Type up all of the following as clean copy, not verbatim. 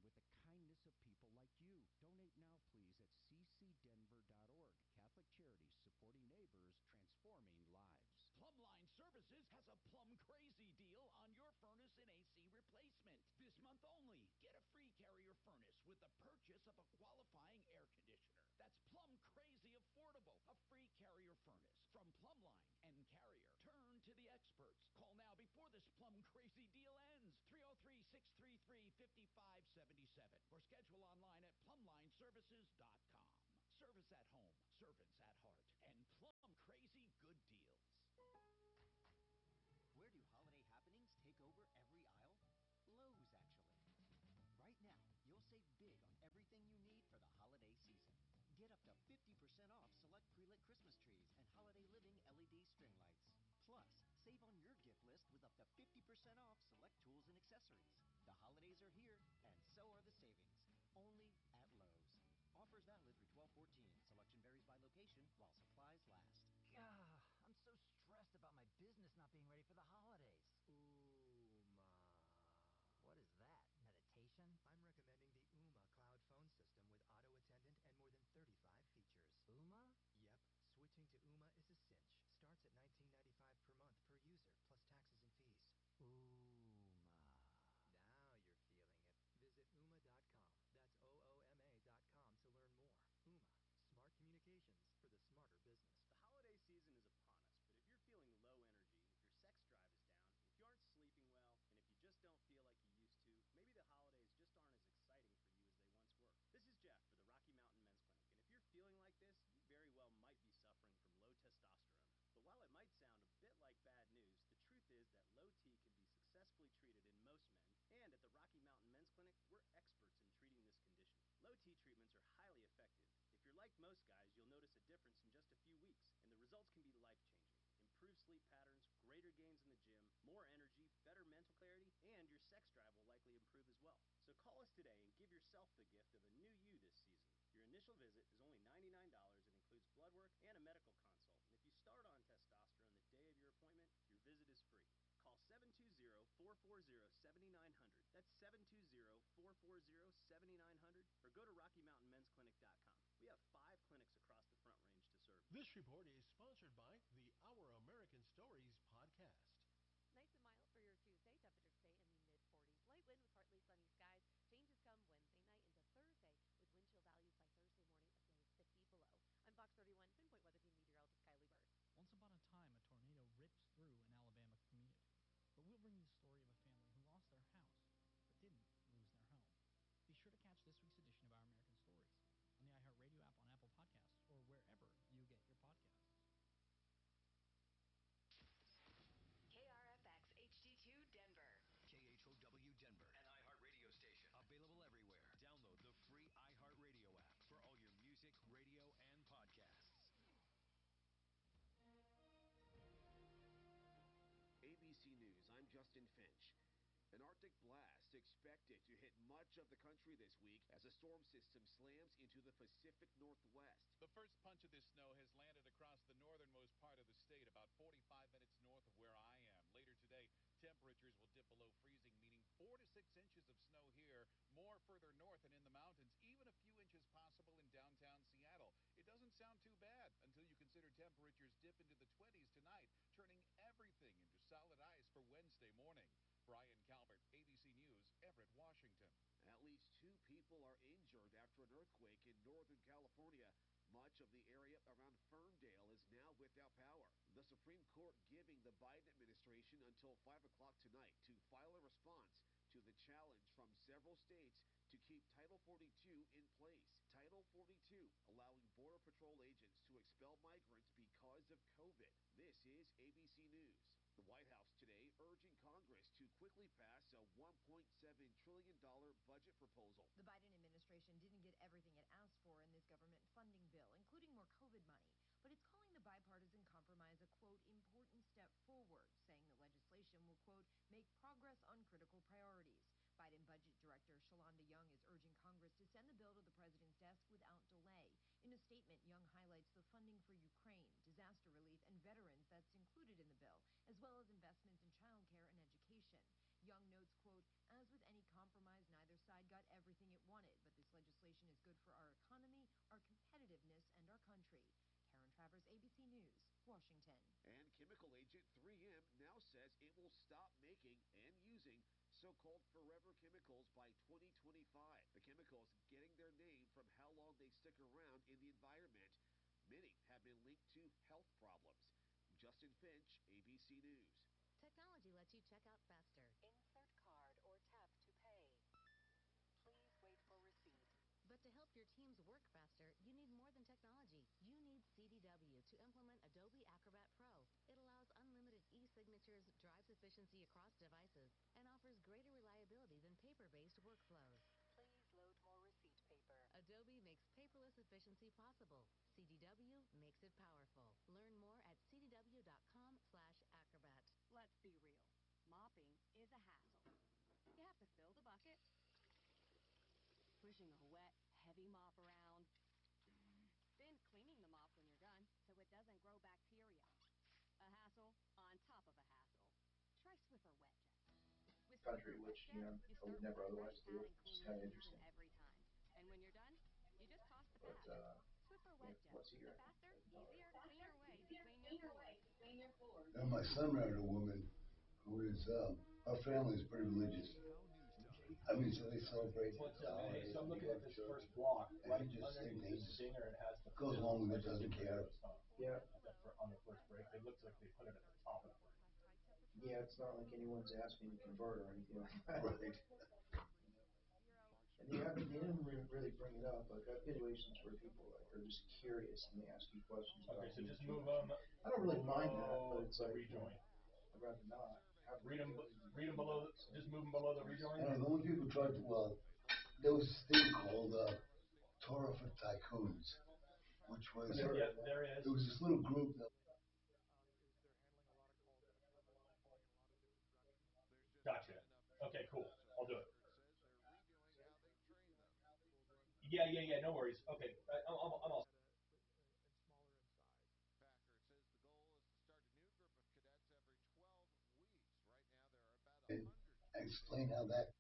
with the kindness of people like you. Donate now, please, at ccdenver.org. Catholic Charities supporting neighbors, transforming lives. Plumline Services has a plum crazy deal on your furnace and AC replacement. This month only, get a free Carrier furnace with the purchase of a qualifying air conditioner. That's plum crazy affordable. A free Carrier furnace from Plumline and Carrier. Turn to the experts. Call now before this plum crazy deal ends. 303-633-5577 or schedule online at plumlineservices.com. Service at home, servants at heart, and plum crazy good deals. Where do holiday happenings take over every aisle? Lowe's, actually. Right now, you'll save big on everything you need for the holiday season. Get up to 50% off select pre-lit Christmas trees and holiday living LED string lights. Plus, save on your gift list with up to 50% off select tools and accessories. The holidays are here, and so are the savings. Only at Lowe's. Offers valid through 12/14. Selection varies by location while supplies last. I'm so stressed about my business not being ready for the holidays. What is that? Meditation? I'm recommending the Uma cloud phone system with auto attendant and more than 35 features. Uma? Yep. Switching to Uma is a cinch. Starts at $19.95 per month per user, plus taxes and fees. Uma. Now you're feeling it. Visit Uma.com. That's OOMA.com to learn more. Uma. Smart communications for the smarter business. The holiday season is upon us, but if you're feeling low energy, if your sex drive is down, if you aren't sleeping well, and if you just don't feel like you used to, maybe the holidays just aren't as exciting for you as they once were. This is Jeff for the Rocky Mountain Men's Clinic, and if you're feeling like this, you very well might be suffering from low testosterone. But while it might sound a bit like bad news, the truth is that low T can be successfully treated in most men, and at the Rocky Mountain Men's Clinic, we're experts in treating this condition. Low T treatments are highly effective. If you're like most guys, you'll notice a difference in just a few weeks, and the results can be life-changing. Improved sleep patterns, greater gains in the gym, more energy, better mental clarity, and your sex drive will likely improve as well. So call us today and give yourself the gift of a new you this season. Your initial visit is only $99 and includes blood work and a medical consult. And if you start on testosterone the day of your appointment, your visit is free. Call 720-440-7900. That's 720-440-7900. Or go to RockyMountainMen'sClinic.com. We have 5 clinics across the Front Range to serve you. This report is sponsored by the Our American Stories podcast. Nice and mild for your Tuesday. Temperatures stay in the mid-40s. Light wind with partly sunny skies. Changes come Wednesday night into Thursday with wind chill values by Thursday morning as low as 50 below. I'm Fox 31 Pinpoint Weather Team meteorologist Kylie Bird. Once upon a time, a tornado ripped through an Alabama community. But we'll bring you the story of a family who lost their house but didn't lose their home. Be sure to catch this week's edition of Our American Stories on the iHeartRadio app, on Apple Podcasts, or wherever you get your podcasts. KRFX HD2 Denver. KHOW Denver. An iHeartRadio station. Available everywhere. Download the free iHeartRadio app for all your music, radio, and podcasts. ABC News, I'm Justin Finch. An Arctic blast expected to hit much of the country this week as a storm system slams into the Pacific Northwest. The first punch of this snow has landed across the northernmost part of the state, about 45 minutes north of where I am. Later today, temperatures will dip below freezing, meaning 4 to 6 inches of snow here, more further north and in the mountains, even a few inches possible in downtown Seattle. It doesn't sound too bad until you consider temperatures dip into the 20s tonight, turning everything into solid ice for Wednesday morning. Brian Calvert, ABC News, Everett, Washington. At least 2 people are injured after an earthquake in Northern California. Much of the area around Ferndale is now without power. The Supreme Court giving the Biden administration until 5 o'clock tonight to file a response to the challenge from several states to keep Title 42 in place. Title 42, allowing Border Patrol agents to expel migrants because of COVID. This is ABC News. The White House today urging Congress to quickly pass a $1.7 trillion budget proposal. The Biden administration didn't get everything it asked for in this government funding bill, including more COVID money. But it's calling the bipartisan compromise a, quote, important step forward, saying the legislation will, quote, make progress on critical priorities. Biden Budget Director Shalonda Young is urging Congress to send the bill to the president's desk without delay. In a statement, Young highlights the funding for Ukraine, disaster relief, and veterans that's included in the bill, as well as investments in child care and education. Young notes, quote, as with any compromise, compromise, neither side got everything it wanted, but this legislation is good for our economy, our competitiveness, and our country. Karen Travers, ABC News, Washington. And chemical agent 3M now says it will stop making and using so-called forever chemicals by 2025. The chemicals getting their name from how long they stick around in the environment. Many have been linked to health problems. Justin Finch, ABC News. Technology lets you check out faster. Insert card or tap to pay. Please wait for receipt. But to help your teams work faster, you need more than technology. You need CDW to implement Adobe Acrobat Pro. It allows unlimited e-signatures, drives efficiency across devices, and offers greater reliability than paper-based workflows. Please load more receipt paper. Adobe makes paperless efficiency possible. CDW makes it powerful. Learn more at cdw.com/acrobat. Let's be real. Mopping is a hassle. You have to fill the bucket, pushing a wet, heavy mop around, then cleaning the mop when you're done so it doesn't grow bacteria. A hassle on top of a hassle. Try Swiffer Wet Jet. With Country, Swiffer which, Wet Jet, you I start would with never a fresh otherwise do. pad and It's cleaner kind of solution interesting. every time. And when you're done, you just toss the But, pad. Swiffer Wet Jet. once a year. A faster, easier, cleaner way to clean your floors. And my son married a woman who is, our family is pretty religious. I mean, so they celebrate the holidays. So I'm looking at this first block, right underneath the singer. It has the goes along with it, doesn't care. Yeah. On the first break, it looks like they put it at the top of the break. Yeah, it's not like anyone's asking to convert or anything like that. Right. And they didn't really bring it up. Like, I've been in situations where people are just curious and they ask you questions. Okay, so just move them. I don't really mind that, but it's like rejoin. I'd rather not. Read them below. Just move them below the rejoin. And the only people tried to, there was this thing called Torah for Tycoons, which was, yeah, there it is. It was this little group that. Gotcha. Okay, cool. I'll do it. Yeah. No worries. Okay, I'm all. And explain how that.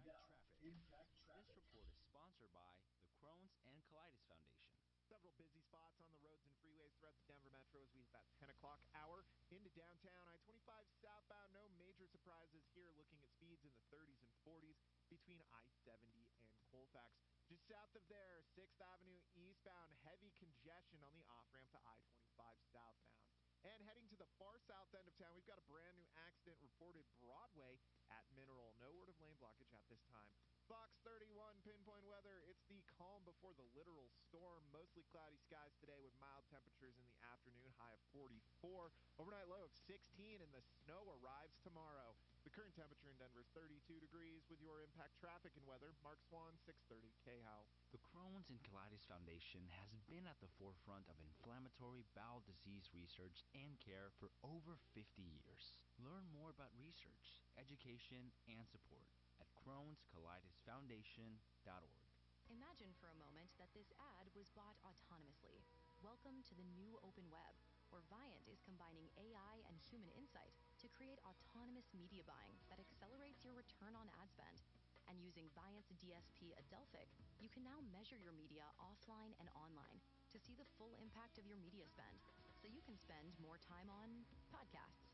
Now, Impact Traffic. This report is sponsored by the Crohn's and Colitis Foundation. Several busy spots on the roads and freeways throughout the Denver metro as we hit that 10 o'clock hour into downtown. I-25 southbound, no major surprises here, looking at speeds in the 30s and 40s between I-70 and Colfax. Just south of there, 6th Avenue eastbound, heavy congestion on the off-ramp to I-25 southbound. And heading to the far south end of town, we've got a brand new accident reported Broadway at Mineral. No word of lane blockage at this time. Fox 31 pinpoint weather. It's the calm before the literal storm. Mostly cloudy skies today with mild temperatures in the afternoon, high of 44. Overnight low of 16, and the snow arrives tomorrow. The current temperature in Denver is 32 degrees. With your Impact Traffic and weather, Mark Swan, 630 KHOW. The Crohn's and Colitis Foundation has been at the forefront of inflammatory bowel disease research and care for over 50 years. Learn more about research, education, and support at Crohn'sColitisFoundation.org. Imagine for a moment that this ad was bought autonomously. Welcome to the new open web, where Viant is combining AI and human insight to create autonomous media buying that accelerates your return on ad spend. And using Viant's DSP Adelphic, you can now measure your media offline and online to see the full impact of your media spend, so you can spend more time on podcasts.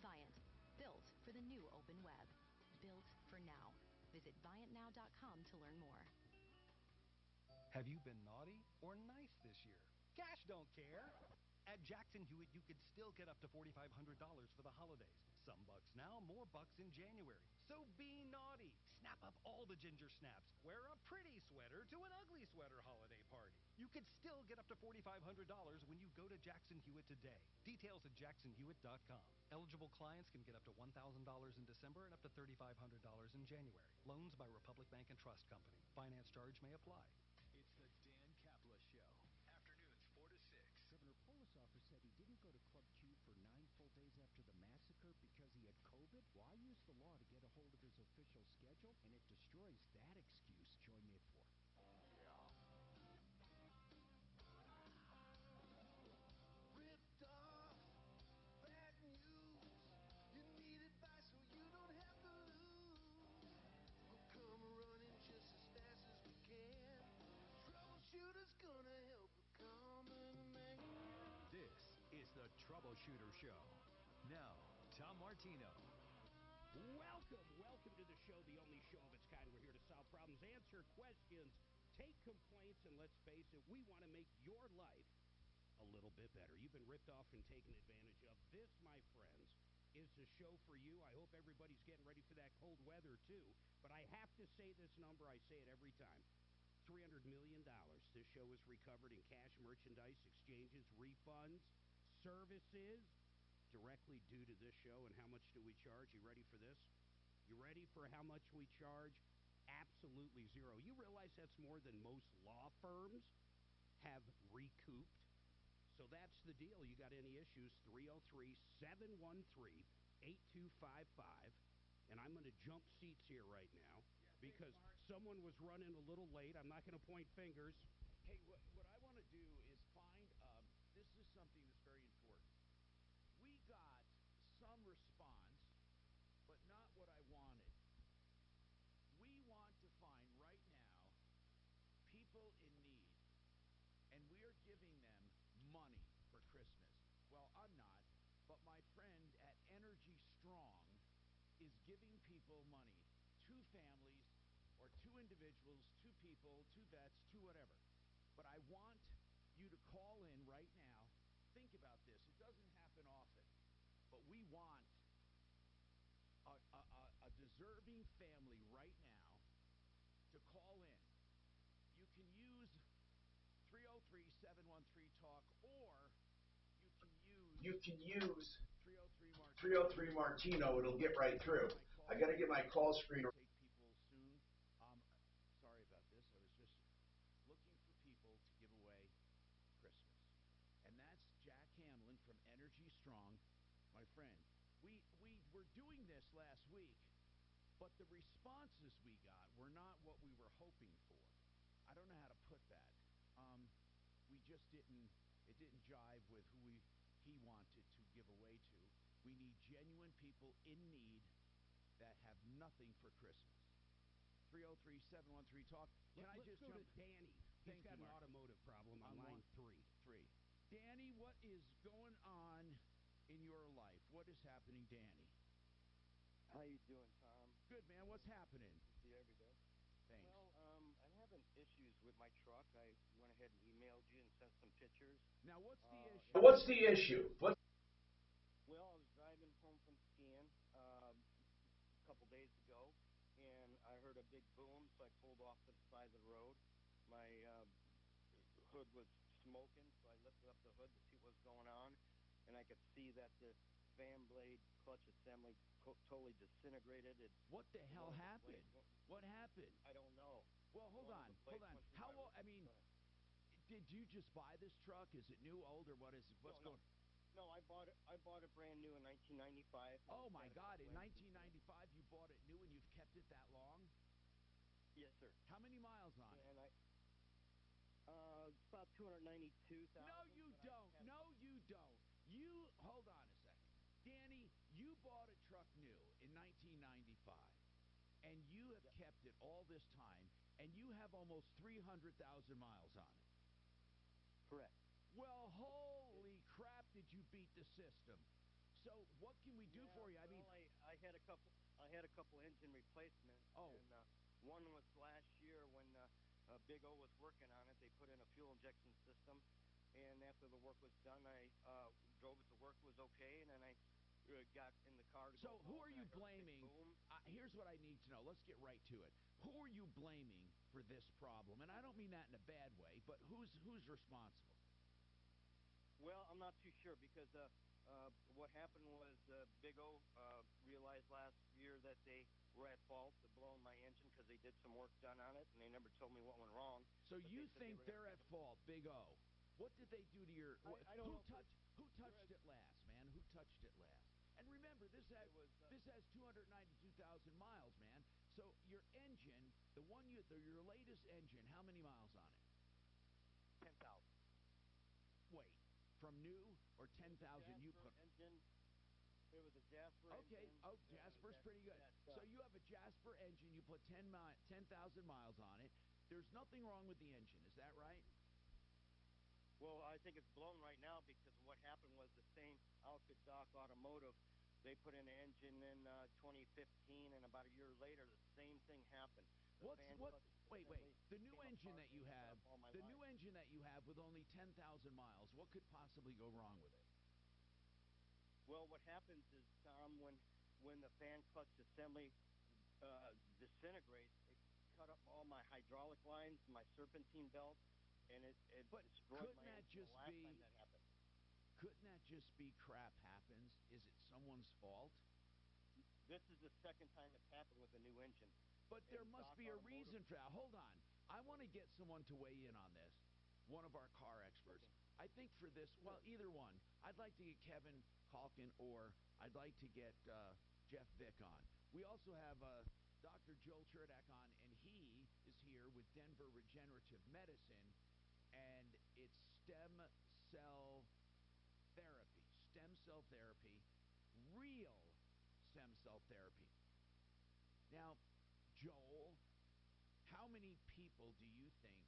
Viant, built for the new open web. Built for now. Visit ViantNow.com to learn more. Have you been naughty or nice this year? Cash don't care. At Jackson Hewitt, you could still get up to $4,500 for the holidays. Some bucks now, more bucks in January. So be naughty. Snap up all the ginger snaps. Wear a pretty sweater to an ugly sweater holiday party. You could still get up to $4,500 when you go to Jackson Hewitt today. Details at jacksonhewitt.com. Eligible clients can get up to $1,000 in December and up to $3,500 in January. Loans by Republic Bank and Trust Company. Finance charge may apply. It's the Dan Capla Show. Afternoons 4 to 6. Governor Polishofer said he didn't go to Club Q for 9 full days after the massacre because he had COVID. Well, I used the law to get a hold of his official schedule, and it destroys that excuse. Join me at 4. Ripped off, the Troubleshooter Show. Now, Tom Martino. Welcome to the show, the only show of its kind. We're here to solve problems, answer questions, take complaints, and let's face it, we want to make your life a little bit better. You've been ripped off and taken advantage of. This, my friends, is the show for you. I hope everybody's getting ready for that cold weather, too. But I have to say this number. I say it every time. $300 million. This show is recovered in cash, merchandise, exchanges, refunds, services, directly due to this show. And how much do we charge? You ready for this? You ready for how much we charge? Absolutely zero. You realize that's more than most law firms have recouped? So that's the deal. You got any issues, 303-713-8255. And I'm going to jump seats here right now because someone was running a little late. I'm not going to point fingers. Hey, what I want to do is find, this is something that's very important. We got some response, but not what I wanted. We want to find right now people in need, and we are giving them money for Christmas. Well, I'm not, but my friend at Energy Strong is giving people money, 2 families or 2 individuals, 2 people, 2 vets, 2 whatever. But I want you to call in right now. Think about this. It doesn't happen often, but we want a deserving family right now to call in. You can use 303-713-TALK, or you can use 303 Martino. It'll get right through. I got to get my call screen. Take people soon. Sorry about this. I was just looking for people to give away Christmas. And that's Jack Hamlin from Energy Strong, my friend. We were doing this last week, but the responses we got were not what we were hoping for. I don't know how to put that. We just didn't, it didn't jive with who he wanted to give away to. We need genuine people in need that have nothing for Christmas. 303-713-TALK. Let's go to Danny. He's got an automotive problem on line 3. Danny, what is going on in your life? What is happening, Danny? How you doing, Tom? Good, man. What's happening? See you every day. Thanks. Well, I'm having issues with my truck. I went ahead and emailed you and sent some pictures. Now, what's the issue? What's the issue? Well, I was driving home from skiing a couple days ago, and I heard a big boom, so I pulled off to the side of the road. My hood was smoking, so I lifted up the hood to see what was going on, and I could see that the fan blade clutch assembly totally disintegrated. What the hell happened? What happened? I don't know. Well, hold on. How old? I mean, did you just buy this truck? Is it new, old, or what is it? What's going? No, I bought it brand new in 1995. Oh my God! In 1995, you bought it new, and you've kept it that long? Yes, sir. How many miles on it? And it's about 292,000. No, you don't. No, you don't. You hold on a second. Danny, you bought a truck new in 1995, and you have kept it all this time, and you have almost 300,000 miles on it. Correct. Well, holy crap, did you beat the system? So what can we do for you? I mean, I had a couple engine replacements. Oh. And one was last year when Big O was working on it. They put in a fuel injection system, and after the work was done, I drove it to work. It was okay, and then I got in the car to go home. So who are you blaming? Here's what I need to know. Let's get right to it. Who are you blaming for this problem? And I don't mean that in a bad way, but who's responsible? Well, I'm not too sure because what happened was Big O realized last year that they were at fault for blowing my engine because they did some work done on it, and they never told me what went wrong. So you think they're at fault, Big O? What did they do to your? I don't know. Who touched it last, man? Who touched it last? And remember, this has 292,000 miles, man. So your engine, your latest engine, how many miles on it? 10,000. Wait, from new or 10,000 you put? Engine. It was a Jasper engine. Oh, Jasper's pretty good. So you have a Jasper engine. You put 10,000 miles on it. There's nothing wrong with the engine. Is that right? Well, I think it's blown right now because what happened was the same outfit, Doc Automotive, they put in an engine in 2015, and about a year later, the same thing happened. Wait. The new engine that you have, with only 10,000 miles, what could possibly go wrong with it? Well, what happens is, Tom, when the fan clutch assembly disintegrates, it cut up all my hydraulic lines, my serpentine belt, and it destroyed my engine the last time that happened. Couldn't that just be crap happens? Is it someone's fault? This is the second time it's happened with a new engine. But there must be a reason for that. Hold on. I want to get someone to weigh in on this, one of our car experts. I think for this, well, either one. I'd like to get Kevin Calkin, or I'd like to get Jeff Vick on. We also have Dr. Joel Cherdak on, and he is here with Denver Regenerative Medicine, and it's stem cell therapy. Stem cell therapy, real stem cell therapy. Now, Joel, how many people do you think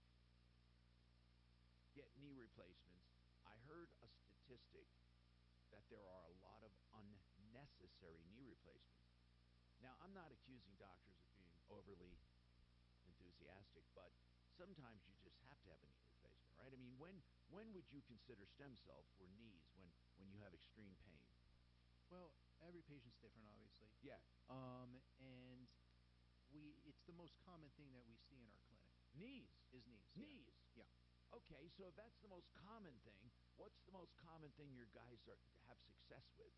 get knee replacements? I heard a statistic that there are a lot of unnecessary knee replacements. Now, I'm not accusing doctors of being overly enthusiastic, but sometimes you just have to have a knee replacement, right? I mean, when would you consider stem cell for knees when you have extreme pain? Well, every patient's different, obviously. Yeah. And it's the most common thing that we see in our clinic. Knees. Knees. Yeah. Okay, so if that's the most common thing, what's the most common thing your guys have success with?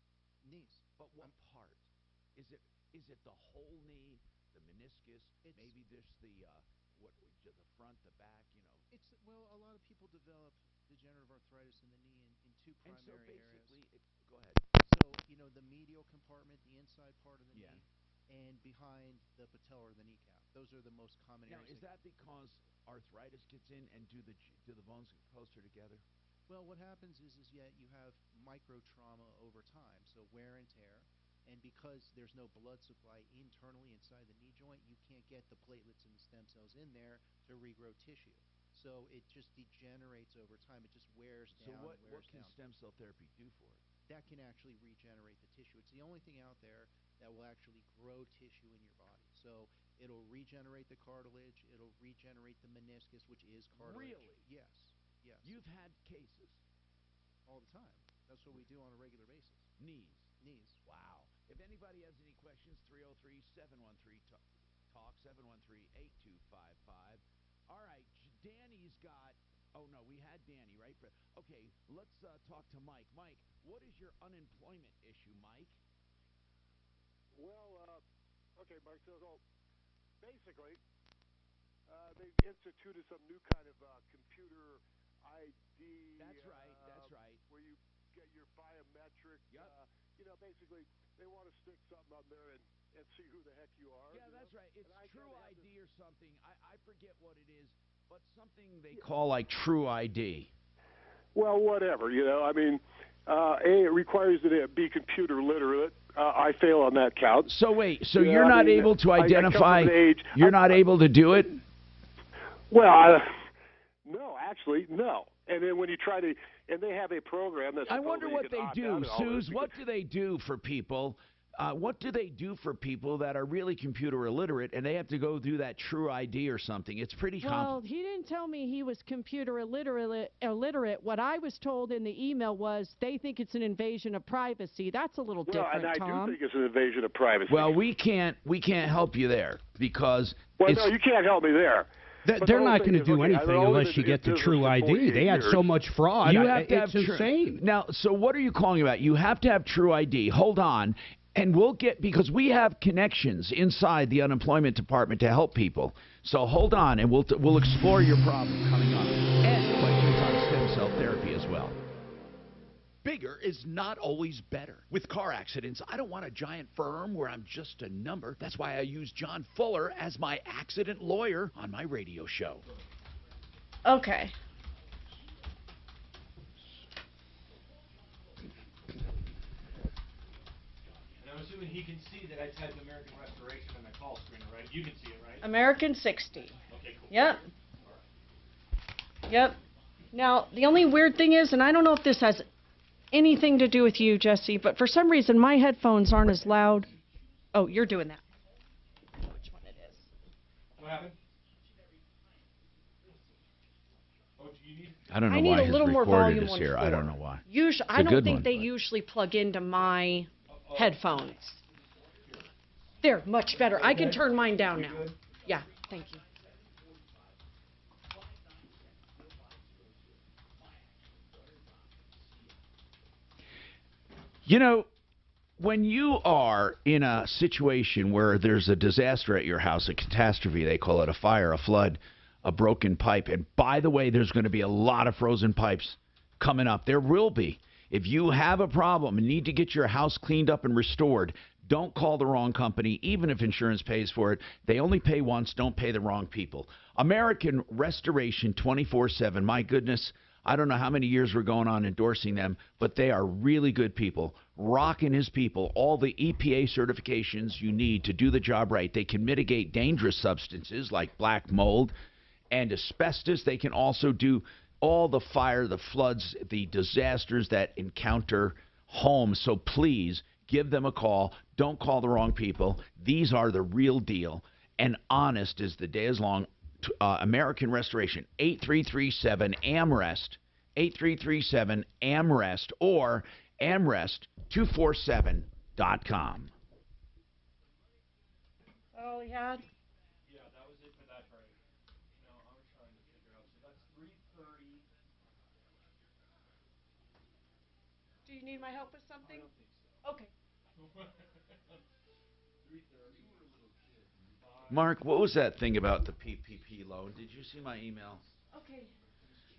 Knees. But what part? Is it the whole knee, the meniscus? Maybe there's the front, the back, a lot of people develop degenerative arthritis in the knee in two primary areas. Go ahead. So, the medial compartment, the inside part of the knee, and behind the patella or the kneecap. Those are the most common areas. Now, is that because arthritis gets in and do the bones get closer together? Well, what happens is you have micro trauma over time, so wear and tear. And because there's no blood supply internally inside the knee joint, you can't get the platelets and the stem cells in there to regrow tissue. So it just degenerates over time. It just wears down. So what can stem cell therapy do for it? That can actually regenerate the tissue. It's the only thing out there that will actually grow tissue in your body. So it'll regenerate the cartilage. It'll regenerate the meniscus, which is cartilage. Really? Yes. You've had cases? All the time. That's what we do on a regular basis. Knees. Wow. If anybody has any questions, 303-713-TALK, 713-8255. All right, Danny's got... Oh, no, we had Danny, right? Okay, let's talk to Mike. Mike, what is your unemployment issue, Mike? Well, okay, Mike, so basically, they've instituted some new kind of computer ID. That's right. Where you get your biometric. Yep. Basically, they want to stick something on there and see who the heck you are. Yeah, that's right. It's True ID or something. I forget what it is, but something they call like True ID. Well, whatever, I mean, it requires you to be computer literate. I fail on that count. So wait, you're not able to identify, you're not able to do it? Well, no, actually, no. And then when you try to, and they have a program that's... I wonder what they do, Suze. What do they do for people? What do they do for people that are really computer illiterate and they have to go do that True ID or something? It's pretty complicated. Well, he didn't tell me he was computer illiterate. What I was told in the email was they think it's an invasion of privacy. That's a little different, and I Tom. do think it's an invasion of privacy. Well, we can't help you there because... Well, no, you can't help me there. They're not going to do anything unless you get the True ID. They had so much fraud. It's insane. Now, so what are you calling about? You have to have True ID. Hold on. And we'll get, because we have connections inside the unemployment department to help people. So hold on, and we'll explore your problem coming up. And questions on stem cell therapy as well. Bigger is not always better. With car accidents, I don't want a giant firm where I'm just a number. That's why I use John Fuller as my accident lawyer on my radio show. Okay. And I'm assuming he can see that I typed American Restoration on my call screener, right? You can see it, right? American 60. Okay, cool. Yep. Yep. Now, the only weird thing is, and I don't know if this has anything to do with you, Jesse, but for some reason my headphones aren't as loud. Oh, you're doing that. Which one it is? What happened? I don't know I need why a his little more recorder volume is on here. 4. I don't know why. I don't think they usually plug into my headphones. There, much better. I can turn mine down now. Yeah, thank you. You know, when you are in a situation where there's a disaster at your house, a catastrophe, they call it a fire, a flood, a broken pipe, and by the way, there's going to be a lot of frozen pipes coming up. There will be. If you have a problem and need to get your house cleaned up and restored, don't call the wrong company, even if insurance pays for it. They only pay once. Don't pay the wrong people. American Restoration 24/7. My goodness, I don't know how many years we're going on endorsing them, but they are really good people. Rock and his people, all the EPA certifications you need to do the job right. They can mitigate dangerous substances like black mold and asbestos. They can also do all the fire, the floods, the disasters that encounter homes. So please give them a call. Don't call the wrong people. These are the real deal. And honest as the day is long. American Restoration, 8337-AMREST, 8337-AMREST, or AMREST247.com. All he had? Yeah, that was it for that break. No, I was trying to figure out. So that's 3:30. Do you need my help with something? I don't think so. Okay. 3:30. Mark, what was that thing about the PPP loan? Did you see my email? Okay.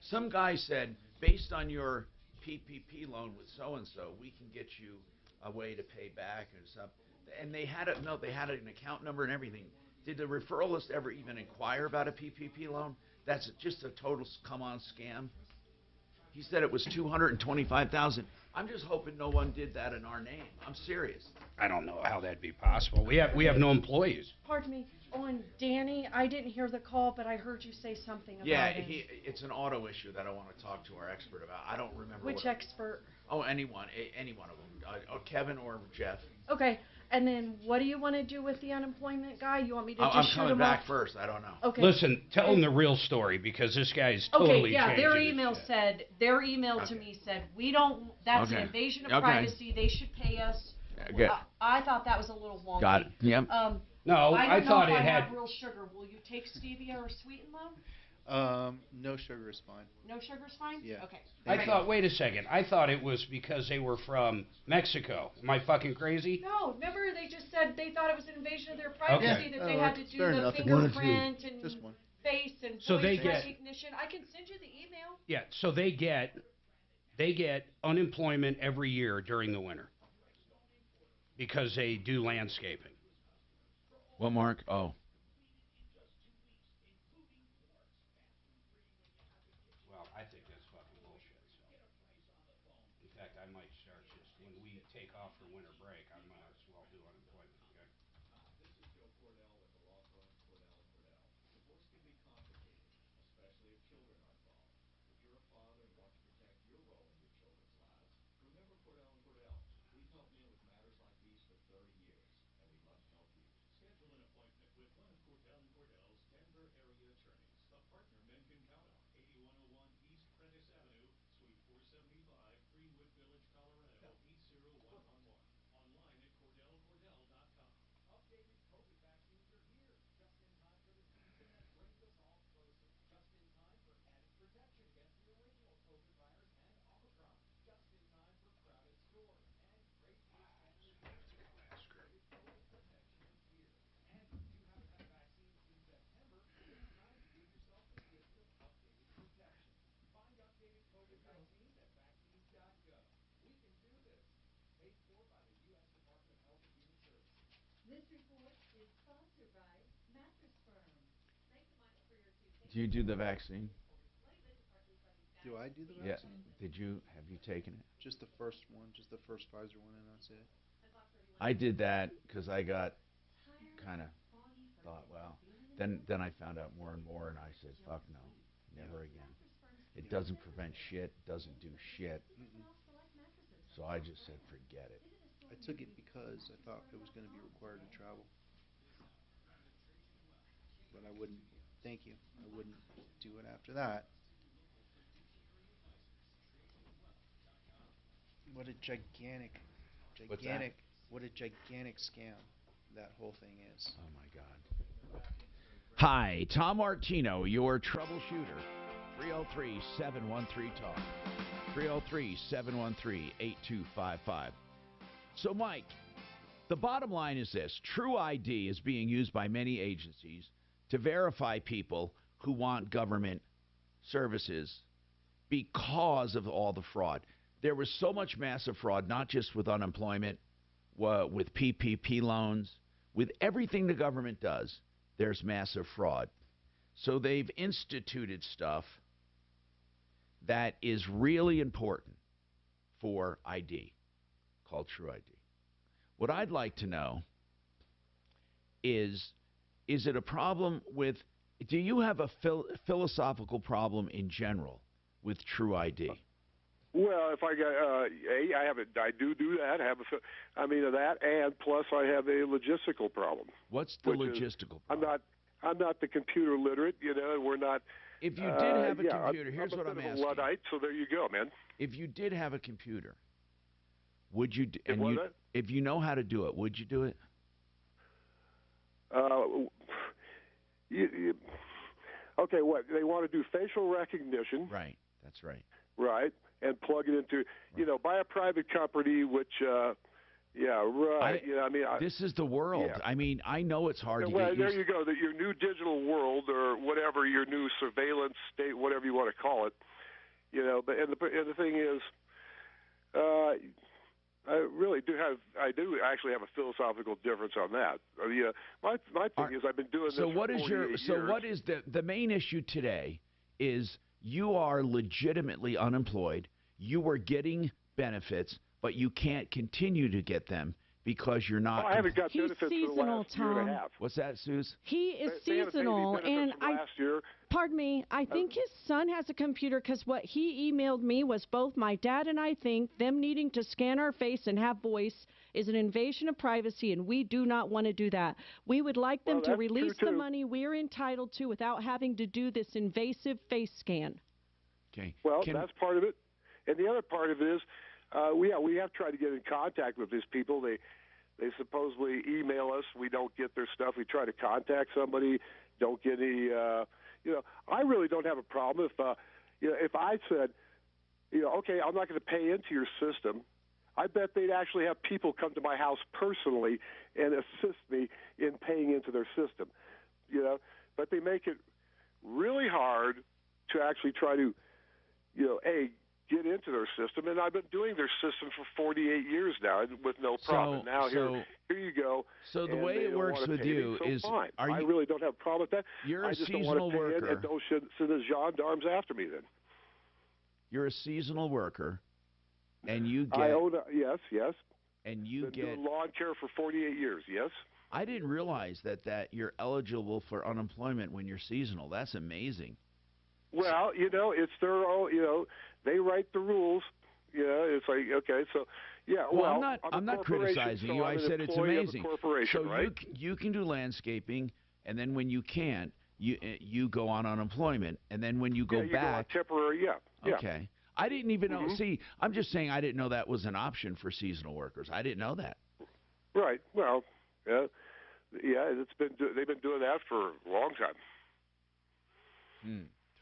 Some guy said, based on your PPP loan with so-and-so, we can get you a way to pay back and stuff. And they had they had an account number and everything. Did the referral list ever even inquire about a PPP loan? That's just a total come-on scam. He said it was $225,000. I'm just hoping no one did that in our name. I'm serious. I don't know how that'd be possible. We have no employees. Pardon me. On Danny, I didn't hear the call, but I heard you say something about it. It's an auto issue that I want to talk to our expert about. I don't remember. Which expert? Any one of them. Kevin or Jeff. Okay. And then what do you want to do with the unemployment guy? You want me to just I'm shoot coming him back off? first. I don't know. Okay. Listen, tell him the real story because this guy's totally changing their his email shit. said, to me said, we don't, that's an invasion of privacy. They should pay us. I thought that was a little wonky. Got it. Yep. No, I thought it had. Have real sugar. Will you take stevia or sweetened low? No sugar is fine. No sugar's fine? Yeah. Okay. I thought, wait a second. I thought it was because they were from Mexico. Am I fucking crazy? No, remember they just said they thought it was an invasion of their privacy, that they had to do the enough. fingerprint and face and So voice recognition. I can send you the email. Yeah, so they get unemployment every year during the winter because they do landscaping. What, Mark? Oh. Well, I think that's fucking bullshit. So. In fact, I might start just when we take off for winter break, I might as well do unemployment. Okay. This is Joe Cordell with the law firm Cordell & Cordell. Divorce can be complicated, especially if children are involved. If you're a father and want to protect your role in your children's lives, remember Cordell & Cordell. We've helped men with matters like these for 30 years, and we'd love to help you. Schedule an appointment with one of Cordell & Cordell's Denver area attorneys, a partner men can count on. 8101 East Prentice Avenue, Suite 475, Greenwood Village, Colorado, 80111. Online at CordellCordell.com. Updated COVID vaccines are here, just in time for the season that brings us all closer. Just in time for added protection against the original COVID virus and Omicron. Just in time for crowded stores. And great first-hand reports. Updated COVID protection is here. And if you haven't had a vaccine since September, it's time to give yourself the gift of updated protection. Find updated COVID vaccines at vaccines.gov. We can do this. Paid for by the U.S. Department of Health and Human Services. This report is sponsored by Mattress Firm. Thank you, Michael, for your two. Do you do the vaccine? Do I do the Yeah. vaccine? Have you taken it? Just the first one, just the first Pfizer one, and that's it. I did that because I got kind of thought, well, then I found out more and more, and I said, fuck no, never again. It doesn't prevent shit, doesn't do shit. So I just said, forget it. I took it because I thought it was going to be required to travel. But I wouldn't, thank you, I wouldn't do it after that. What a gigantic scam that whole thing is. Oh my God. Hi, Tom Martino, your troubleshooter. 303-713-TALK. 303-713-8255. So, Mike, the bottom line is this. True ID is being used by many agencies to verify people who want government services because of all the fraud. There was so much massive fraud, not just with unemployment, with PPP loans, with everything the government does, there's massive fraud. So they've instituted stuff that is really important for ID, called True ID. What I'd like to know is it a problem with, do you have a philosophical problem in general with True ID? Well, if I got I do that. That, and plus I have a logistical problem. What's the logistical problem? I'm not the computer literate, and we're not. If you did have a computer, here's what I'm asking. I'm a Luddite, so there you go, man. If you did have a computer, would you? If you know how to do it, would you do it? Okay, what they want to do? Facial recognition. Right. That's right. Right. And plug it into, by a private company, which, this is the world. Yeah. I mean, I know it's hard to well, get there used. you go. Your new digital world, or whatever, your new surveillance state, whatever you want to call it. But the thing is, I really do actually have a philosophical difference on that. My thing is, I've been doing this for 48 years. So what is the main issue today? Is you are legitimately unemployed. You are getting benefits, but you can't continue to get them because you're not. I haven't got He's benefits seasonal, for the last year and a Tom. half. What's that, Suze? He is They haven't paid me seasonal, benefits and from last year. Pardon me, I think his son has a computer because what he emailed me was both my dad and I think them needing to scan our face and have voice is an invasion of privacy, and we do not want to do that. We would like them to release the money we're entitled to without having to do this invasive face scan. Okay. Well, that's part of it. And the other part of it is, we have tried to get in contact with these people. They supposedly email us. We don't get their stuff. We try to contact somebody, don't get any. I really don't have a problem if I said, okay, I'm not going to pay into your system. I bet they'd actually have people come to my house personally and assist me in paying into their system. But they make it really hard to actually try to, get into their system. And I've been doing their system for 48 years now with no problem. Here you go. So the way it works with you is, fine. I really don't have a problem with that. You're I a just seasonal don't want to pay worker. in and don't send the gendarmes after me then. You're a seasonal worker, and you get. I own yes. And you been get doing lawn care for 48 years. Yes. I didn't realize that you're eligible for unemployment when you're seasonal. That's amazing. Well, it's their own. They write the rules. It's like, okay, so Well, I'm not criticizing you. I said it's amazing. So right? you can do landscaping, and then when you can't, you go on unemployment, and then when you go back, go on temporary. Okay. I didn't even know. See, I'm just saying I didn't know that was an option for seasonal workers. I didn't know that. Right. Well, they've been doing that for a long time.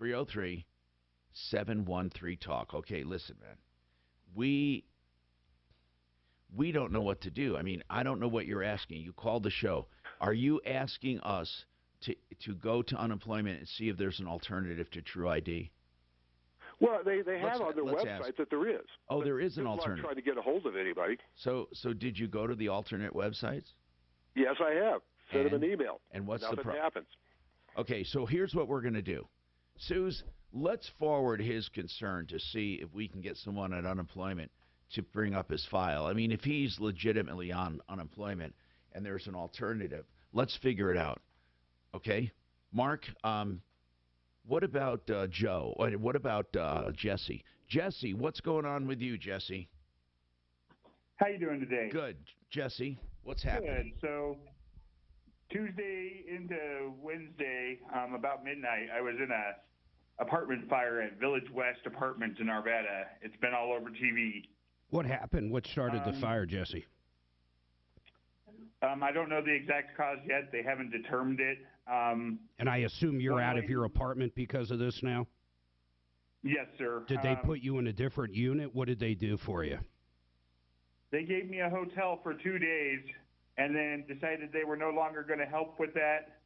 303-713-TALK. Okay, listen, man. We don't know what to do. I mean, I don't know what you're asking. You called the show. Are you asking us to go to unemployment and see if there's an alternative to True ID? Well, they have on their website that there is. Oh, there is an alternative. I'm not trying to get a hold of anybody. So did you go to the alternate websites? Yes, I have. Send them an email. And what's the problem? Nothing happens. Okay, so here's what we're going to do. Suze, let's forward his concern to see if we can get someone at unemployment to bring up his file. I mean, if he's legitimately on unemployment and there's an alternative, let's figure it out. Okay? Mark, What about Joe? What about Jesse? Jesse, what's going on with you, Jesse? How you doing today? Good. Jesse, what's happening? Good. So Tuesday into Wednesday, about midnight, I was in a apartment fire at Village West Apartments in Arvada. It's been all over TV. What happened? What started the fire, Jesse? I don't know the exact cause yet. They haven't determined it. And I assume you're out of your apartment because of this now? Yes, sir. Did they put you in a different unit? What did they do for you? They gave me a hotel for 2 days and then decided they were no longer going to help with that.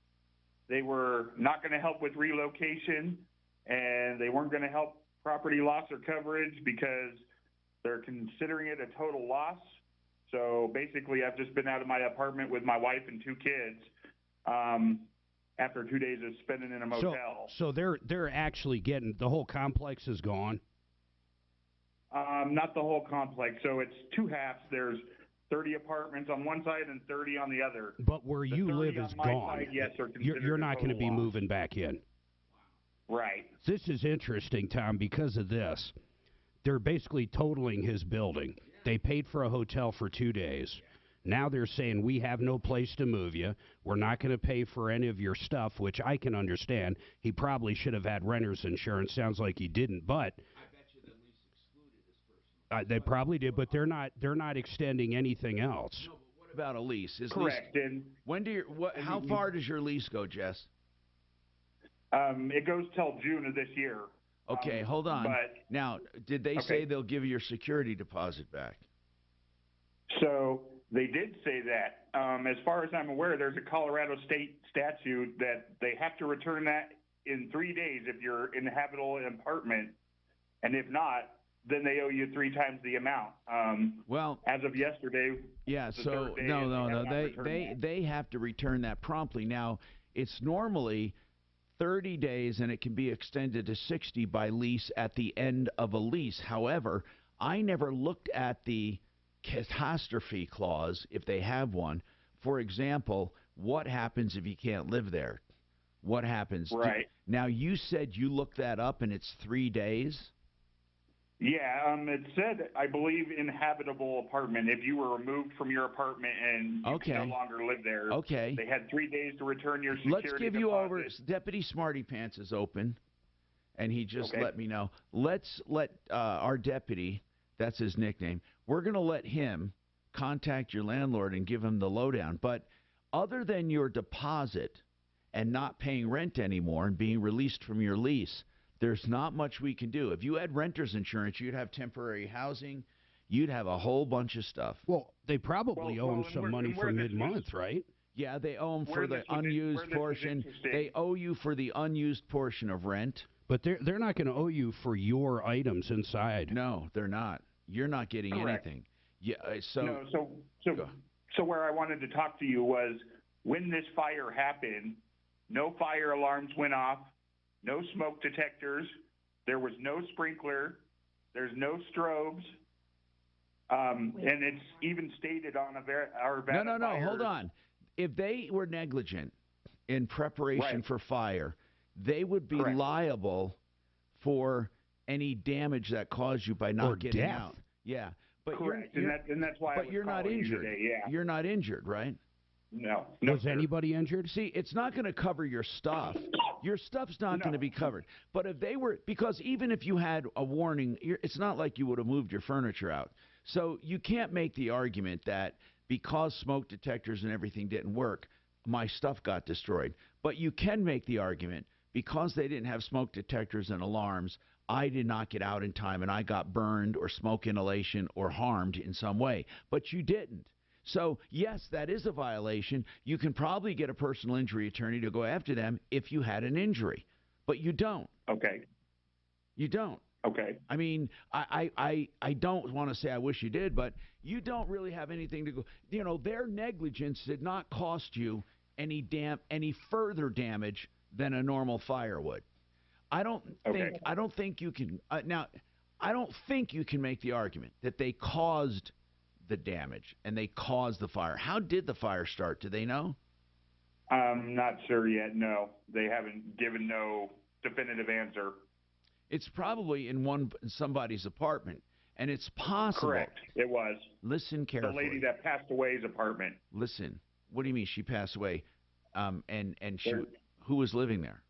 They were not going to help with relocation, and they weren't going to help property loss or coverage because they're considering it a total loss. So basically, I've just been out of my apartment with my wife and 2 kids after 2 days of spending in a motel. So they're actually getting, the whole complex is gone? Not the whole complex. So it's 2 halves. There's 30 apartments on one side and 30 on the other. But where you live is gone. Side, yes, you're not going to be moving back in. Right. This is interesting, Tom, because of this. They're basically totaling his building. They paid for a hotel for 2 days. Now they're saying, we have no place to move you. We're not going to pay for any of your stuff, which I can understand. He probably should have had renter's insurance. Sounds like he didn't, but they probably did, but they're not extending anything else. No, but what about a lease? Correct. And when do how far does your lease go, Jess? It goes till June of this year. Okay, hold on. But, now, did they say they'll give you your security deposit back? So they did say that. As far as I'm aware, there's a Colorado state statute that they have to return that in 3 days if you're in a habitable apartment, and if not, then they owe you 3 times the amount. Well, as of yesterday, yeah. So no, they have to return that promptly. Now, it's normally 30 days, and it can be extended to 60 by lease at the end of a lease. However, I never looked at the catastrophe clause, if they have one. For example, what happens if you can't live there? What happens? Right. Now, you said you looked that up, and it's 3 days? Yeah, it said, I believe, inhabitable apartment. If you were removed from your apartment and you could no longer live there, they had 3 days to return your security Let's give deposit. you over. Deputy Smarty Pants is open, and he just let me know. Let's let our deputy, that's his nickname, we're going to let him contact your landlord and give him the lowdown. But other than your deposit and not paying rent anymore and being released from your lease, there's not much we can do. If you had renter's insurance, you'd have temporary housing. You'd have a whole bunch of stuff. Well, they probably owe him some money for mid-month, right? Yeah, they owe him for the unused portion. They owe you for the unused portion of rent. But they're not going to owe you for your items inside. No, they're not. You're not getting anything. Yeah. So where I wanted to talk to you was when this fire happened, no fire alarms went off. No smoke detectors. There was no sprinkler. There's no strobes. And it's even stated on our No, hold on. If they were negligent in preparation for fire, they would be liable for any damage that caused you by not getting out. Yeah. But that's why you're not injured. Today, yeah. You're not injured, right? No. Was anybody injured? See, it's not going to cover your stuff. Your stuff's not going to be covered. But if they were, because even if you had a warning, it's not like you would have moved your furniture out. So you can't make the argument that because smoke detectors and everything didn't work, my stuff got destroyed. But you can make the argument because they didn't have smoke detectors and alarms, I did not get out in time and I got burned or smoke inhalation or harmed in some way. But you didn't. So, yes, that is a violation. You can probably get a personal injury attorney to go after them if you had an injury. But you don't. Okay. You don't. Okay. I mean, I don't want to say I wish you did, but you don't really have anything to go. You know, their negligence did not cost you any further damage than a normal fire would. I don't think you can now. I don't think you can make the argument that they caused the damage and they caused the fire. How did the fire start? Do they know? I'm not sure yet. No, they haven't given no definitive answer. It's probably in somebody's apartment, and it's possible. Correct. It was. Listen The carefully. lady that passed away's apartment. Listen. What do you mean she passed away? Who was living there?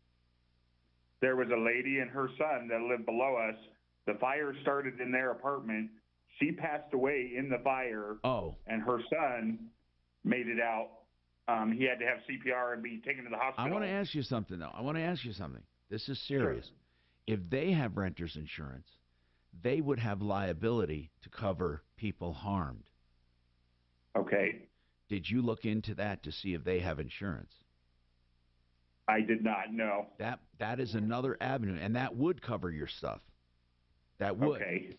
There was a lady and her son that lived below us. The fire started in their apartment. She passed away in the fire. Oh. And her son made it out. He had to have CPR and be taken to the hospital. I want to ask you something, though. This is serious. Sure. If they have renter's insurance, they would have liability to cover people harmed. Okay. Did you look into that to see if they have insurance? I did not know. That is another avenue, and that would cover your stuff. That would. Okay.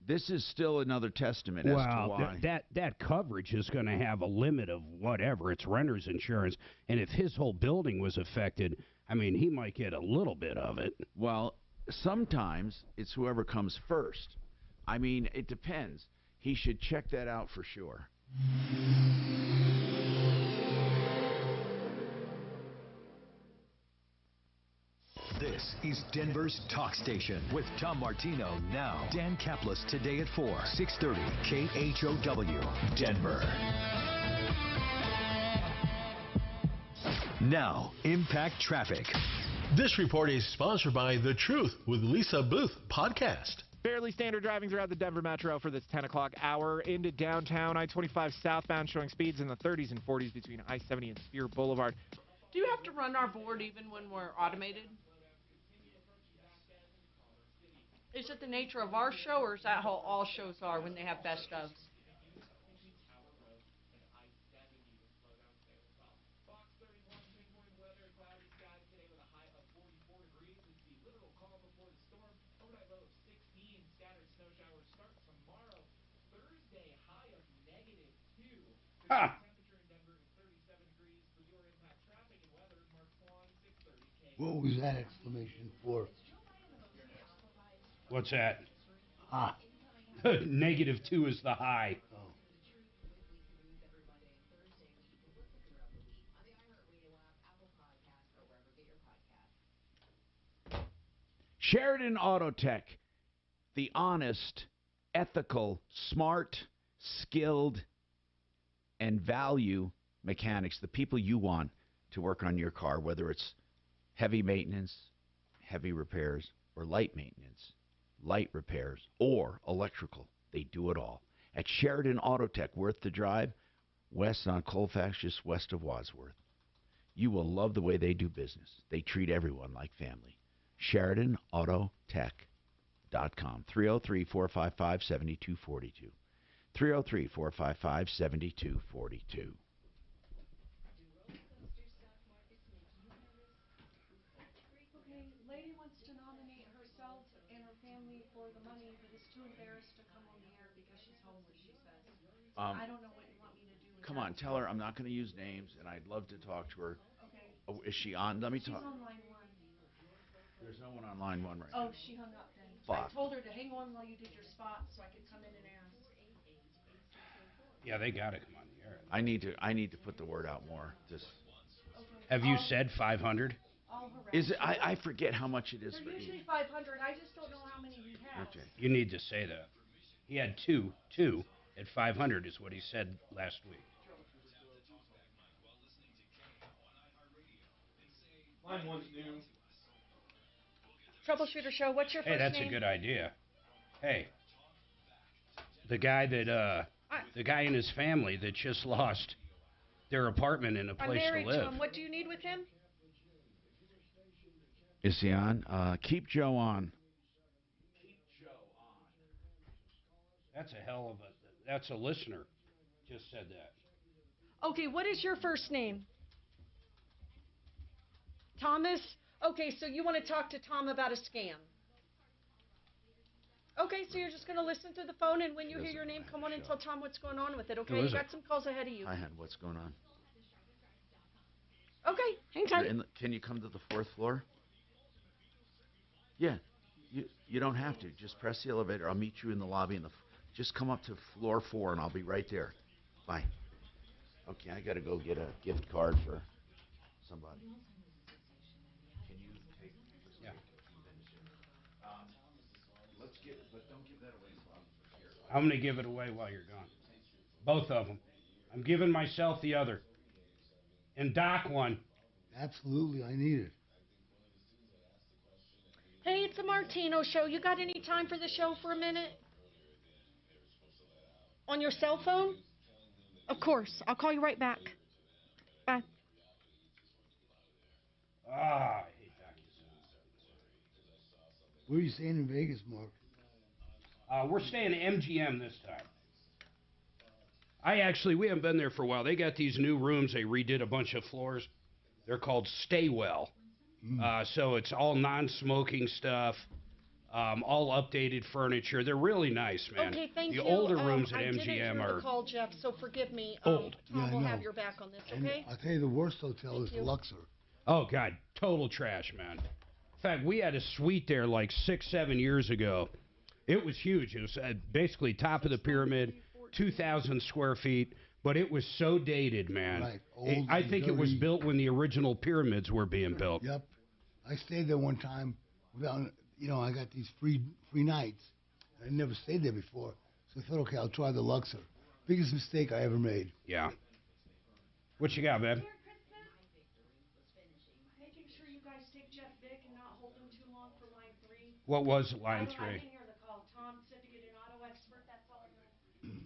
This is still another testament as to why. That coverage is going to have a limit of whatever. It's renter's insurance. And if his whole building was affected, I mean, he might get a little bit of it. Well, sometimes it's whoever comes first. I mean, it depends. He should check that out for sure. This is Denver's Talk Station with Tom Martino now. Dan Kaplis today at 4, 630 KHOW, Denver. Now, Impact Traffic. This report is sponsored by The Truth with Lisa Booth podcast. Fairly standard driving throughout the Denver Metro for this 10 o'clock hour. Into downtown, I-25 southbound showing speeds in the 30s and 40s between I-70 and Spear Boulevard. Do you have to run our board even when we're automated? Is it the nature of our show, or is that how all shows are when they have best ofs? Ha! What was that exclamation for? What's that? Ah. -2 is the high. Oh. Sheridan Auto Tech, the honest, ethical, smart, skilled, and value mechanics, the people you want to work on your car, whether it's heavy maintenance, heavy repairs, or light maintenance, light repairs, or electrical. They do it all. At Sheridan Auto Tech, worth the drive, west on Colfax, just west of Wadsworth. You will love the way they do business. They treat everyone like family. SheridanAutoTech.com. 303-455-7242. 303-455-7242. Lady wants to nominate herself and her family for the money, but is too embarrassed to come on the air because she's homeless, she says. I don't know what you want me to do with Come that. on, tell her I'm not going to use names, and I'd love to talk to her. Okay. Oh, is she on? Let me talk. She's on line 1. There's no one on line 1 right now. Oh, she hung up then. Fuck. I told her to hang on while you did your spot so I could come in and ask. Yeah, they got to come on the air. I need to put the word out more. Just. Have you said 500? Is it? I forget how much it is They're for each. usually 500. I just don't know how many he has. Okay. You need to say that. He had two at 500 is what he said last week. Line 1's new. Troubleshooter Show, what's your first Hey, that's name? a good idea. Hey, the guy and his family that just lost their apartment and a I'm place married to live. to him. What do you need with him? Is he on? Keep Joe on. That's that's a listener just said that. Okay, what is your first name? Thomas? Okay, so you want to talk to Tom about a scam. Okay, so you're just going to listen through the phone, and when you hear your name, come on and tell Tom what's going on with it, okay? Who is You got it? some calls ahead of you. Hi, hon. What's going on? Okay, hang tight. Can you come to the 4th floor? Yeah. You don't have to. Just press the elevator. I'll meet you in the lobby. Just come up to floor 4, and I'll be right there. Bye. Okay, I got to go get a gift card for somebody. Can But don't give that away while you're here. I'm going to give it away while you're gone. Both of them. I'm giving myself the other. And Doc one. Absolutely, I need it. Hey, it's a Martino show. You got any time for the show for a minute? On your cell phone? Of course. I'll call you right back. Bye. Ah, I hate Where are you staying in Vegas, Mark? We're staying at MGM this time. We haven't been there for a while. They got these new rooms. They redid a bunch of floors. They're called Stay Well. So it's all non-smoking stuff, all updated furniture. They're really nice, man. Okay, thank you. The older rooms at I didn't MGM hear are the call, Jeff, so forgive me. old. Tom will have your back on this, okay? I'll tell you, the worst hotel is the Luxor. Oh, God. Total trash, man. In fact, we had a suite there like 6-7 years ago. It was huge. It was basically top of the pyramid, 2,000 square feet, but it was so dated, man. Right. Old I think it was built when the original pyramids were being built. Yep. I stayed there one time. I got these free nights. I never stayed there before. So I thought, okay, I'll try the Luxor. Biggest mistake I ever made. Yeah. What you got, babe? Making sure you guys take Jeff Vick and not hold him too long for line 3. What was line 3? I didn't hear the call. Tom said to get an auto expert. That's all I know.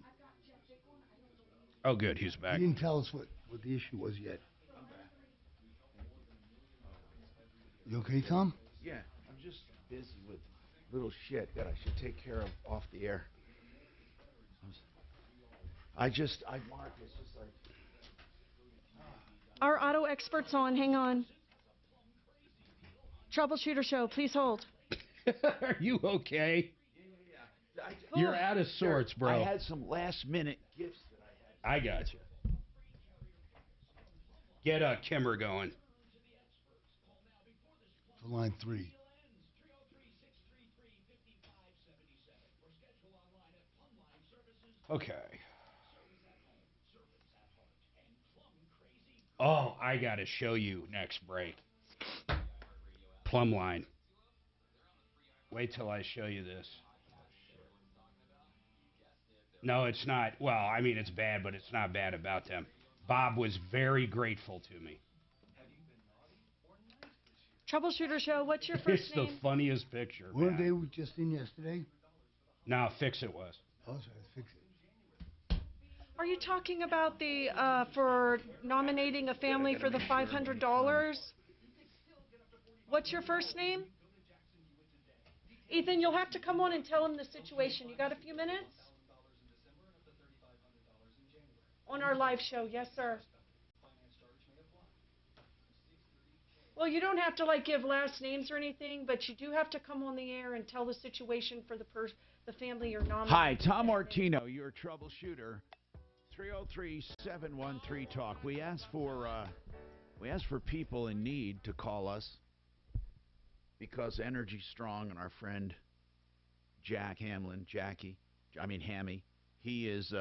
I've got Jeff Vick on. I don't believe. Oh, good. He's back. He didn't tell us what the issue was yet. I'm back. You okay, Tom? Yeah, I'm just busy with little shit that I should take care of off the air. Mark, it's just like... Our auto expert's on. Hang on. Troubleshooter show. Please hold. Are you okay? Yeah. You're out of sorts, bro. I had some last-minute gifts that I had. I got you. Get Kimmer going. For line 3. Okay. Oh, I got to show you next break. Plumline. Wait till I show you this. No, it's not. Well, I mean, it's bad, but it's not bad about them. Bob was very grateful to me. Troubleshooter show. What's your first It's name? the funniest picture. Weren't they just in yesterday? No, Fix It was. Oh, sorry, Fix It. Are you talking about the for nominating a family for the $500? What's your first name? Ethan, you'll have to come on and tell him the situation. You got a few minutes? On our live show, yes, sir. Well, you don't have to give last names or anything, but you do have to come on the air and tell the situation for the family you're nominating. Hi, Tom Martino, your troubleshooter. 303-713-TALK. We asked for people in need to call us because Energy's strong, and our friend Hammy, he is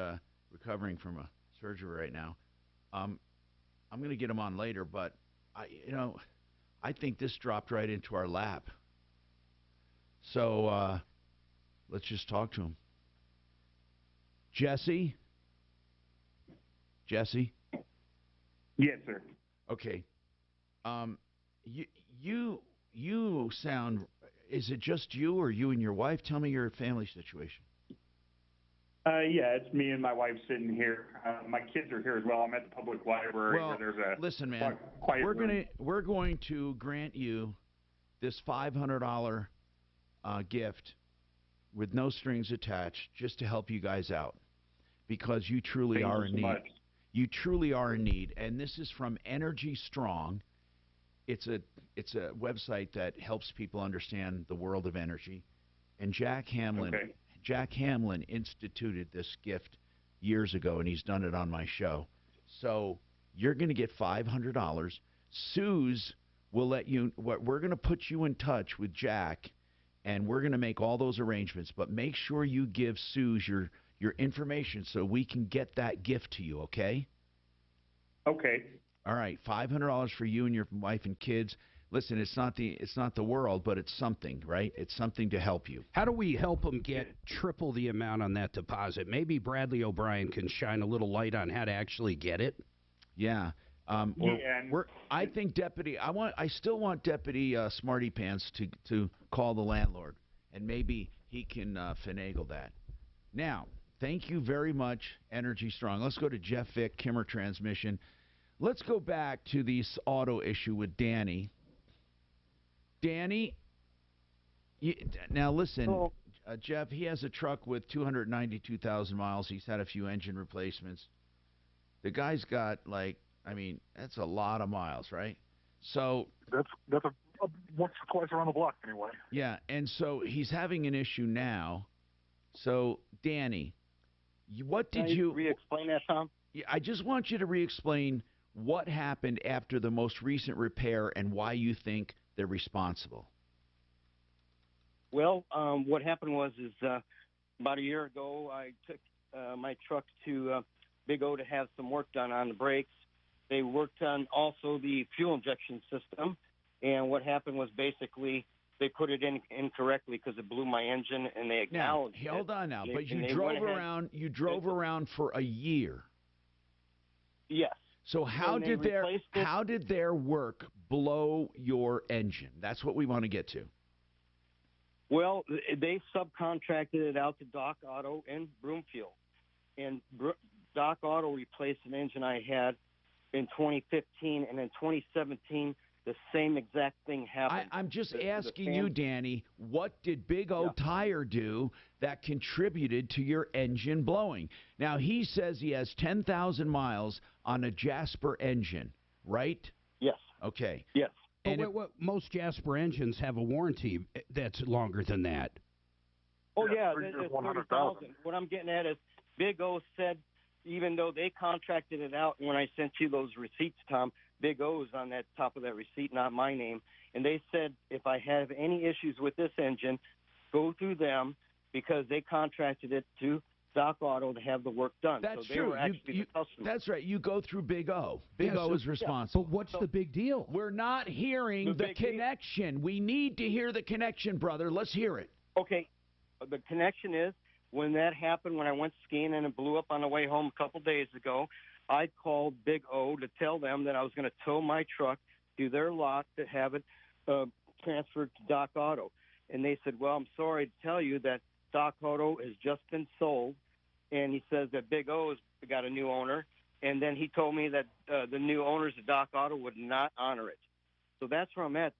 recovering from a surgery right now. I'm going to get him on later, but I think this dropped right into our lap. So let's just talk to him. Jesse? Yes, sir. Okay. You sound. Is it just you, or you and your wife? Tell me your family situation. Yeah, it's me and my wife sitting here. My kids are here as well. I'm at the public library where there's a listen, man. quiet room. We're going to grant you this $500 gift with no strings attached, just to help you guys out, because you truly are in need. You truly are in need, and this is from Energy Strong. It's a website that helps people understand the world of energy. And Jack Hamlin instituted this gift years ago, and he's done it on my show. So you're going to get $500. Suze will let you. We're going to put you in touch with Jack, and we're going to make all those arrangements. But make sure you give Suze your information so we can get that gift to you, okay? Okay. All right, $500 for you and your wife and kids. listen, it's not the world, but it's something, right? It's something to help you. How do we help them get triple the amount on that deposit? Maybe Bradley O'Brien can shine a little light on how to actually get it. Yeah. I think I still want Deputy Smarty Pants to call the landlord, and maybe he can finagle that. Now, thank you very much, Energy Strong. Let's go to Jeff Vick, Kimmer Transmission. Let's go back to this auto issue with Danny. Danny, now listen, Jeff, he has a truck with 292,000 miles. He's had a few engine replacements. The guy's got, that's a lot of miles, right? So that's a once or twice around the block anyway. Yeah, and so he's having an issue now. So, Danny, what did you re-explain that, Tom? Yeah, I just want you to re-explain what happened after the most recent repair and why you think they're responsible. Well, what happened was about a year ago, I took my truck to Big O to have some work done on the brakes. They worked on also the fuel injection system, and what happened was basically they put it in incorrectly because it blew my engine, and they acknowledged it. Hold on now, but you drove around. You drove around for a year. Yes. So how did their work blow your engine? That's what we want to get to. Well, they subcontracted it out to Doc Auto in Broomfield, and Doc Auto replaced an engine I had in 2015, and in 2017, the same exact thing happened. I'm just asking you, Danny, what did Big O Tire do that contributed to your engine blowing? Now, he says he has 10,000 miles on a Jasper engine, right? Yes. Okay. Yes. And most Jasper engines have a warranty that's longer than that. Oh, yeah, it's 30,000. What I'm getting at is Big O said, even though they contracted it out, and when I sent you those receipts, Tom, Big O's on that top of that receipt, not my name. And they said if I have any issues with this engine, go through them because they contracted it to Doc Auto to have the work done. That's so true. Were the customer. That's right. You go through Big O. Big O is responsible. But what's the big deal? We're not hearing the connection. We need to hear the connection, brother. Let's hear it. Okay. The connection is when that happened, when I went skiing and it blew up on the way home a couple days ago, I called Big O to tell them that I was going to tow my truck to their lot to have it transferred to Doc Auto. And they said, well, I'm sorry to tell you that Doc Auto has just been sold. And he says that Big O has got a new owner. And then he told me that the new owners of Doc Auto would not honor it. So that's where I'm at.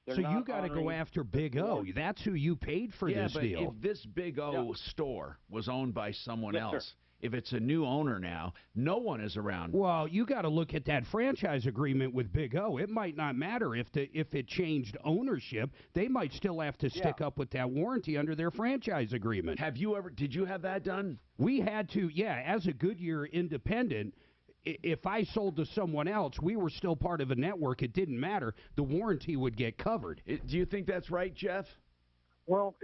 So you got to go after Big O. That's who you paid for this deal. Yeah, but if this Big O store was owned by someone else, if it's a new owner now, no one is around. Well, you got to look at that franchise agreement with Big O. It might not matter if it changed ownership. They might still have to stick up with that warranty under their franchise agreement. Did you have that done? We had to, as a Goodyear independent. If I sold to someone else, we were still part of a network. It didn't matter. The warranty would get covered. Do you think that's right, Jeff? Well,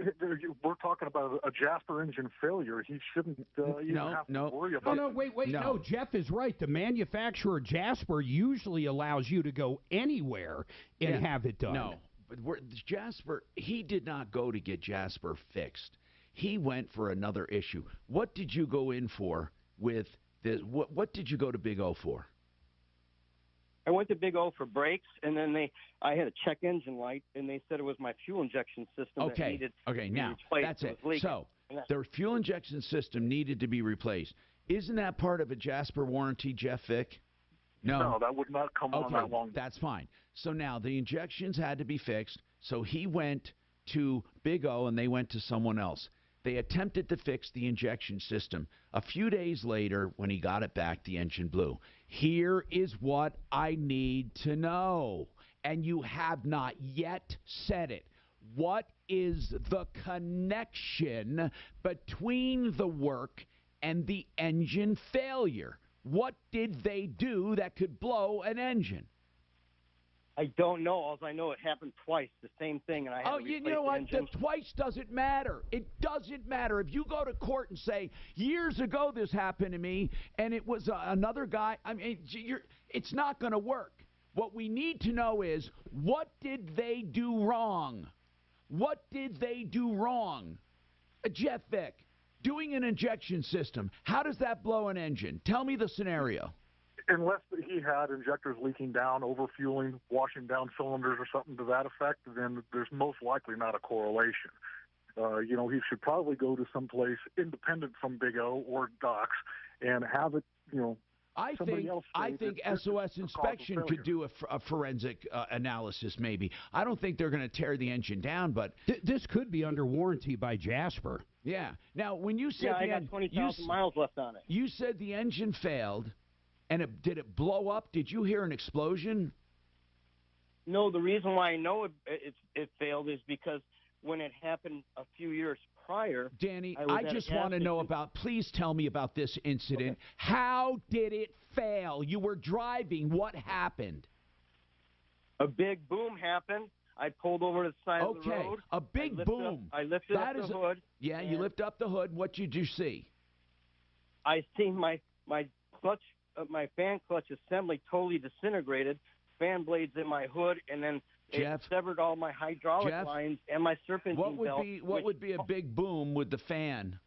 we're talking about a Jasper engine failure. He shouldn't even have to worry about it. No, wait. No, Jeff is right. The manufacturer, Jasper, usually allows you to go anywhere and have it done. No, but Jasper, he did not go to get Jasper fixed. He went for another issue. What did you go in for with this? What did you go to Big O for? I went to Big O for brakes, and then I had a check engine light, and they said it was my fuel injection system that needed to be now, replaced. that's it. So their fuel injection system needed to be replaced. Isn't that part of a Jasper warranty, Jeff Vick? No, that would not come on that long. That's fine. So now the injections had to be fixed, so he went to Big O, and they went to someone else. They attempted to fix the injection system. A few days later, when he got it back, the engine blew. Here is what I need to know, and you have not yet said it. What is the connection between the work and the engine failure? What did they do that could blow an engine? I don't know. All I know, it happened twice, the same thing, and I had to replace you know what? the engine. The twice doesn't matter. It doesn't matter. If you go to court and say, years ago this happened to me, and it was another guy, I mean, it's not going to work. What we need to know is, what did they do wrong? What did they do wrong? Jeff Vick, doing an injection system, how does that blow an engine? Tell me the scenario. Unless he had injectors leaking down, overfueling, washing down cylinders or something to that effect, then there's most likely not a correlation. He should probably go to some place independent from Big O or Docs and have it, I think SOS Inspection could do a forensic analysis, maybe. I don't think they're going to tear the engine down, but this could be under warranty by Jasper. Yeah. Now, when you said I got 20,000 miles left on it. You said the engine failed, and did it blow up? Did you hear an explosion? No, the reason why I know it failed is because when it happened a few years prior, Danny, I just want to know please tell me about this incident. Okay. How did it fail? You were driving. What happened? A big boom happened. I pulled over to the side of the road. A big boom. I lifted up the hood. Yeah, you lift up the hood. What did you see? I seen my clutch, my fan clutch assembly totally disintegrated, fan blades in my hood, and then it severed all my hydraulic lines and my serpentine belt. What would be a big boom with the fan?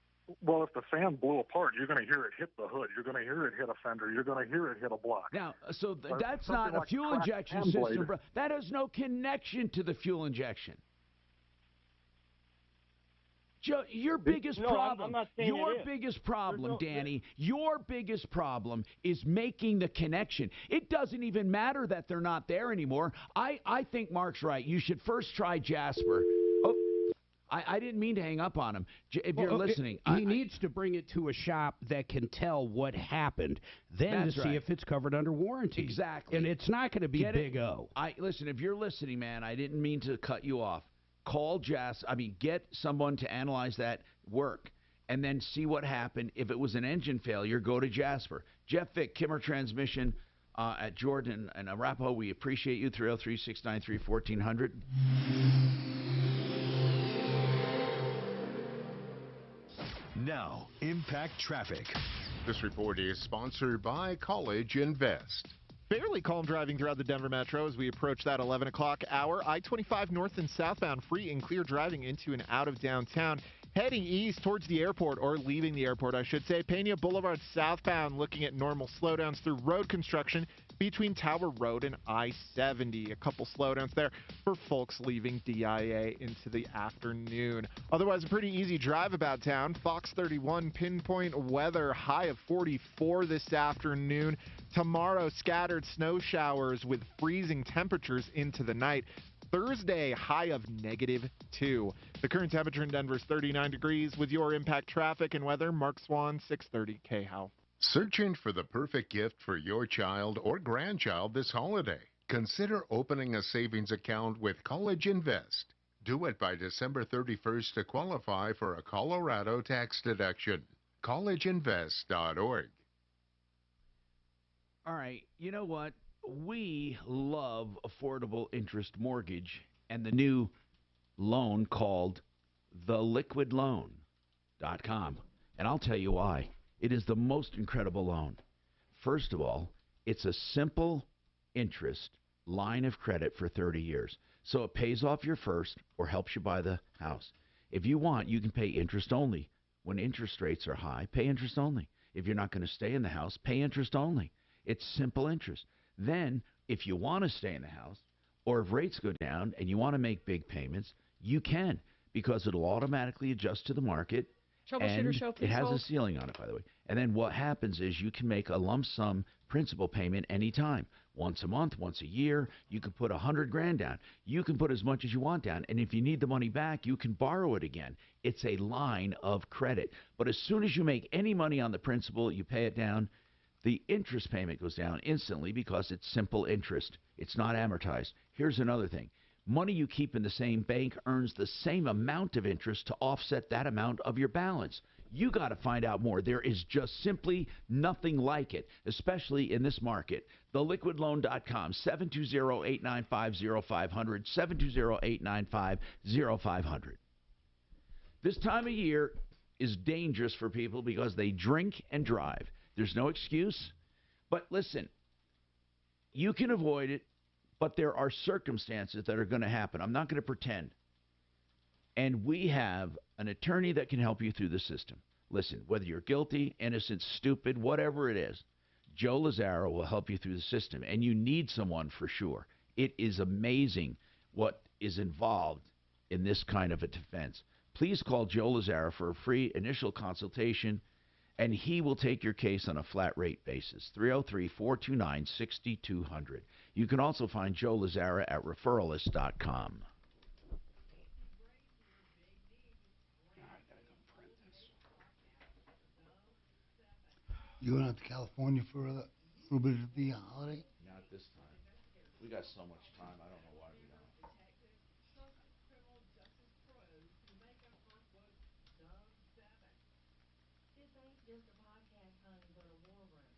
Well, if the fan blew apart, you're going to hear it hit the hood. You're going to hear it hit a fender. You're going to hear it hit a block. Now, so that's not a fuel injection system, bro. That has no connection to the fuel injection. Joe, your biggest problem, I'm not saying biggest problem, Danny, your biggest problem is making the connection. It doesn't even matter that they're not there anymore. I think Mark's right. You should first try Jasper. Oh, I didn't mean to hang up on him. If you're listening. He needs to bring it to a shop that can tell what happened, then to see if it's covered under warranty. Exactly. And it's not going to be Big O. Listen, if you're listening, man, I didn't mean to cut you off. Call get someone to analyze that work and then see what happened. If it was an engine failure, go to Jasper. Jeff Vick, Kimmer Transmission at Jordan and Arapahoe. We appreciate you. 303-693-1400. Now, Impact Traffic. This report is sponsored by College Invest. Fairly calm driving throughout the Denver Metro as we approach that 11 o'clock hour. I-25 north and southbound, free and clear driving into and out of downtown. Heading east towards the airport, or leaving the airport, I should say. Pena Boulevard southbound, looking at normal slowdowns through road construction between Tower Road and I-70. A couple slowdowns there for folks leaving DIA into the afternoon. Otherwise, a pretty easy drive about town. Fox 31, pinpoint weather, high of 44 this afternoon. Tomorrow, scattered snow showers with freezing temperatures into the night. Thursday, high of -2. The current temperature in Denver is 39 degrees. With your Impact Traffic and weather, Mark Swan, 630 KHOW. Searching for the perfect gift for your child or grandchild this holiday? Consider opening a savings account with College Invest. Do it by December 31st to qualify for a Colorado tax deduction. collegeinvest.org. All right, you know what? We love affordable interest mortgage and the new loan called theliquidloan.com. And I'll tell you why. It is the most incredible loan. First of all, it's a simple interest line of credit for 30 years. So it pays off your first or helps you buy the house. If you want, you can pay interest only. When interest rates are high, pay interest only. If you're not going to stay in the house, pay interest only. It's simple interest. Then, if you want to stay in the house, or if rates go down and you want to make big payments, you can, because it'll automatically adjust to the market. Troubleshooter show, please. It has a ceiling on it, by the way. And then what happens is you can make a lump sum principal payment anytime. Once a month, once a year. You can put $100,000 down. You can put as much as you want down. And if you need the money back, you can borrow it again. It's a line of credit. But as soon as you make any money on the principal, you pay it down, the interest payment goes down instantly because it's simple interest. It's not amortized. Here's another thing. Money you keep in the same bank earns the same amount of interest to offset that amount of your balance. You got to find out more. There is just simply nothing like it, especially in this market. TheLiquidLoan.com, 720-895-0500, 720-895-0500. This time of year is dangerous for people because they drink and drive. There's no excuse. But listen, you can avoid it But there are circumstances that are going to happen. I'm not going to pretend. And we have an attorney that can help you through the system. Listen, whether you're guilty, innocent, stupid, whatever it is, Joe Lazaro will help you through the system. And you need someone for sure. It is amazing what is involved in this kind of a defense. Please call Joe Lazaro for a free initial consultation, and he will take your case on a flat rate basis. 303-429-6200. You can also find Joe Lazaro at referralist.com. You going out to California for a little bit of the holiday? Not this time. We got so much time. I don't know why we don't. This ain't just a podcast, honey, but a war room.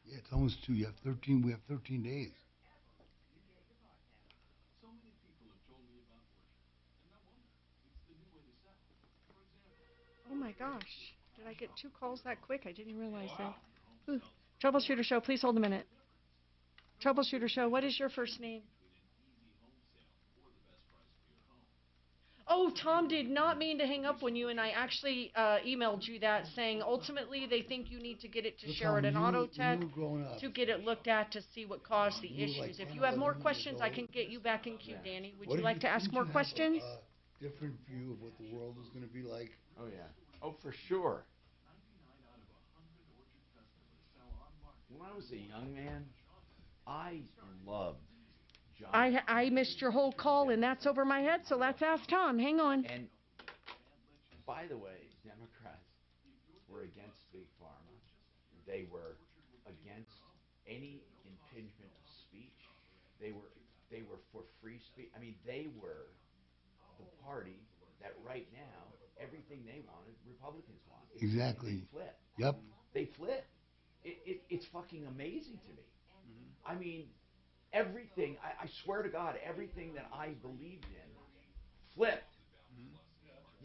Yeah, it's almost 2. You have 13. We have 13 days. So many people have told me about Orchard, and no wonder. It's the new way to sell. For example, Oh my gosh. Did I get 2 calls that quick? I didn't realize that. Ooh. Troubleshooter Show, please hold a minute. Troubleshooter Show, what is your first name? Oh, Tom did not mean to hang up on you, and I actually emailed you that saying ultimately they think you need to get it to Sheridan Auto Tech to get it looked at to see what caused the issues. If you have more questions, I can get you back in queue, Danny. Would you like to ask more questions? Different view of what the world is going to be like. Oh, yeah. Oh, for sure. When I was a young man, I loved John. I missed your whole call, and that's over my head, so let's ask Tom. Hang on. And, by the way, Democrats were against Big Pharma. They were against any impingement of speech. They were for free speech. I mean, they were the party that right now, everything they wanted, Republicans want. Exactly. They flip. Yep. They flip. It's fucking amazing to me. I mean, everything, I swear to God, everything that I believed in flipped.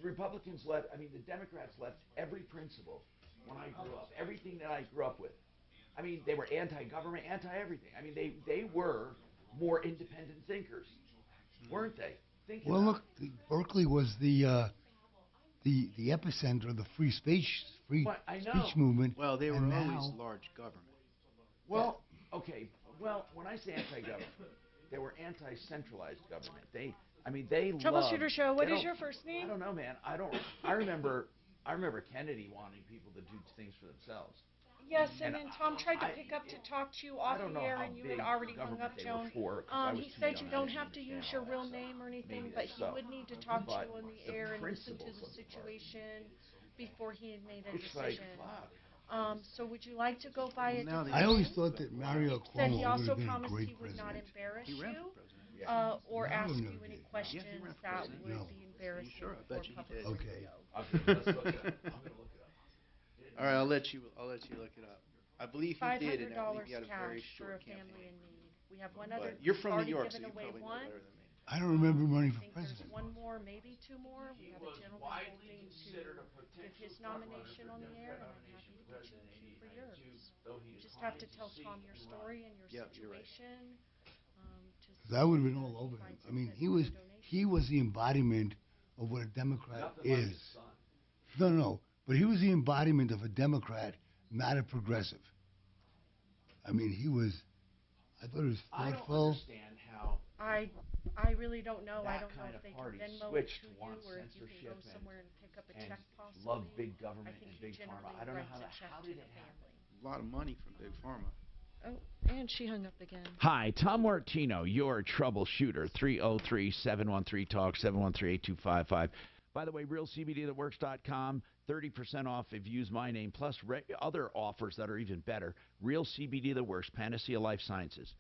The Republicans left, I mean, the Democrats left every principle when I grew up, everything that I grew up with. I mean, they were anti-government, anti-everything. I mean, they were more independent thinkers, weren't they? Well, look, Berkeley was the epicenter of the free speech movement. Well, they were and always now, large government. Well, okay. Well, when I say anti-government, they were anti-centralized government. They Troubleshooter loved, Show, what is your first name? I don't know, man. I remember Kennedy wanting people to do things for themselves. Yes, and then Tom tried to pick up to talk to you off the air, and you had already hung up, Joan. He said you don't have to use your real name or anything, but he would need to talk to you on the air and listen to the situation before he had made a decision. So would you like to go by a different I always name? thought that Mario Cuomo Said he would also have been a promised great he would not president. embarrass He ran you for president. or Mario ask never you any did. questions Yeah, he ran for that president. would No. be embarrassing Sure, I for bet you he public did. Okay. radio. Okay, let's look it up. I'm gonna look it up. All right, I'll let you look it up. I believe he did, and I believe $500 he had a very cash for short a family campaign. in need. We have one other. But you're from New already York, so given you away probably know one. better than me. I don't remember running I for think there's president. one more, maybe 2 more. We have a gentleman hoping to give his nomination on the air, and I'm happy to get you in queue for yours. You just have to tell Tom your story and your situation. I would have been all over him. I mean, he was the embodiment of what a Democrat is. No, but he was the embodiment of a Democrat, not a progressive. I mean, he was. I thought it was thoughtful. I don't understand how. I really don't know. I don't know kind if of they party can Venmo it switched to to you want or if you can go censorship somewhere and pick up a and check possibly. love big government I think and big he pharma. generally I don't know writes how a check did to it the happen? family. A lot of money from Big Pharma. Oh, and she hung up again. Hi, Tom Martino, your troubleshooter. 303-713-TALK, 713-8255. By the way, realcbdthatworks.com, 30% off if you use my name, plus other offers that are even better. Real CBD That Works, Panacea Life Sciences.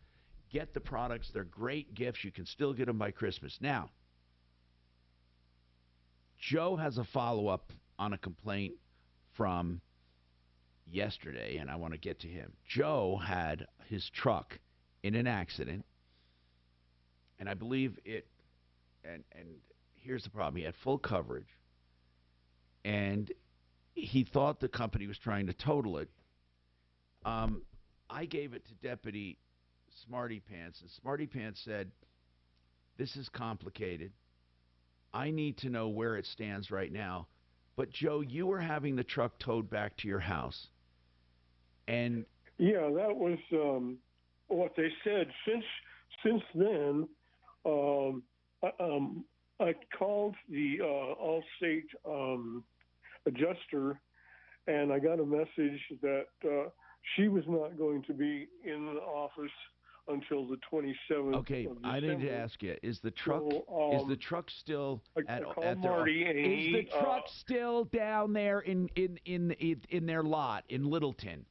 Get the products. They're great gifts. You can still get them by Christmas. Now, Joe has a follow-up on a complaint from yesterday, and I want to get to him. Joe had his truck in an accident, and I believe it, and here's the problem. He had full coverage, and he thought the company was trying to total it. I gave it to Deputy Smarty Pants, and Smarty Pants said, this is complicated. I need to know where it stands right now. But, Joe, you were having the truck towed back to your house. And yeah, that was what they said. Since then, I called the Allstate adjuster, and I got a message that she was not going to be in the office until the 27th. Okay, of December. I need to ask you: is the truck still at Marty, their? and Is the truck still down there in their lot in Littleton?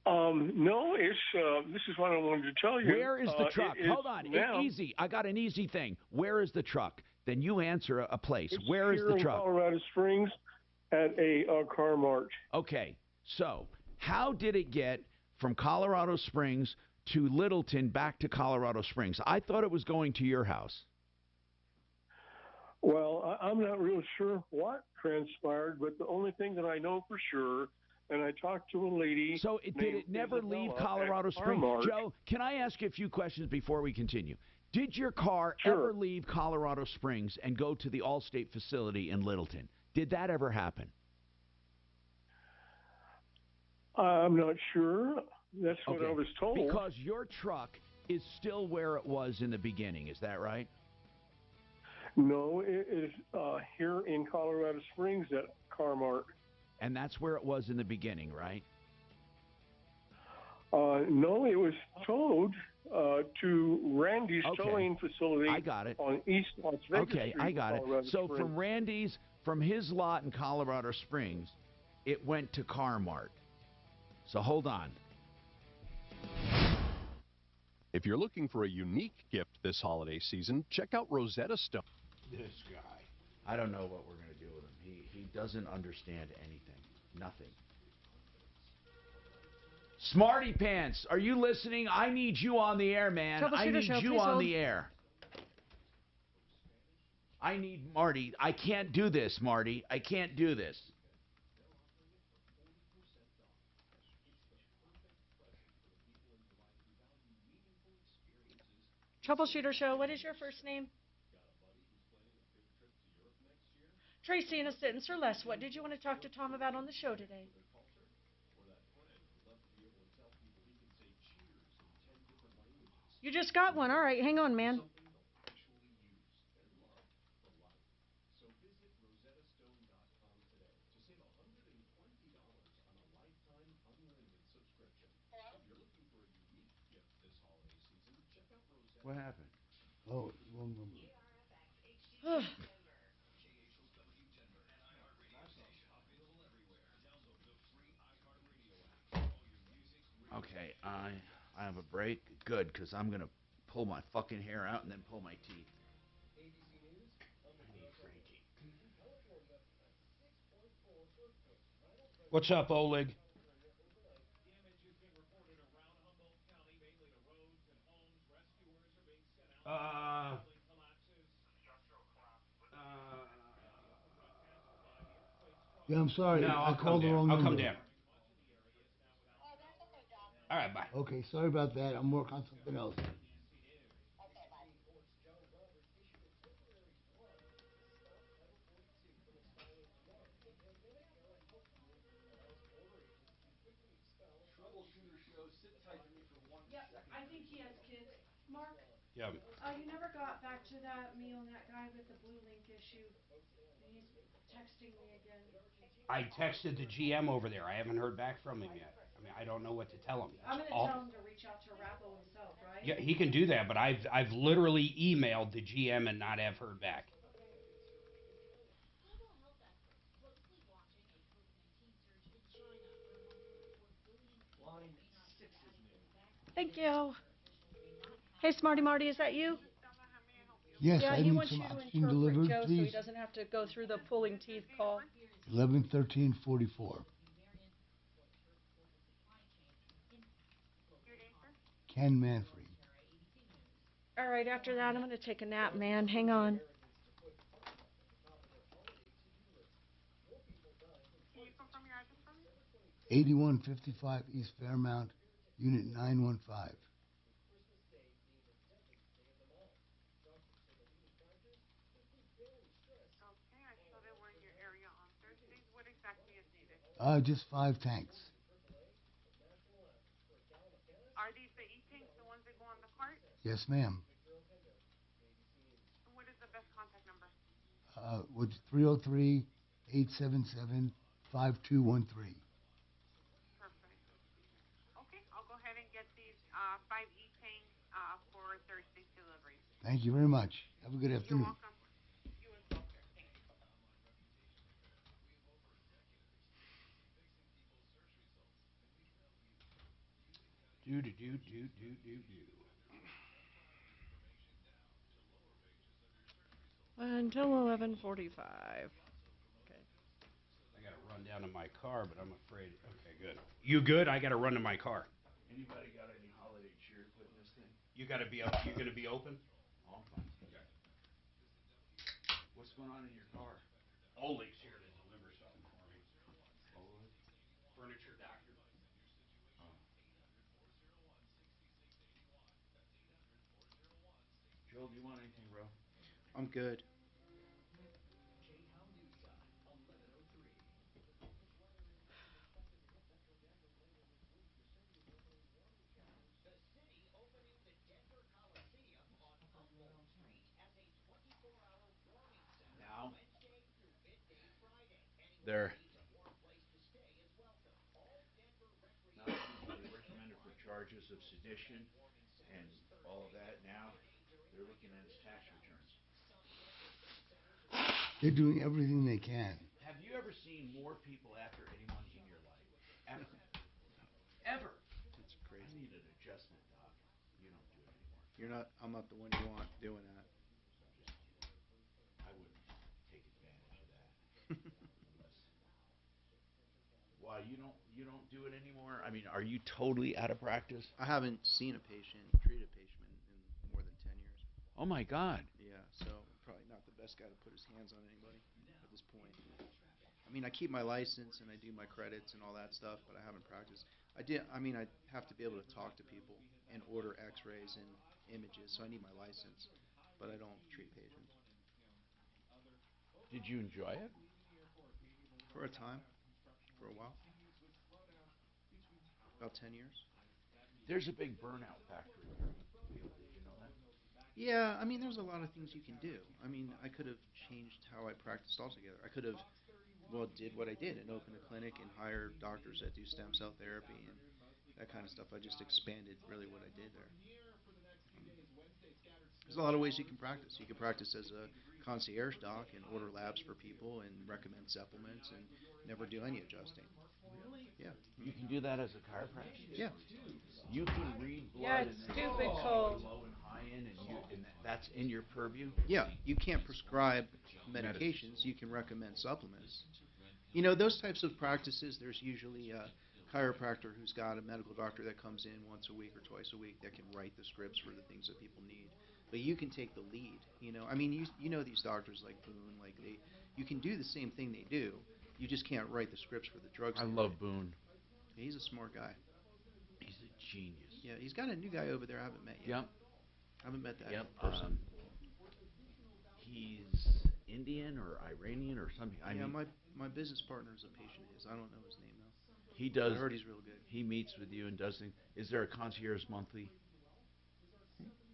No, it's this is what I wanted to tell you. Where is the truck? Hold on, now, easy. I got an easy thing. Where is the truck? Then you answer a place. It's Where is here the in truck? Colorado Springs at a car mart. Okay, so how did it get from Colorado Springs to Littleton back to Colorado Springs? I thought it was going to your house. Well, I'm not real sure what transpired, but the only thing that I know for sure, and I talked to a lady. So did it never leave Colorado Springs? Joe, can I ask you a few questions before we continue? Did your car ever leave Colorado Springs and go to the Allstate facility in Littleton? Did that ever happen? I'm not sure. That's what I was told. Because your truck is still where it was in the beginning. Is that right? No, it is here in Colorado Springs at Carmart. And that's where it was in the beginning, right? No, it was towed to Randy's towing facility. I got it. On East Las Vegas Street, I got it. So Springs. from Randy's, from his lot in Colorado Springs, it went to Carmart. So hold on. If you're looking for a unique gift this holiday season, check out Rosetta Stone. This guy. I don't know what we're going to do with him. He doesn't understand anything. Nothing. Smarty Pants, are you listening? I need you on the air, man. I need you on the air. I need Marty. I can't do this, Marty. I can't do this. Troubleshooter Show, what is your first name? Tracy, in a sentence or less, what did you want to talk to Tom about on the show today? You just got one. All right, hang on, man. What happened? Oh, wrong number. Okay, I have a break. Good, because I'm going to pull my fucking hair out and then pull my teeth. I need Frankie. What's up, Oleg? Yeah, I'm sorry. No, I called the wrong number. I'll come down. All right, bye. Okay, sorry about that. I'm working on something else. Troubleshooter Show, sit tight to me for 1 second. I think he has kids. Mark? Yeah. You never got back to me on that guy with the blue link issue. And he's texting me again. I texted the GM over there. I haven't heard back from him yet. I mean, I don't know what to tell him. I'm going to tell him to reach out to Rappo himself, right? Yeah, he can do that, but I've literally emailed the GM and not have heard back. Line 6 is new. Thank you. Hey, Smarty Marty, is that you? Yes, yeah, I he need wants some you to oxygen interpret delivered, Joe please. so he doesn't have to go through the pulling teeth call. 11-13-44. Ken Manfrey. All right, after that, I'm going to take a nap, man. Hang on. 8155 East Fairmount, Unit 915. Just 5 tanks. Are these the e-tanks, the ones that go on the cart? Yes, ma'am. And what is the best contact number? With 303-877-5213. Perfect. Okay, I'll go ahead and get these 5 e-tanks for Thursday's delivery. Thank you very much. Have a good afternoon. You're welcome. You as well, sir. Thank you. Until 11:45. Okay. I got to run down to my car, but I'm afraid. Okay, good. You good? I got to run to my car. Anybody got any holiday cheer to put in this thing? You got to be up. You going to be open? Oh, I'm fine. Okay. What's going on in your car? Oleg's here to deliver something for me. Oleg? Furniture doctor. Oh. Joel, do you want anything, bro? I'm good. Now, they're not usually recommended for charges of sedition and all of that. Now, they're looking at his tax returns. They're doing everything they can. Have you ever seen more people after anyone in your life? Ever. Ever. It's crazy. I need an adjustment, Doc. You don't do it anymore. I'm not the one you want doing that. I'm just kidding. I wouldn't take advantage of that. Unless. Why, you don't do it anymore? I mean, are you totally out of practice? I haven't seen a patient, treated a patient in more than 10 years. Oh my God. Yeah, so I'm probably not the best guy to put his hands on anybody at this point. I mean, I keep my license and I do my credits and all that stuff, but I haven't practiced. I have to be able to talk to people and order x-rays and images, so I need my license, but I don't treat patients. Did you enjoy it? For a time. For a while. About 10 years. There's a big burnout factor here in the field. Did you know that? Yeah, I mean, there's a lot of things you can do. I mean, I could have changed how I practiced altogether. I could have, did what I did and opened a clinic and hired doctors that do stem cell therapy and that kind of stuff. I just expanded really what I did there. There's a lot of ways you can practice. You can practice as a concierge doc and order labs for people and recommend supplements and never do any adjusting. Really? Yeah. You can do that as a chiropractor? Yeah. You can read blood Yeah, and it's then stupid go cold. low and high end, and that's in your purview? Yeah, you can't prescribe medications. You can recommend supplements. You know, those types of practices, there's usually a chiropractor who's got a medical doctor that comes in once a week or twice a week that can write the scripts for the things that people need. But you can take the lead, you know. I mean, you know these doctors like Boone, like you can do the same thing they do. You just can't write the scripts for the drugs. I love Boone. Yeah, he's a smart guy. He's a genius. Yeah, he's got a new guy over there I haven't met yet. Yep. I haven't met that Yep. person. He's Indian or Iranian or something. I mean, my business partner is a patient of his. I don't know his name though. He does. I heard he's real good. He meets with you and does things. Is there a concierge monthly?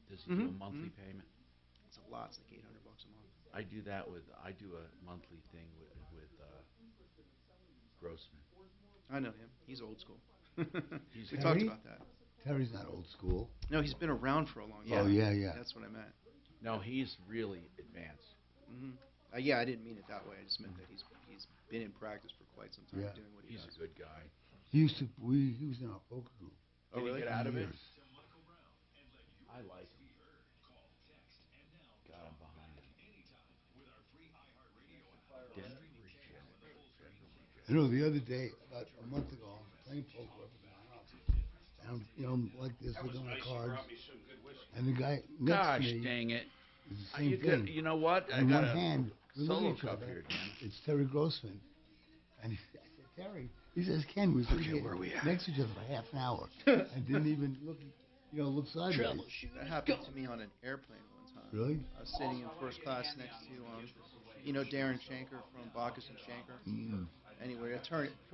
Does he do a monthly payment? It's a lot. It's like $800 a month. I do a monthly thing with Grossman. I know him. He's old school. We talked about that. Terry's not old school. No, he's been around for a long time. Oh, yeah. That's what I meant. No, he's really advanced. Yeah, I didn't mean it that way. I just meant that he's been in practice for quite some time doing what he does. He's a good guy. He was in our poker group. Did he get out of it? Years. I like him. God, I'm behind him. You know, the other day, about a month ago, I'm playing poker up at my house. And I'm like this, looking at the cards. And the guy next to me. Gosh, dang it. Is the same thing. You know what? I In got one a hand, solo each cup other. here, Dan. It's Terry Grossman. And I said, Terry, he says, Ken, we sitting here next to each other for half an hour and didn't even look sideways. That happened to me on an airplane one time. Really? I was sitting in first class next to, Darren Shanker from Bacchus and Shanker. Anyway,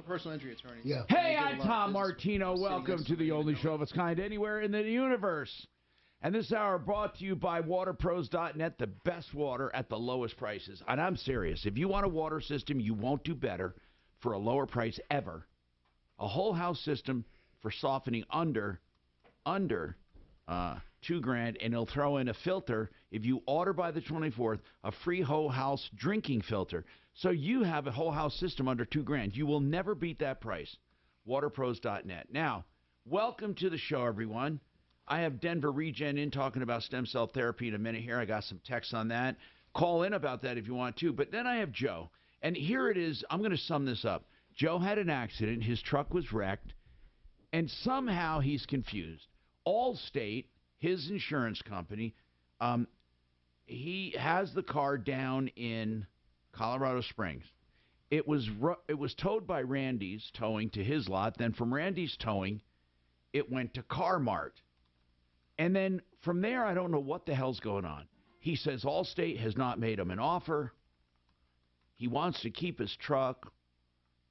personal injury attorney. Yeah. Hey, I'm Tom Martino. Welcome to the only show of its kind anywhere in the universe. And this hour brought to you by WaterPros.net, the best water at the lowest prices. And I'm serious. If you want a water system, you won't do better for a lower price ever. A whole house system for softening under $2,000, and it'll throw in a filter. If you order by the 24th, a free whole house drinking filter. So you have a whole house system under $2,000. You will never beat that price. WaterPros.net. Now, welcome to the show, everyone. I have Denver Regen in talking about stem cell therapy in a minute here. I got some texts on that. Call in about that if you want to. But then I have Joe. And here it is. I'm going to sum this up. Joe had an accident. His truck was wrecked. And somehow he's confused. Allstate, his insurance company, he has the car down in Colorado Springs. It was towed by Randy's Towing to his lot. Then from Randy's Towing, it went to Carmart. And then from there, I don't know what the hell's going on. He says Allstate has not made him an offer. He wants to keep his truck.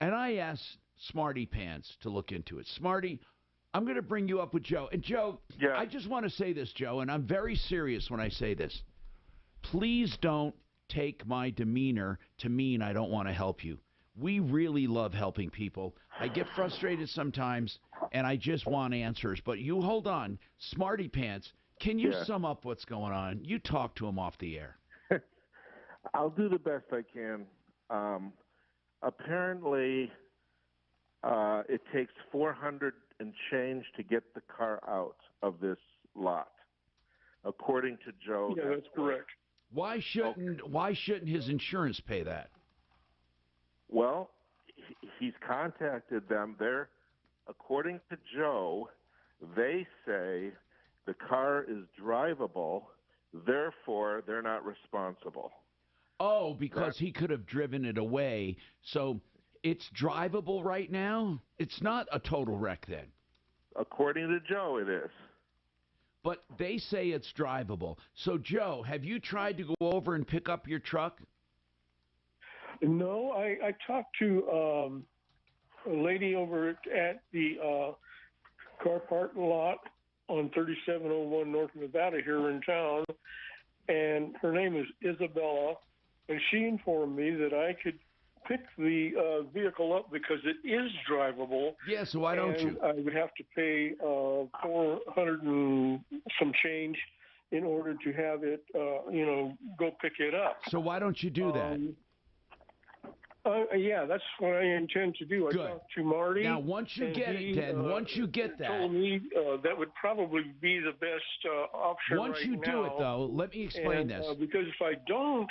And I asked Smarty Pants to look into it. Smarty, I'm going to bring you up with Joe. And Joe, I just want to say this, Joe, and I'm very serious when I say this. Please don't take my demeanor to mean I don't want to help you. We really love helping people. I get frustrated sometimes, and I just want answers. But you hold on. Smarty Pants, can you sum up what's going on? You talk to him off the air. I'll do the best I can. Apparently, it takes $400 and change to get the car out of this lot, according to Joe. Yeah, that's correct. Why shouldn't his insurance pay that? Well, he's contacted them. According to Joe, they say the car is drivable, therefore they're not responsible. Oh, because he could have driven it away. So it's drivable right now? It's not a total wreck then? According to Joe, it is. But they say it's drivable. So, Joe, have you tried to go over and pick up your truck? No, I talked to a lady over at the car parking lot on 3701 North Nevada here in town, and her name is Isabella, and she informed me that I could pick the vehicle up because it is drivable. Yeah, so why don't you? I would have to pay $400 and some change in order to have it, go pick it up. So why don't you do that? Yeah, that's what I intend to do. Good. I talked to Marty. Now, once you get it, then once you get that, told me that would probably be the best option. Once you do it, though, let me explain this. Because if I don't,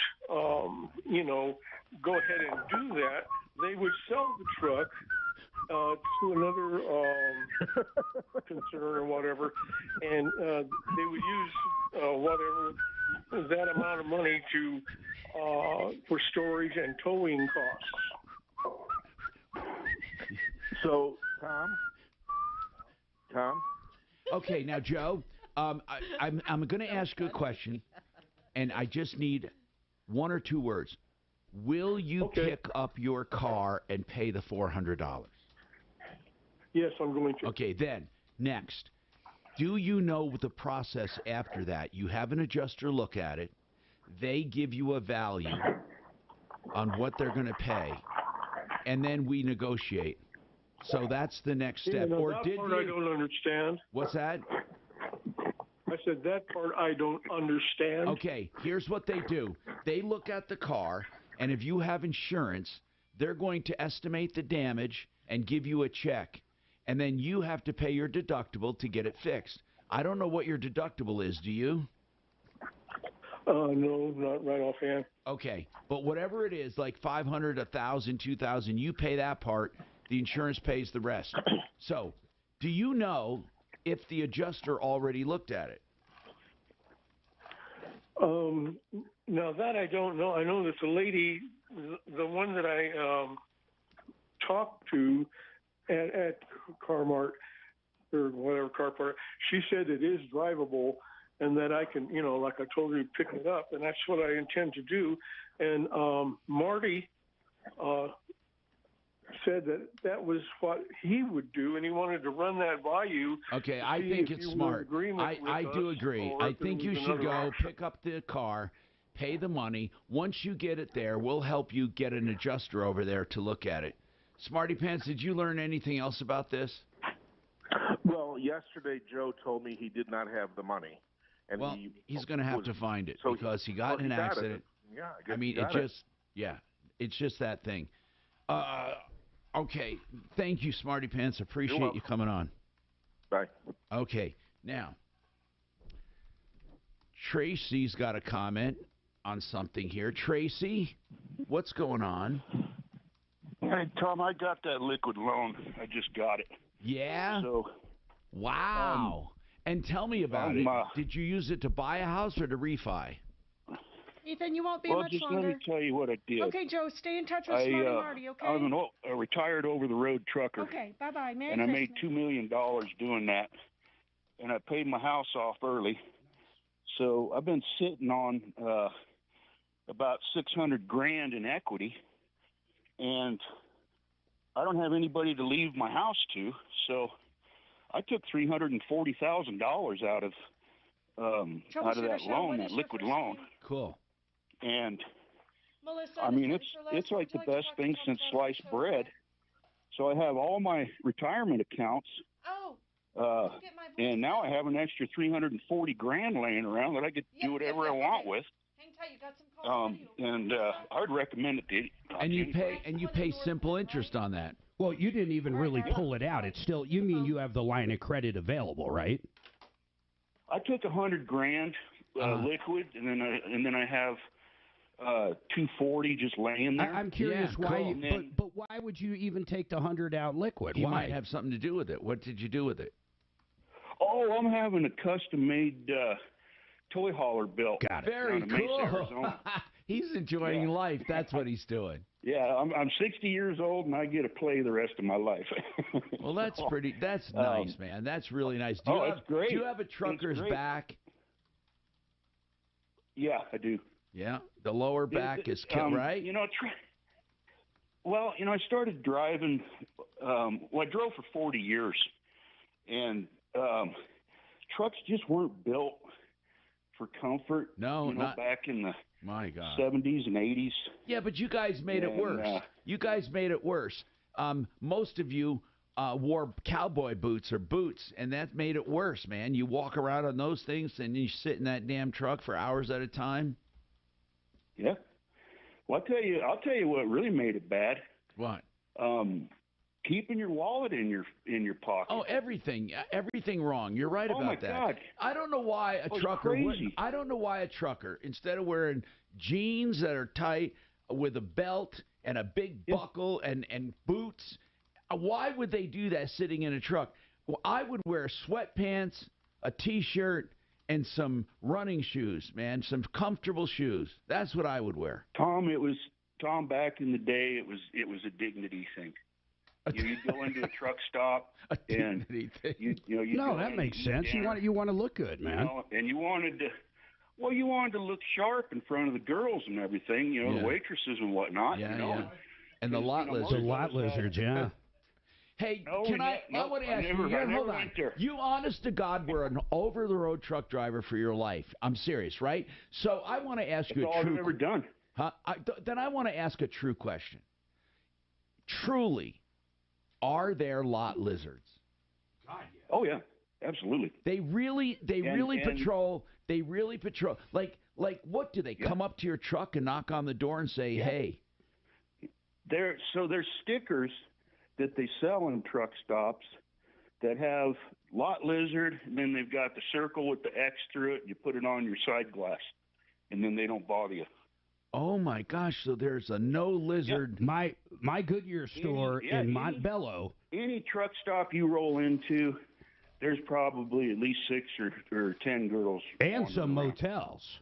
go ahead and do that, they would sell the truck to another concern or whatever, and they would use whatever that amount of money to for storage and towing costs. So, Tom? Okay, now, Joe, I'm going to ask you a question, and I just need one or two words. Will you pick up your car and pay the $400? Yes, I'm going to. Okay, then, next. Do you know the process after that? You have an adjuster look at it. They give you a value on what they're going to pay, and then we negotiate. So that's the next step. Yeah, that part I don't understand. What's that? I said that part I don't understand. Okay, here's what they do. They look at the car, and if you have insurance, they're going to estimate the damage and give you a check. And then you have to pay your deductible to get it fixed. I don't know what your deductible is. Do you? No, not right offhand. Okay, but whatever it is, like $500, $1,000, $2,000, you pay that part. The insurance pays the rest. So, do you know if the adjuster already looked at it? Now that I don't know. I know that the lady, the one that I talked to at Carmart or whatever car part, she said it is drivable and that I can, like I told you, pick it up, and that's what I intend to do. And Marty said that was what he would do, and he wanted to run that by you. Okay, I think it's smart. I do agree. I think you should go pick up the car, pay the money. Once you get it there, we'll help you get an adjuster over there to look at it. Smarty Pants, did you learn anything else about this? Well, yesterday Joe told me he did not have the money. And well, he's going to have to find it because he got in an accident. Yeah, I guess it's just that thing. Okay, thank you, Smarty Pants. Appreciate you coming on. Bye. Okay, now, Tracy's got a comment on something here. Tracy, what's going on? Hey, Tom, I got that liquid loan. I just got it. Yeah? So, wow. And tell me about it. Did you use it to buy a house or to refi? Ethan, you won't be well, much just longer. Let me tell you what I did. Okay, Joe, stay in touch with Smarty Marty, okay? I'm a retired over-the-road trucker. Okay, bye-bye. Merry and Christmas. I made $2 million doing that, and I paid my house off early. So I've been sitting on about $600,000 in equity, and I don't have anybody to leave my house to, so I took $340,000 out of that loan, that liquid loan. Cool. And Melissa, I mean, it's like the best thing since sliced bread. So I have all my retirement accounts. And now I have an extra $340,000 laying around that I could do whatever I want with. Hang tight, you got some and I would recommend it to And you pay simple interest on that. Well, you didn't even really pull it out. It's still, you mean you have the line of credit available, right? I took $100,000 liquid, and then I have $240 just laying there. I'm curious why, but why would you even take the 100 out liquid? He why? might have something to do with it. What did you do with it? Oh, I'm having a custom-made toy hauler built. Got it. Very cool. He's enjoying life. That's what he's doing. Yeah, I'm 60 years old, and I get to play the rest of my life. Well, that's pretty. That's nice, man. That's really nice. It's great. Do you have a trucker's back? Yeah, I do. Yeah, the lower back is right. Well, I started driving. I drove for 40 years, and trucks just weren't built for comfort. No, not back in the my God 70s and 80s. Yeah, but you guys made it worse. You guys made it worse. Most of you wore cowboy boots or boots, and that made it worse, man. You walk around on those things, and you sit in that damn truck for hours at a time. Yeah. Well, I'll tell you what really made it bad. What? Keeping your wallet in your pocket. Oh, everything wrong. You're right about that. God. I don't know why a trucker crazy. I don't know why a trucker, instead of wearing jeans that are tight with a belt and a big buckle and boots, why would they do that sitting in a truck? Well, I would wear sweatpants, a T-shirt, and some running shoes, man, some comfortable shoes. That's what I would wear. Tom, back in the day, it was a dignity thing. You go into a truck stop, and that makes sense. You want to look good, man. And you wanted to look sharp in front of the girls and everything. The waitresses and whatnot. And the lot lizards. The lot lizards, yeah. Hey, I want to ask you. Hold on. You, honest to God, were an over-the-road truck driver for your life. I'm serious, right? So I want to ask you a true. I've never done. Huh? Then I want to ask a true question. Truly, are there lot lizards? God, yeah. Oh yeah, absolutely. They really patrol. They really patrol. Like what do they come up to your truck and knock on the door and say, "Hey"? There's stickers that they sell in truck stops that have lot lizard, and then they've got the circle with the X through it. And you put it on your side glass, and then they don't bother you. Oh my gosh! So there's a no lizard. Yeah. My Goodyear store in Montbello. Any truck stop you roll into, there's probably at least 6 or 10 girls. And some motels.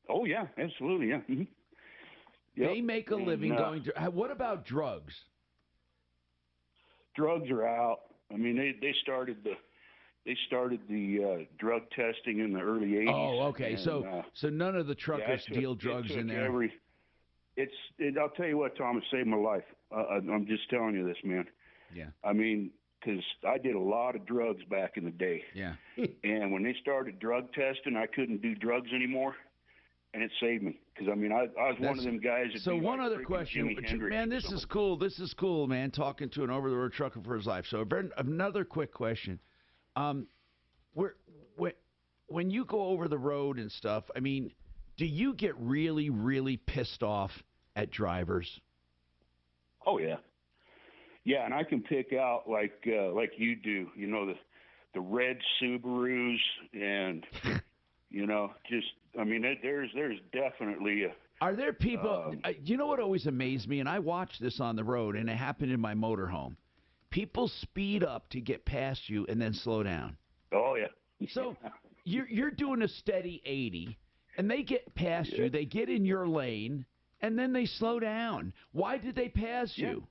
Oh yeah, absolutely, yeah. Mm-hmm. They make a living going to. What about drugs? drugs are out. I mean, they started the drug testing in the early 80s. Oh, okay. And, so none of the truckers deal drugs in there. I'll tell you what, Tom, it saved my life. I'm just telling you this, man. Yeah. I mean, because I did a lot of drugs back in the day. Yeah. And when they started drug testing, I couldn't do drugs anymore, and it saved me. Because, I mean, I was one of them guys that So one other question. Man, this is cool. This is cool, man, talking to an over-the-road trucker for his life. So another quick question. When you go over the road and stuff, I mean, do you get really, really pissed off at drivers? Oh, yeah. Yeah, and I can pick out like you do, you know, the red Subarus and, you know, just, I mean, there's definitely a... Are there people, you know what always amazed me, and I watch this on the road, and it happened in my motorhome. People speed up to get past you and then slow down. Oh, yeah. So you're doing a steady 80, and they get past you, they get in your lane, and then they slow down. Why did they pass you?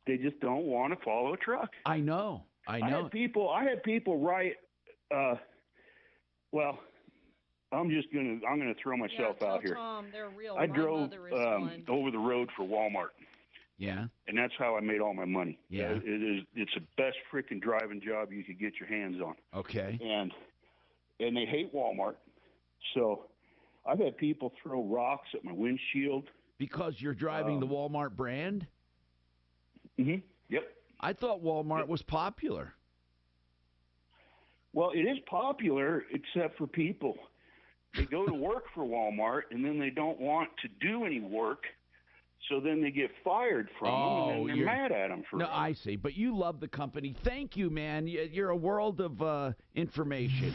They just don't want to follow a truck. I know. I had people write, well, I'm gonna throw myself out here. Tom, they're real. I drove over the road for Walmart. Yeah. And that's how I made all my money. Yeah. It's the best freaking driving job you could get your hands on. Okay. And they hate Walmart. So I've had people throw rocks at my windshield. Because you're driving the Walmart brand? Mm-hmm. Yep. I thought Walmart was popular. Well, it is popular, except for people. They go to work for Walmart, and then they don't want to do any work, so then they get fired from them, and then they're mad at them for it. No, I see. But you love the company. Thank you, man. You're a world of information.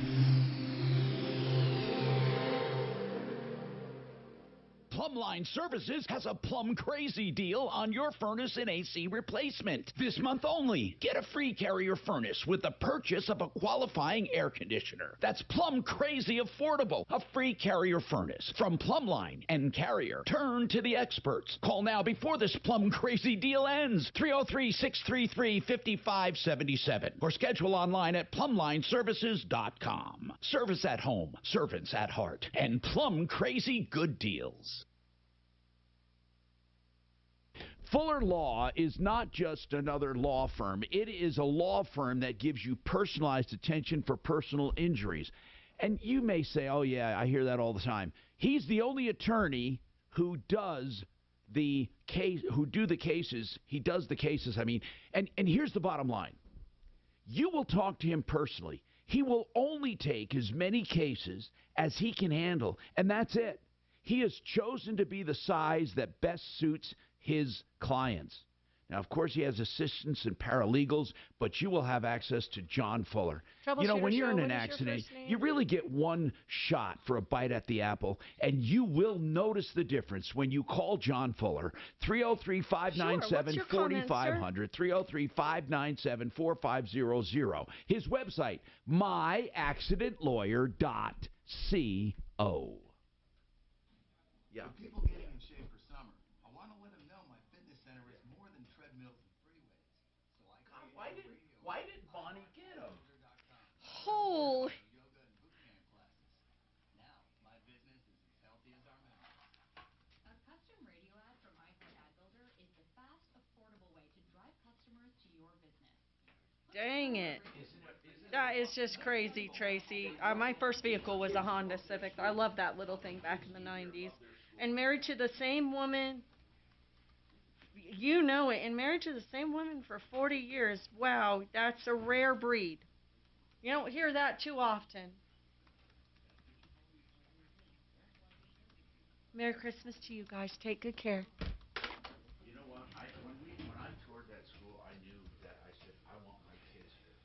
Plumline Services has a plum crazy deal on your furnace and AC replacement. This month only, get a free Carrier furnace with the purchase of a qualifying air conditioner. That's plum crazy affordable. A free Carrier furnace from Plumline and Carrier. Turn to the experts. Call now before this plum crazy deal ends. 303-633-5577 or schedule online at plumlineservices.com. Service at home, servants at heart, and plum crazy good deals. Fuller Law is not just another law firm. It is a law firm that gives you personalized attention for personal injuries. And you may say, oh, yeah, I hear that all the time. He's the only attorney who does the cases, He does the cases, I mean. And here's the bottom line. You will talk to him personally. He will only take as many cases as he can handle, and that's it. He has chosen to be the size that best suits his clients. Now, of course, he has assistants and paralegals, but you will have access to John Fuller. You know, when you're in an accident, you really get one shot for a bite at the apple, and you will notice the difference when you call John Fuller. 303-597-4500, 303-597-4500. His website, myaccidentlawyer.co. Yeah. People getting in shape for summer. I want to let them know my fitness center is more than treadmills and free weights. So I why did Bonnie get them? Holy. Yoga and boot camp classes. Now my business is as healthy as our members. A custom radio ad from iHeart Ad Builder is the fast, affordable way to drive customers to your business. Dang it. That is just crazy, Tracy. My first vehicle was a Honda Civic. I loved that little thing back in the 90s. And married to the same woman, you know it, and married to the same woman for 40 years. Wow, that's a rare breed. You don't hear that too often. Merry Christmas to you guys. Take good care. You know what? When I toured that school, I knew that I said, I want my kids here.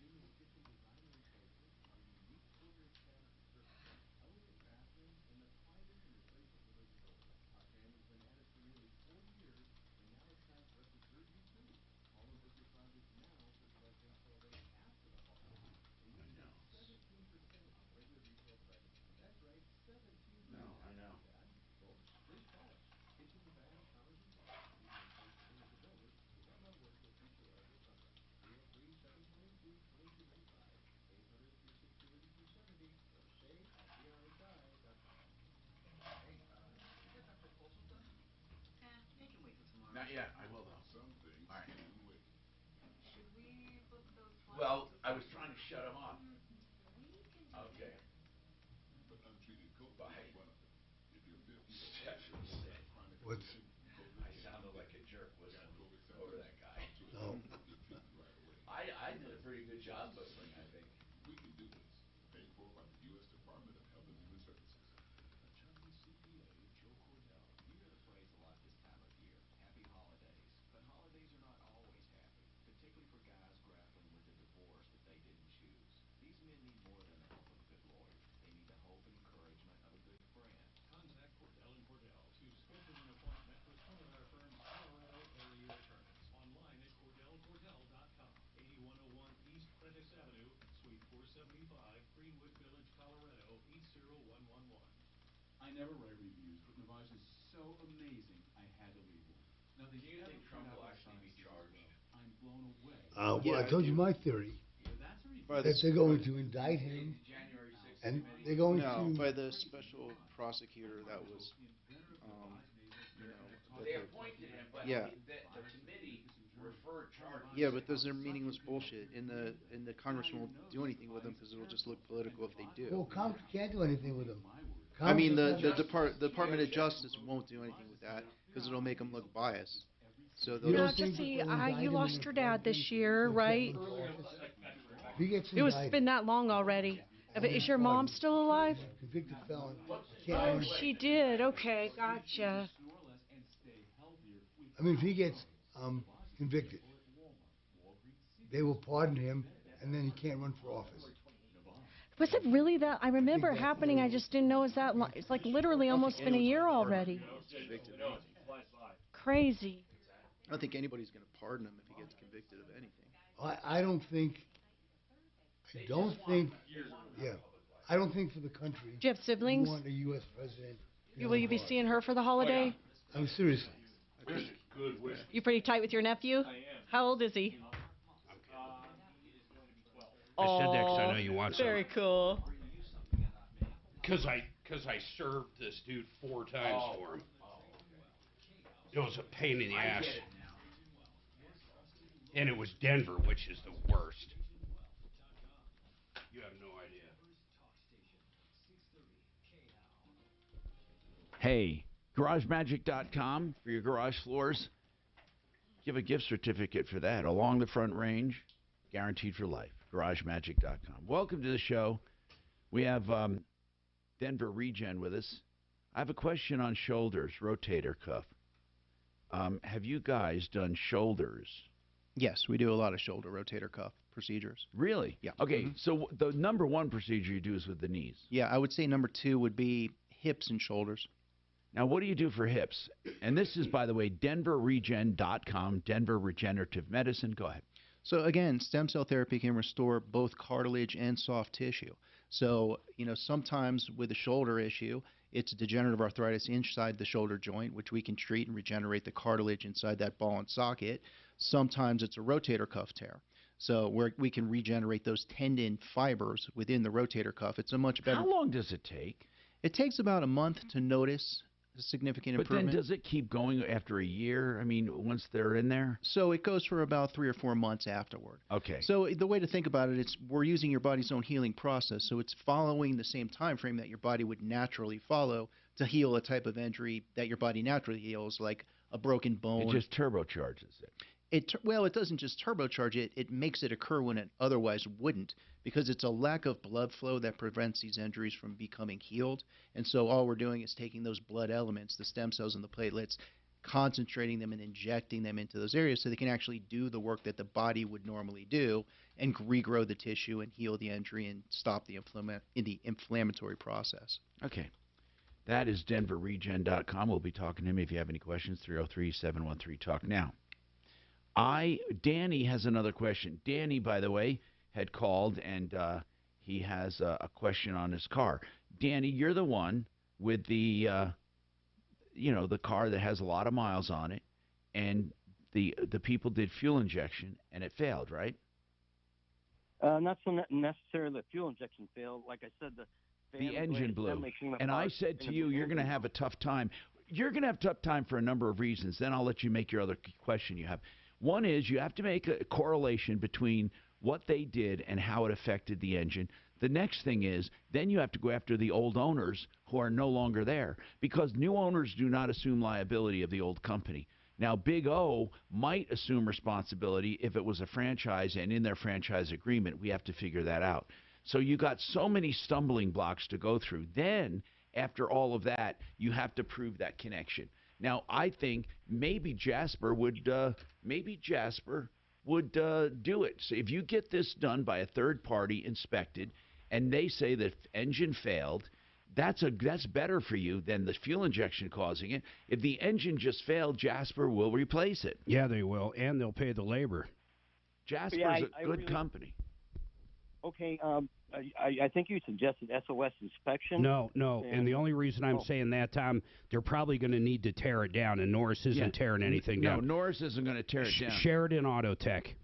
No, I know. shut them off. Okay. But untreated COVID Bye. is one of them. If you're 50 Stephen said. chronic What's condition, COVID I can sounded kill like a jerk you. whistling Got COVID over symptoms? that guy. Talk to a No. doctor to get treatment right away. I did a pretty good job whistling, I think. We can do this. Paid for by the U.S. Department of Health and Human Services. Attorney CPA Joe Cordell. You hear the phrase a lot this time of year. Happy holidays. But holidays are not always happy, particularly for guys grappling with a divorce that they didn't choose. These men need more than the help of a good lawyer. They need the hope and encouragement of a good friend. Contact Cordell & Cordell to schedule an appointment with one of our firm's Colorado area attorneys. Online at CordellCordell.com. 8101 East Prentice Avenue, Suite 475, Greenwood Village, Colorado, 80111. I never write reviews, but Navage is so amazing, I had to leave one. Now, Do you think Trump will actually be charged? I'm blown away. Well, I told you my theory. By That they're going to indict him, January 6th and they're going No, to. by the special prosecutor that was, They appointed him, but yeah. the committee referred charges. Yeah, but those are meaningless bullshit, and the Congress won't do anything with them because it'll just look political if they do. Well, Congress can't do anything with him. I mean, the Congress- Department of Justice won't do anything with that because it'll make them look biased. So they'll No, just just see, people indict you him lost and your dad this appoint year, him to right? get into office. If he gets It was indicted, been that long already. Is your mom still alive? convicted felon, can't Oh, run. she did. Okay, gotcha. I mean, if he gets convicted, they will pardon him, and then he can't run for office. Was it really that? I remember it happening. I just didn't know it was that long. It's like literally almost been a year already. convicted of anything. Crazy. I don't think anybody's going to pardon him if he gets convicted of anything. I don't think. Yeah, I don't think for the country. Do you have siblings? You want a U.S. president. Will you be seeing her for the holiday? I'm seriously. Good wish. You pretty tight with your nephew? I am. How old is he? He is going to be 12. I said that 'cause I know you want some. Very cool. Because I served this dude 4 times for him. It was a pain in the ass. And it was Denver, which is the worst. You have no idea. Hey, GarageMagic.com for your garage floors. Give a gift certificate for that. Along the front range, guaranteed for life. GarageMagic.com. Welcome to the show. We have Denver Regen with us. I have a question on shoulders, rotator cuff. Have you guys done shoulders? Yes, we do a lot of shoulder rotator cuff procedures. Really? Yeah. Okay, so the number one procedure you do is with the knees. Yeah, I would say number 2 would be hips and shoulders. Now, what do you do for hips? And this is, by the way, DenverRegen.com, Denver Regenerative Medicine. Go ahead. So again, stem cell therapy can restore both cartilage and soft tissue. So, sometimes with a shoulder issue, it's degenerative arthritis inside the shoulder joint, which we can treat and regenerate the cartilage inside that ball and socket. Sometimes it's a rotator cuff tear. So we can regenerate those tendon fibers within the rotator cuff. It's a much better. How long does it take? It takes about a month to notice a significant But improvement. then does it keep going after a year? I mean, once they're in there? So it goes for about 3 or 4 months afterward. Okay. So the way to think about it, we're using your body's own healing process. So it's following the same time frame that your body would naturally follow to heal a type of injury that your body naturally heals, like a broken bone. It just turbocharges it. It doesn't just turbocharge it, it makes it occur when it otherwise wouldn't, because it's a lack of blood flow that prevents these injuries from becoming healed. And so all we're doing is taking those blood elements, the stem cells and the platelets, concentrating them and injecting them into those areas so they can actually do the work that the body would normally do and regrow the tissue and heal the injury and stop the inflammatory process. Okay. That is DenverRegen.com. We'll be talking to him if you have any questions, 303-713-TALK. Now, Danny has another question. Danny, by the way, had called, and he has a question on his car. Danny, you're the one with the, the car that has a lot of miles on it, and the people did fuel injection, and it failed, right? Not so necessarily the fuel injection failed. Like I said, the engine blew. And I said to you, you're going to have a tough time. You're going to have a tough time for a number of reasons. Then I'll let you make your other question you have. One is you have to make a correlation between what they did and how it affected the engine. The next thing is then you have to go after the old owners who are no longer there because new owners do not assume liability of the old company. Now, Big O might assume responsibility if it was a franchise, and in their franchise agreement, we have to figure that out. So you got so many stumbling blocks to go through. Then, after all of that, you have to prove that connection. Now, I think maybe Jasper would do it. So if you get this done by a third party inspected, and they say the engine failed, that's better for you than the fuel injection causing it. If the engine just failed, Jasper will replace it. Yeah, they will, and they'll pay the labor. Jasper's a good company. Okay, I think you suggested SOS inspection. No, and the only reason I'm saying that, Tom, they're probably going to need to tear it down, and Norris isn't tearing anything down. No, Norris isn't going to tear it down. Sheridan Auto Tech.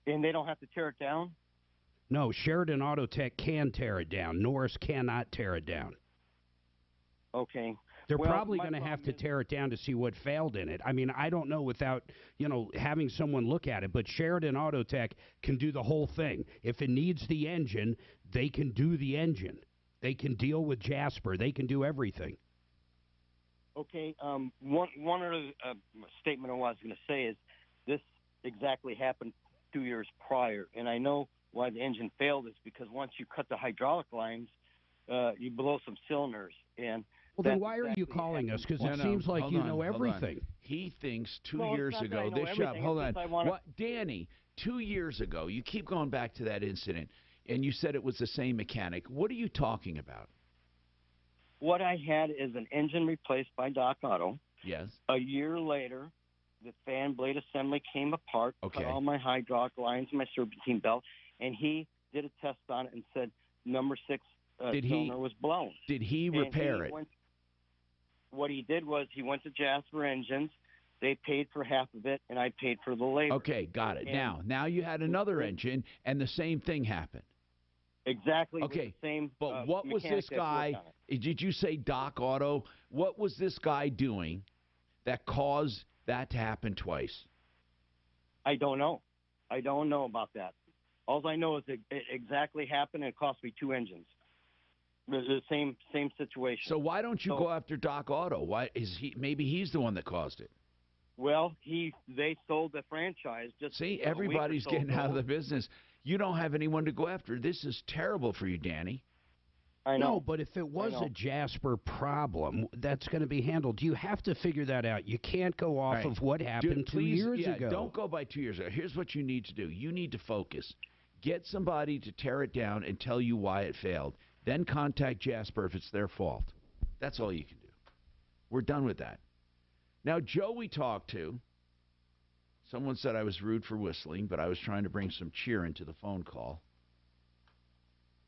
And they don't have to tear it down? No, Sheridan Auto Tech can tear it down. Norris cannot tear it down. Okay. They're probably going to have to tear it down to see what failed in it. I mean, I don't know without, having someone look at it, but Sheridan Auto Tech can do the whole thing. If it needs the engine, they can do the engine. They can deal with Jasper. They can do everything. Okay, one other statement I was going to say is this exactly happened 2 years prior, and I know why the engine failed is because once you cut the hydraulic lines, you blow some cylinders. And well, then why are you calling us? Because it seems like you know everything. He thinks 2 years ago this job. Hold on. What, Danny? 2 years ago, you keep going back to that incident, and you said it was the same mechanic. What are you talking about? What I had is an engine replaced by Doc Auto. Yes. A year later, the fan blade assembly came apart, cut all my hydraulic lines, my serpentine belt, and he did a test on it and said number 6 cylinder was blown. Did he repair it? What he did was he went to Jasper Engines. They paid for half of it, and I paid for the labor. Okay, got it. Now you had another engine, and the same thing happened. Exactly. Okay, the same, but what was this guy? Did you say Doc Auto? What was this guy doing that caused that to happen twice? I don't know. I don't know about that. All I know is it exactly happened, and it cost me 2 engines. The same situation. So why don't you go after Doc Auto? Why is he? Maybe he's the one that caused it. Well, they sold the franchise. See, everybody's getting out of the business. You don't have anyone to go after. This is terrible for you, Danny. I know. No, but if it was a Jasper problem, that's going to be handled. You have to figure that out. You can't go off of what happened 2 years ago. Don't go by 2 years ago. Here's what you need to do. You need to focus. Get somebody to tear it down and tell you why it failed. Then contact Jasper if it's their fault. That's all you can do. We're done with that. Now, Joe we talked to, someone said I was rude for whistling, but I was trying to bring some cheer into the phone call.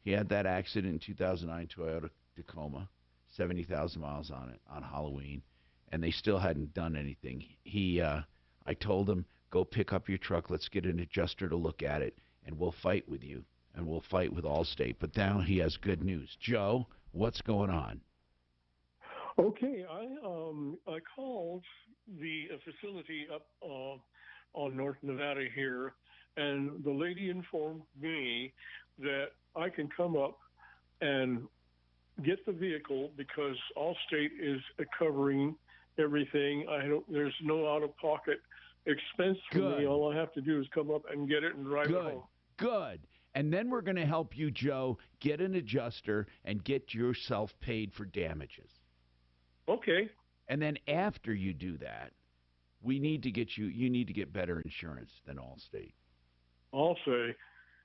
He had that accident in 2009 Toyota Tacoma, 70,000 miles on it on Halloween, and they still hadn't done anything. I told him, go pick up your truck, let's get an adjuster to look at it, and we'll fight with you, and we'll fight with Allstate. But now he has good news. Joe, what's going on? Okay, I called the facility up on North Nevada here, and the lady informed me that I can come up and get the vehicle because Allstate is covering everything. There's no out-of-pocket expense for me. All I have to do is come up and get it and drive it home. Good. And then we're going to help you, Joe, get an adjuster and get yourself paid for damages. Okay. And then after you do that, you need to get better insurance than Allstate. I'll say.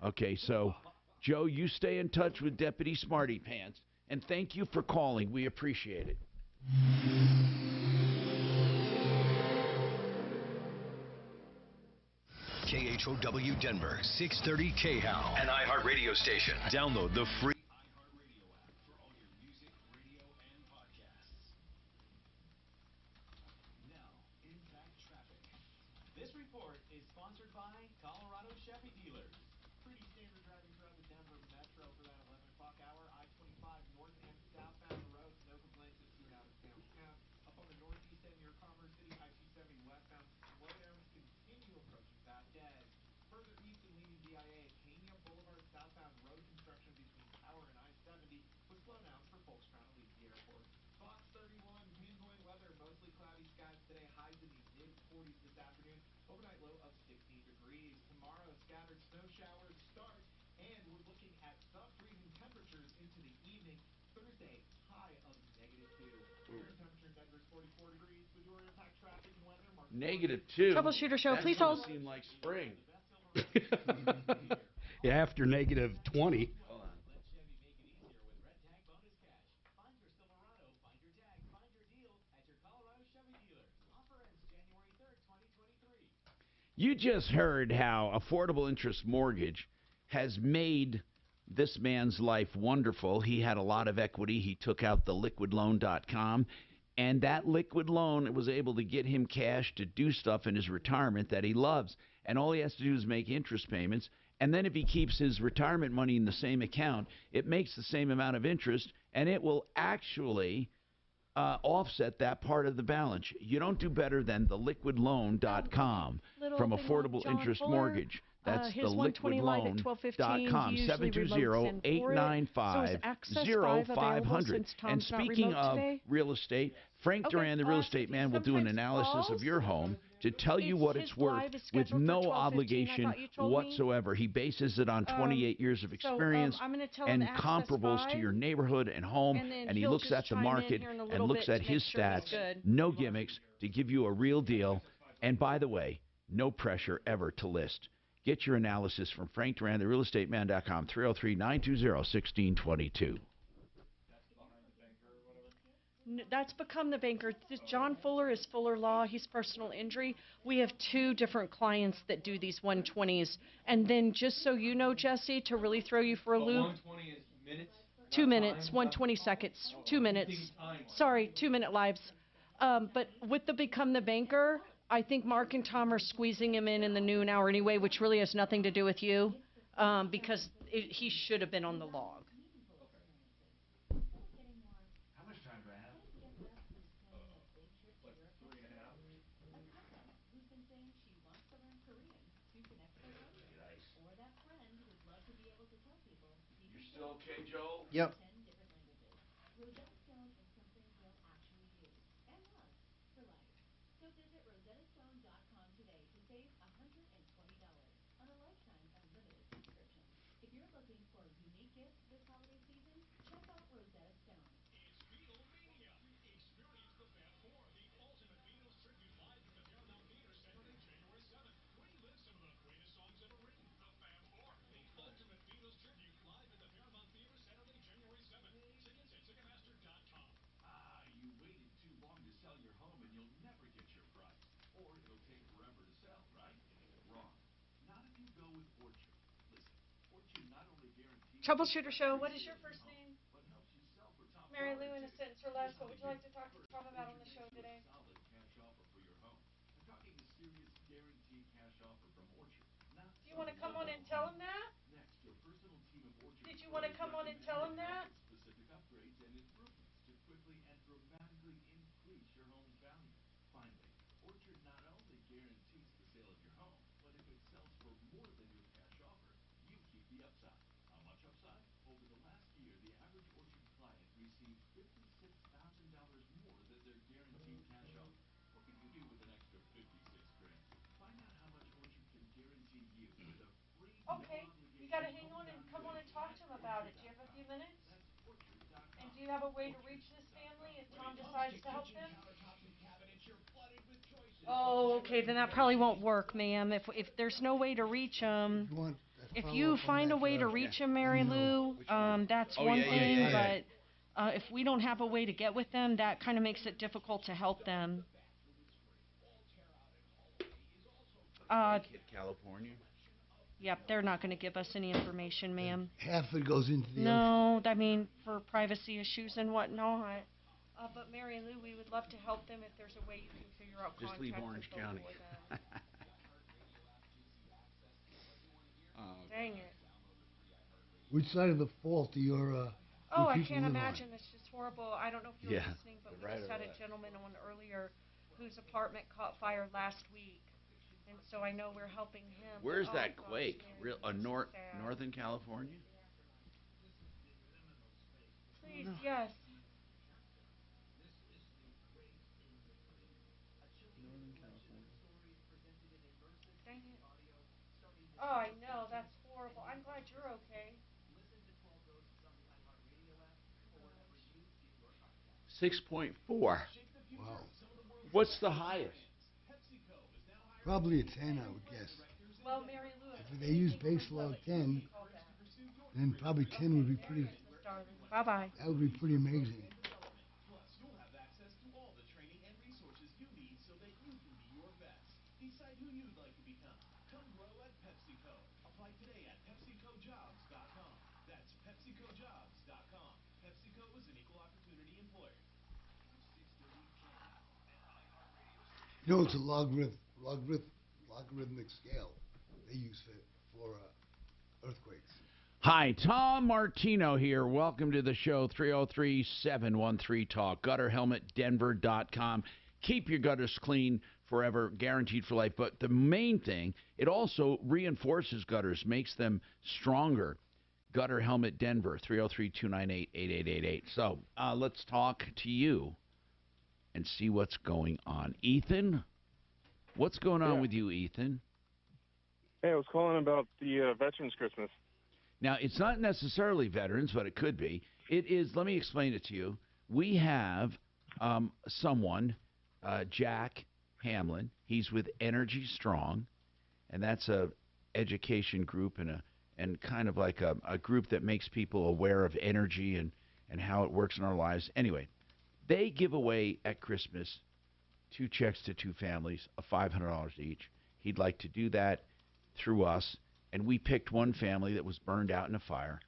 Okay, so, Joe, you stay in touch with Deputy Smarty Pants, and thank you for calling. We appreciate it. KHOW Denver, 630 KHOW, an iHeartRadio station. Download the free This report is sponsored by Colorado Chevy Dealers. Pretty standard driving throughout the Denver metro for that 11 o'clock hour. I-25 north and southbound roads. No complaints if you're out of town. Up on the northeast end near Commerce City, I-270 westbound. Slowdowns continue approaching South Des. Overnight low of 16 degrees. Tomorrow, scattered snow showers start, and we're looking at sub-freezing temperatures into the evening. Thursday, high of -2. Current temperature in Denver is 44 degrees. With your impact traffic and weather, Mark. -2. Troubleshooter show, That please doesn't hold. seem like spring. Yeah, after -20. Hold on. Let Chevy make it easier with Red Tag Bonus Cash. Find your Silverado, find your tag, find your deal at your Colorado Chevy dealers. Offer ends January 3rd, 2023. You just heard how Affordable Interest Mortgage has made this man's life wonderful. He had a lot of equity. He took out the liquidloan.com, and that liquid loan was able to get him cash to do stuff in his retirement that he loves. And all he has to do is make interest payments. And then if he keeps his retirement money in the same account, it makes the same amount of interest, and it will actually offset that part of the balance. You don't do better than theliquidloan.com from Affordable Interest Mortgage. That's theliquidloan.com, 720-895-0500. And speaking of real estate, Frank Duran, the real estate man, will do an analysis of your home to tell you what it's worth with no obligation whatsoever. He bases it on 28 years of experience and comparables to your neighborhood and home, and he looks at the market and looks at his stats, no gimmicks, to give you a real deal. And by the way, no pressure ever to list. Get your analysis from Frank Duran, therealestateman.com, 303-920-1622. That's Become the Banker. John Fuller is Fuller Law. He's personal injury. We have two different clients that do these 120s. And then just so you know, Jesse, to really throw you for a loop. 120 is minutes? 2 minutes, 120 seconds, 2 minutes. Sorry, 2-minute lives. But with the Become the Banker, I think Mark and Tom are squeezing him in the noon hour anyway, which really has nothing to do with you, because he should have been on the log. How much time do I have? Like 3.5. A cousin who's been saying she wants to learn Korean to connect with her husband. Or that friend who'd love to be able to tell people. You're still okay, Joel? Yep. 10 different languages. Rosetta Stone is something they'll actually use and love for life. So visit rosettastone.com today to save $120 on a lifetime unlimited subscription. If you're looking for a unique gift this holiday season, check out Rosetta Stone. It's Beatlemania. Experience the Fab Four, the ultimate Beatles tribute live at the Paramount Theater Saturday, January 7th. Relive some of the greatest songs ever written. The Fab Four, the ultimate Beatles tribute live at the Paramount Theater Saturday, January 7th. Tickets at Ticketmaster.com. Ah, you waited too long to sell your home and you'll never get your price. Or it'll take forever to sell, right? Wrong. Not if you go with Orchard. Listen, Orchard not only guarantees... Troubleshooter show, what is your first name? But helps you sell for top Mary Lou, dollar in a too. sentence or less, what would you like to talk to Tom about on the show today? Solid cash offer for your home. I'm talking a serious guaranteed cash offer from Orchard. Not Do you want to come on and tell him that? Next, your personal team of Orchard. Did you want to come on and tell him that? Specific upgrades and improvements to quickly and dramatically increase your home's value. Finally, Orchard not only guarantees the sale of your home, but if it sells for more than your cash offer, you keep the upside. How much upside? Over the last year, the average Orchard client received $56,000 more than their guaranteed cash offer. What could you do with an extra 56 grand? Find out how much Orchard can guarantee you with a free Okay, you got to hang on and come on and talk to him about it. Do you have a few minutes? And do you have a way to reach this family if Tom decides to help them? Oh, okay, then that probably won't work, ma'am. If there's no way to reach them, if you find a way to reach them, Mary Lou, that's one thing. But if we don't have a way to get with them, that kind of makes it difficult to help them. California? Yep, they're not going to give us any information, ma'am. Half it goes into the ocean. No, I mean, for privacy issues and whatnot. But Mary Lou, we would love to help them if there's a way you can figure out Just contact leave Orange info County. for them. Dang it. Which side of the fault do your Oh, I people can't live on? imagine. It's just horrible. I don't know if you were Yeah, listening, but we right just or had a left. gentleman on earlier whose apartment caught fire last week. And so I know we're helping him. Where's but, that gosh, quake? Mary, it's sad. Northern California? Please, yes. Oh, I know. That's horrible. I'm glad you're okay. 6.4. Wow. What's the highest? Probably a 10, I would guess. Well, Mary Lou, If they use base log 10, then probably 10 would be pretty. Bye-bye. That would be pretty amazing. Plus, you'll have access to all the training and resources you need so that you can be your best. Decide who you'd like to become. Come grow at PepsiCo. Apply today at PepsiCoJobs.com. That's PepsiCoJobs.com. PepsiCo is an equal opportunity employer. You know, it's a logarithmic scale they use for earthquakes. Hi, Tom Martino here. Welcome to the show, 303-713-TALK, gutterhelmetdenver.com. Keep your gutters clean forever, guaranteed for life. But the main thing, it also reinforces gutters, makes them stronger. Gutter Helmet Denver, 303-298-8888. So let's talk to you and see what's going on. Ethan, what's going on with you, Ethan? Hey, I was calling about the Veterans Christmas. Now, it's not necessarily veterans, but it could be. It is, let me explain it to you. We have someone, Jack Hamlin. He's with Energy Strong, and that's a education group and kind of like a group that makes people aware of energy and how it works in our lives. Anyway, they give away at Christmas 2 checks to 2 families of $500 each. He'd like to do that through us. And we picked one family that was burned out in a fire,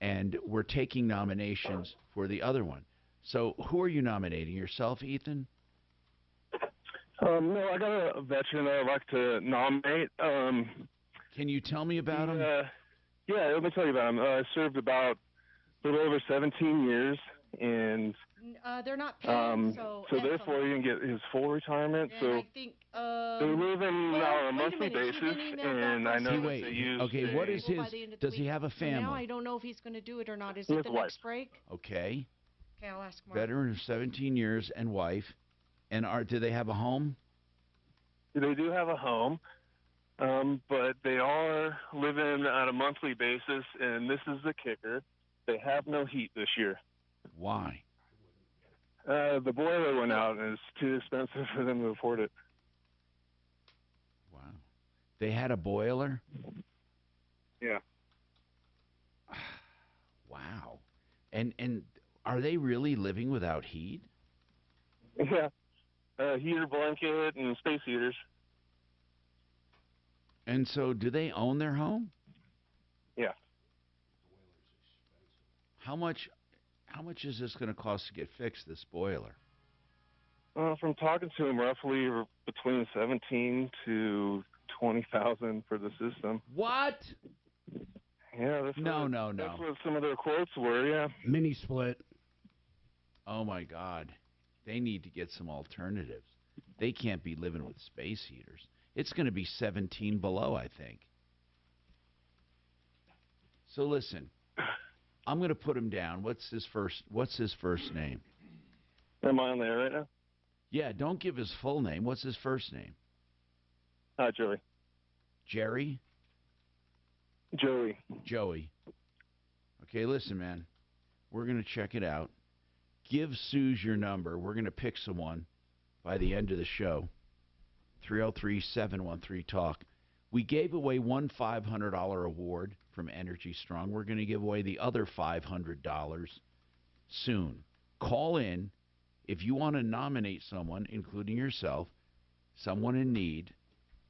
and we're taking nominations for the other one. So who are you nominating? Yourself, Ethan? No, I got a veteran that I'd like to nominate. Can you tell me about him? Yeah, let me tell you about him. I served about a little over 17 years, and they're not paying, so therefore he can get his full retirement. And so I think they live in on a monthly basis, and I know that they use. Okay, what is his? Does he have a family? Now I don't know if he's going to do it or not. Is His it the wife. next break? Okay. Okay, I'll ask Mark. Veteran of 17 years and wife. And do they have a home? They do have a home, but they are living on a monthly basis, and this is the kicker. They have no heat this year. Why? The boiler went out, and it's too expensive for them to afford it. Wow. They had a boiler? Yeah. Wow. And are they really living without heat? Yeah. Heater blanket and space heaters. And so do they own their home? Yeah. How much is this going to cost to get fixed, this boiler? From talking to him, roughly between 17 to 20,000 for the system. What? Yeah, that's That's what some of their quotes were. Yeah. Mini split. Oh my God, they need to get some alternatives. They can't be living with space heaters. It's going to be 17 below, I think. So listen, I'm going to put him down. What's his first name? Am I on there right now? Yeah, don't give his full name. What's his first name? Joey. Jerry? Joey. Joey. Okay, listen, man. We're going to check it out. Give Suze your number. We're going to pick someone by the end of the show. 303-713-TALK. We gave away one $500 award from Energy Strong. We're going to give away the other $500 soon. Call in if you want to nominate someone, including yourself, someone in need,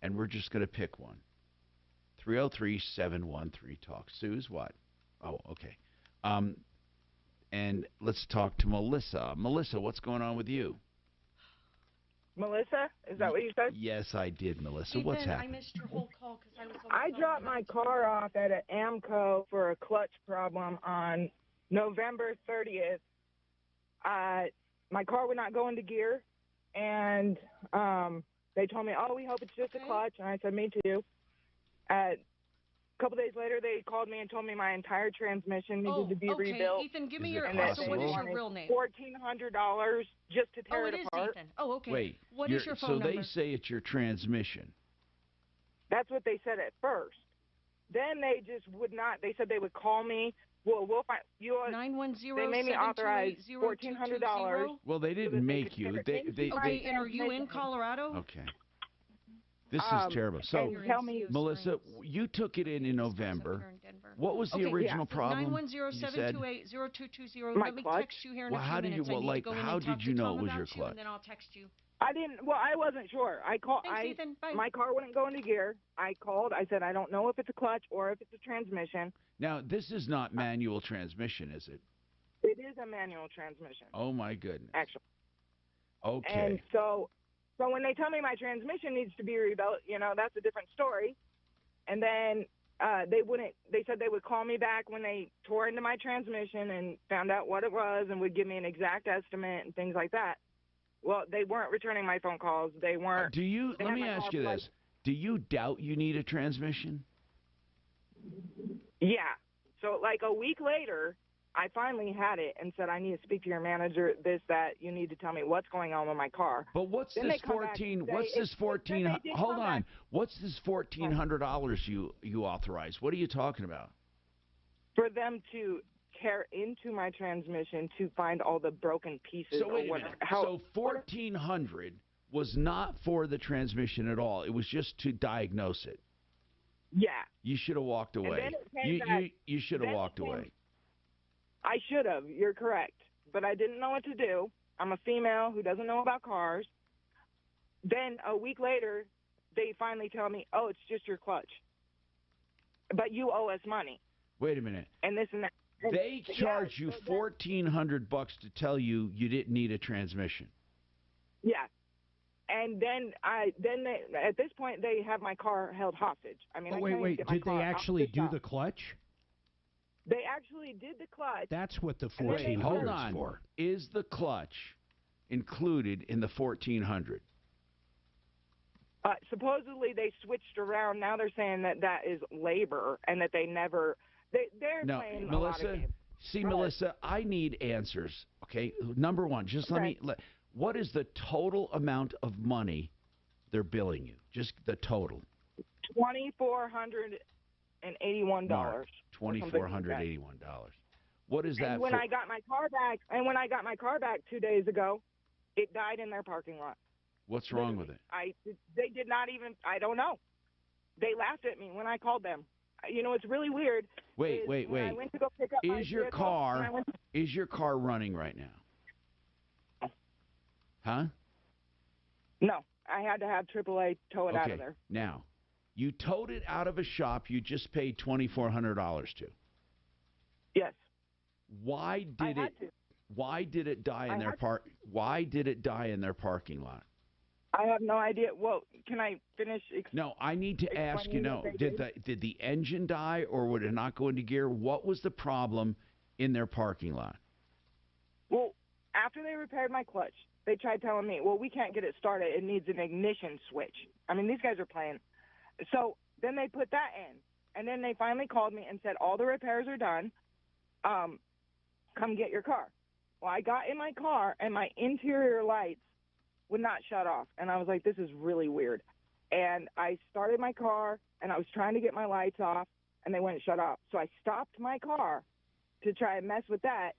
and we're just going to pick one. 303-713-TALK. Suze, what? Oh, okay. And let's talk to Melissa. Melissa, what's going on with you? Melissa, is that what you said? Yes, I did, Melissa. Ethan, What's happening? I missed your whole call because I was on I dropped my car off at an AMCO for a clutch problem on November 30th. My car would not go into gear, and they told me, "Oh, we hope it's just a clutch." And I said, "Me too." A couple days later, they called me and told me my entire transmission needed to be rebuilt. Ethan, give me your possible? what is your real name? $1,400 just to tear it it is apart. Ethan. Oh, okay. Wait. What is your phone number? So they say it's your transmission. That's what they said at first. then they just would not. They said they would call me. Well, we'll find you. 910. They made me authorize $1,400. Well, they didn't make you. Okay, and are you in Colorado? Okay. This is terrible. So, and tell me, Melissa, you took it in November. What was the original problem? 910-728-0220. My Let me clutch? text you here in Well, a few how did minutes. you? I Well, need like, to go in how and talk did you to know Tom it was about your you, clutch? and then I'll text you. I didn't. Well, I wasn't sure. I called. Thanks, Ethan. Bye. My car wouldn't go into gear. I called. I said I don't know if it's a clutch or if it's a transmission. Now, this is not manual transmission, is it? It is a manual transmission. Oh my goodness. Actually. Okay. And so when they tell me my transmission needs to be rebuilt, that's a different story. And then they said they would call me back when they tore into my transmission and found out what it was and would give me an exact estimate and things like that. Well, they weren't returning my phone calls. They weren't. Let me ask you this. Do you doubt you need a transmission? Yeah. So like a week later, I finally had it and said, I need to speak to your manager, that, you need to tell me what's going on with my car. But what's then this 14, what's this 14, hold on, what's this $1,400 you authorized? What are you talking about? For them to tear into my transmission to find all the broken pieces. So wait a minute. So $1,400 was not for the transmission at all. It was just to diagnose it. Yeah. You should have walked away. You should have walked away. I should have. You're correct. But I didn't know what to do. I'm a female who doesn't know about cars. Then a week later, they finally tell me, oh, it's just your clutch. But you owe us money. Wait a minute. And this and that. They charge you $1,400 to tell you didn't need a transmission. Yeah. And then at this point, they have my car held hostage. I mean, wait. Did they actually do the clutch? They actually did the clutch. That's what the $1,400 is for. Is the clutch included in the $1,400? Supposedly they switched around. Now they're saying that is labor and that they never. They're playing a lot of games. Melissa, I need answers. Okay, number one, what is the total amount of money they're billing you? Just the total. $2,481. $2,481. What is that? When I got my car back 2 days ago, it died in their parking lot. What's wrong with it? They did not even. I don't know. They laughed at me when I called them. It's really weird. Wait. I went to go pick up is your car running right now? Huh? No, I had to have AAA tow it out of there. Now, you towed it out of a shop you just paid $2,400 to. Yes. Why did it die in their Why did it die in their parking lot? I have no idea. Well, can I finish? No, I need to ask you. No, did the engine die, or would it not go into gear? What was the problem in their parking lot? Well, after they repaired my clutch, they tried telling me, well, we can't get it started. It needs an ignition switch. I mean, these guys are playing. So then they put that in, and then they finally called me and said, all the repairs are done. Come get your car. Well, I got in my car, and my interior lights would not shut off. And I was like, this is really weird. And I started my car, and I was trying to get my lights off, and they wouldn't shut off. So I stopped my car to try and mess with that,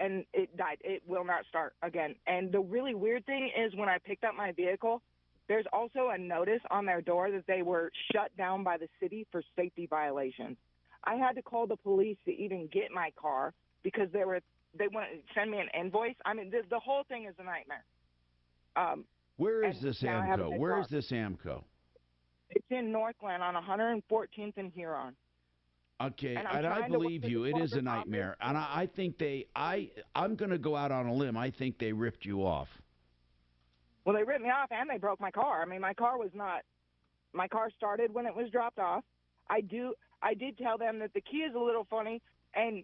and it died. It will not start again. And the really weird thing is when I picked up my vehicle, there's also a notice on their door that they were shut down by the city for safety violations. I had to call the police to even get my car because they want to send me an invoice. I mean, the whole thing is a nightmare. Where is this AMCO? Where is this AMCO? It's in Northland on 114th and Huron. Okay, and I believe you. It is a nightmare. And I think I'm going to go out on a limb. I think they ripped you off. Well, they ripped me off and they broke my car. I mean, my car started when it was dropped off. I did tell them that the key is a little funny, and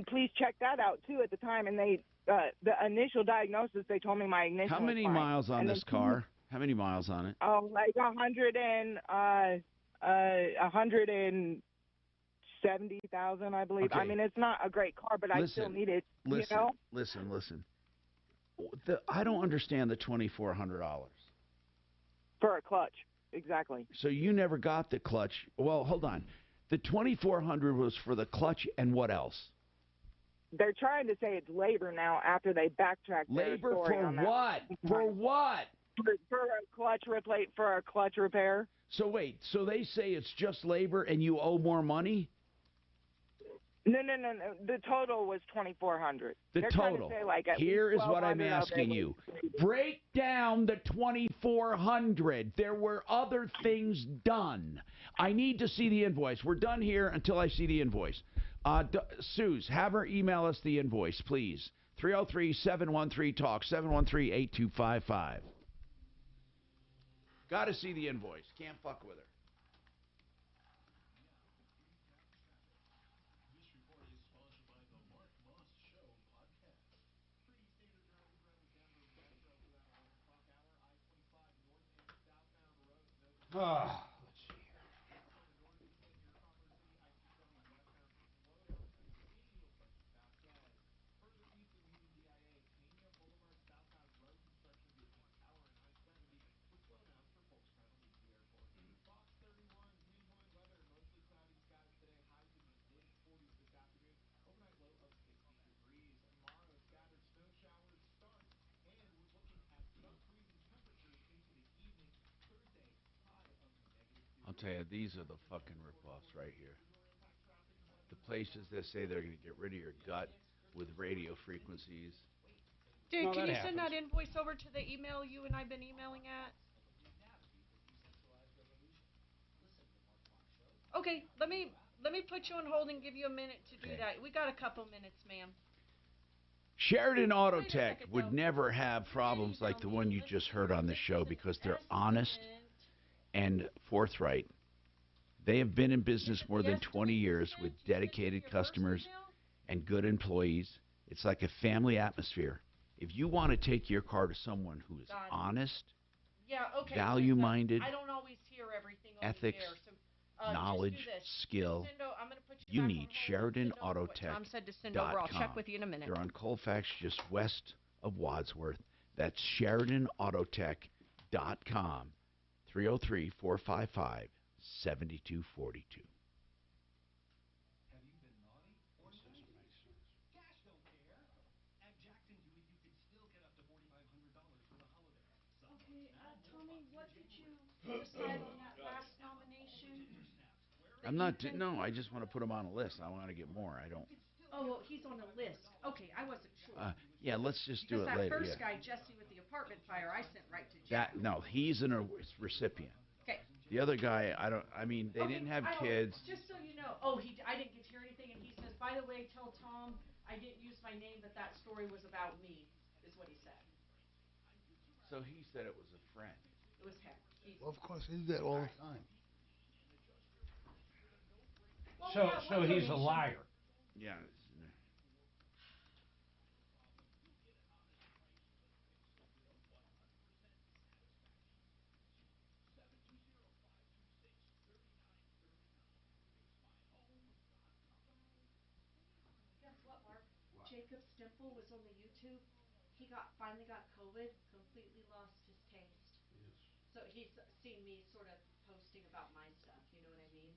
please check that out too at the time. And they the initial diagnosis, they told me my ignition. How many miles on this car? How many miles on it? Oh, like 170,000, I believe. Okay. I mean, it's not a great car, but I still need it. Listen. I don't understand the $2,400 for a clutch. Exactly. So you never got the clutch. Well, hold on. The 2,400 was for the clutch and what else? They're trying to say it's labor now after they backtracked their Labor story for on that. what? For what? For a clutch repair. So wait, so they say it's just labor and you owe more money? No. The total was 2,400. The They're total. Trying to say like at Here least is what I'm 1,200 of it asking was- you. Break down the 2,400. There were other things done. I need to see the invoice. We're done here until I see the invoice. Suze, have her email us the invoice, please. 303-713-TALK, 713-8255. Got to see the invoice. Can't fuck with her. This report is sponsored by the Mark Moss Show podcast. Pretty standard driving around the Denver Metro for that 11 o'clock hour. I-25 north and southbound roads. No Let's see here. Turn north to hit your Culver City I-270 westbound slowdown. Daniel Vasquez. Further east of Union DIA, Pena Boulevard southbound road construction between Tower and I-70 with slowdowns for folks trying to leave the airport. Fox 31, Green 1 weather. Mostly cloudy skies today. Highs in the mid-40s this afternoon. Overnight low of 60 degrees. Tomorrow, scattered snow showers start. And we're looking at sub-freezing temperatures into the evening. Thursday, high of -2. I'll tell you, these are the fucking ripoffs right here. The places that say they're going to get rid of your gut with radio frequencies. Dude, No, can that you send that happens. invoice over to the email you and I've been emailing at? Okay, let me put you on hold and give you a minute to do that. We got a couple minutes, ma'am. Sheridan Auto Tech would never have problems like the one you just heard on the show because they're honest and forthright. They have been in business more than 20 years with dedicated customers and good employees. It's like a family atmosphere. If you want to take your car to someone who is honest, value-minded, I don't always hear everything on ethics, the air, so knowledge, just do this. skill, I'm gonna put you back need Tom said to send over. I'll check with you in a minute. They're on Colfax, just west of Wadsworth. That's SheridanAutotech.com, 303-455-7242. Have you been naughty or nice? Cash don't care. At Jackson Hewitt, you can still get up to $4,500 for the holidays. Okay, Tommy, what did you decide on that last nomination? I'm not, no, I just want to put him on a list. I want to get more. I don't. Oh, well, he's on a list. Okay, I wasn't sure. Yeah, let's just do Because it later. that first Yeah. guy, Jesse, with the apartment fire, I sent right to Jack. No, he's a recipient. Okay. The other guy, they didn't have kids. Just so you know, I didn't get to hear anything, and he says, by the way, tell Tom I didn't use my name, but that story was about me, is what he said. So he said it was a friend. It was him. Well, of course, they do that all the time. Well, So he's a liar. Yeah. Guess what, Mark? Jacob Stimple was on the YouTube. He finally got COVID, completely lost his taste. Yes. So he's seen me sort of posting about my stuff, you know what I mean?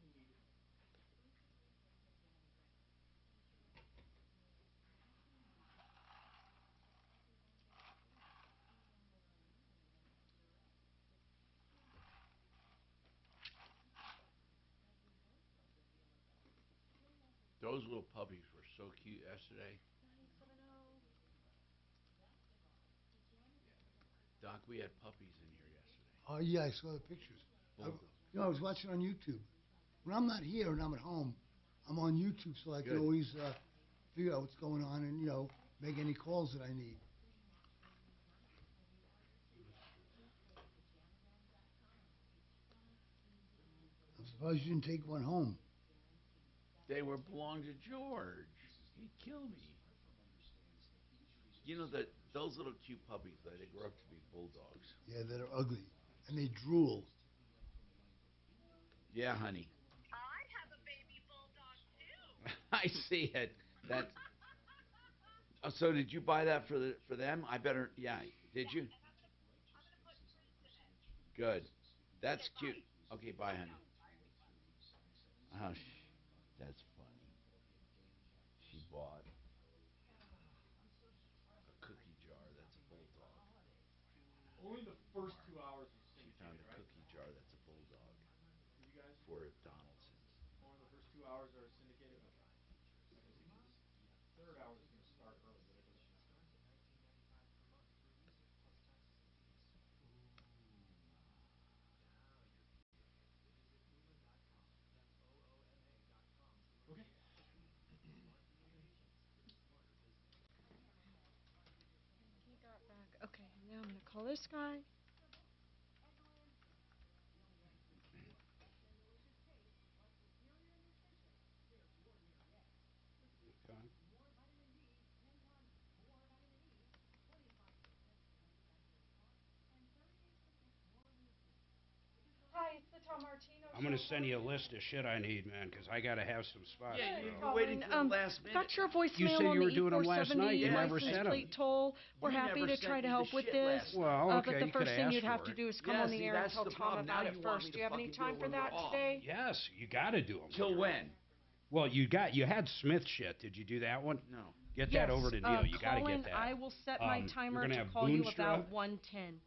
Those little puppies were so cute yesterday. 970. Doc, we had puppies in here yesterday. Oh, yeah, I saw the pictures. I was watching on YouTube. When I'm not here and I'm at home, I'm on YouTube so I can always figure out what's going on and, make any calls that I need. I'm surprised you didn't take one home. They belonged to George. He'd kill me. You know that those little cute puppies, they grow up to be bulldogs. Yeah, they're ugly. And they drool. Yeah, honey. I have a baby bulldog too. I see it. That's. Oh, so did you buy that for them? I better. Yeah. Did you? Good. That's cute. Okay, bye, honey. That's funny. She bought a cookie jar that's a bulldog. Only the first 2 hours was She syndicated, found a right? cookie jar that's a bulldog For you guys? for Donaldson's. Only the first 2 hours are syndicated? Okay. I can see 'cause third hour is going to start early, but it doesn't matter. Okay. He got back. Okay, now I'm gonna call this guy. Hi, it's the Tom Martino. I'm going to send you a list of shit I need, man, because I got to have some spots. Yeah, bro. you're waiting till the last minute. Got your voicemail You said on you the were doing them last night. You never license sent 'em. plate toll. We're You happy never to sent try to me the help with shit this. last Well, But okay, the you first coulda thing asked you'd have for to it. do is come Yeah, on the see, air and that's tell the Tom problem. Now about it you want first. me Do to you have any fucking do time it for when we're that off. today? Yes, you got to do them. Till when? Well, you had Smith shit. Did you do that one? No. Get Yes, that over to Neil. You got to Colin, get that. I will set my You're timer gonna to have call you Boonstra about 1:10.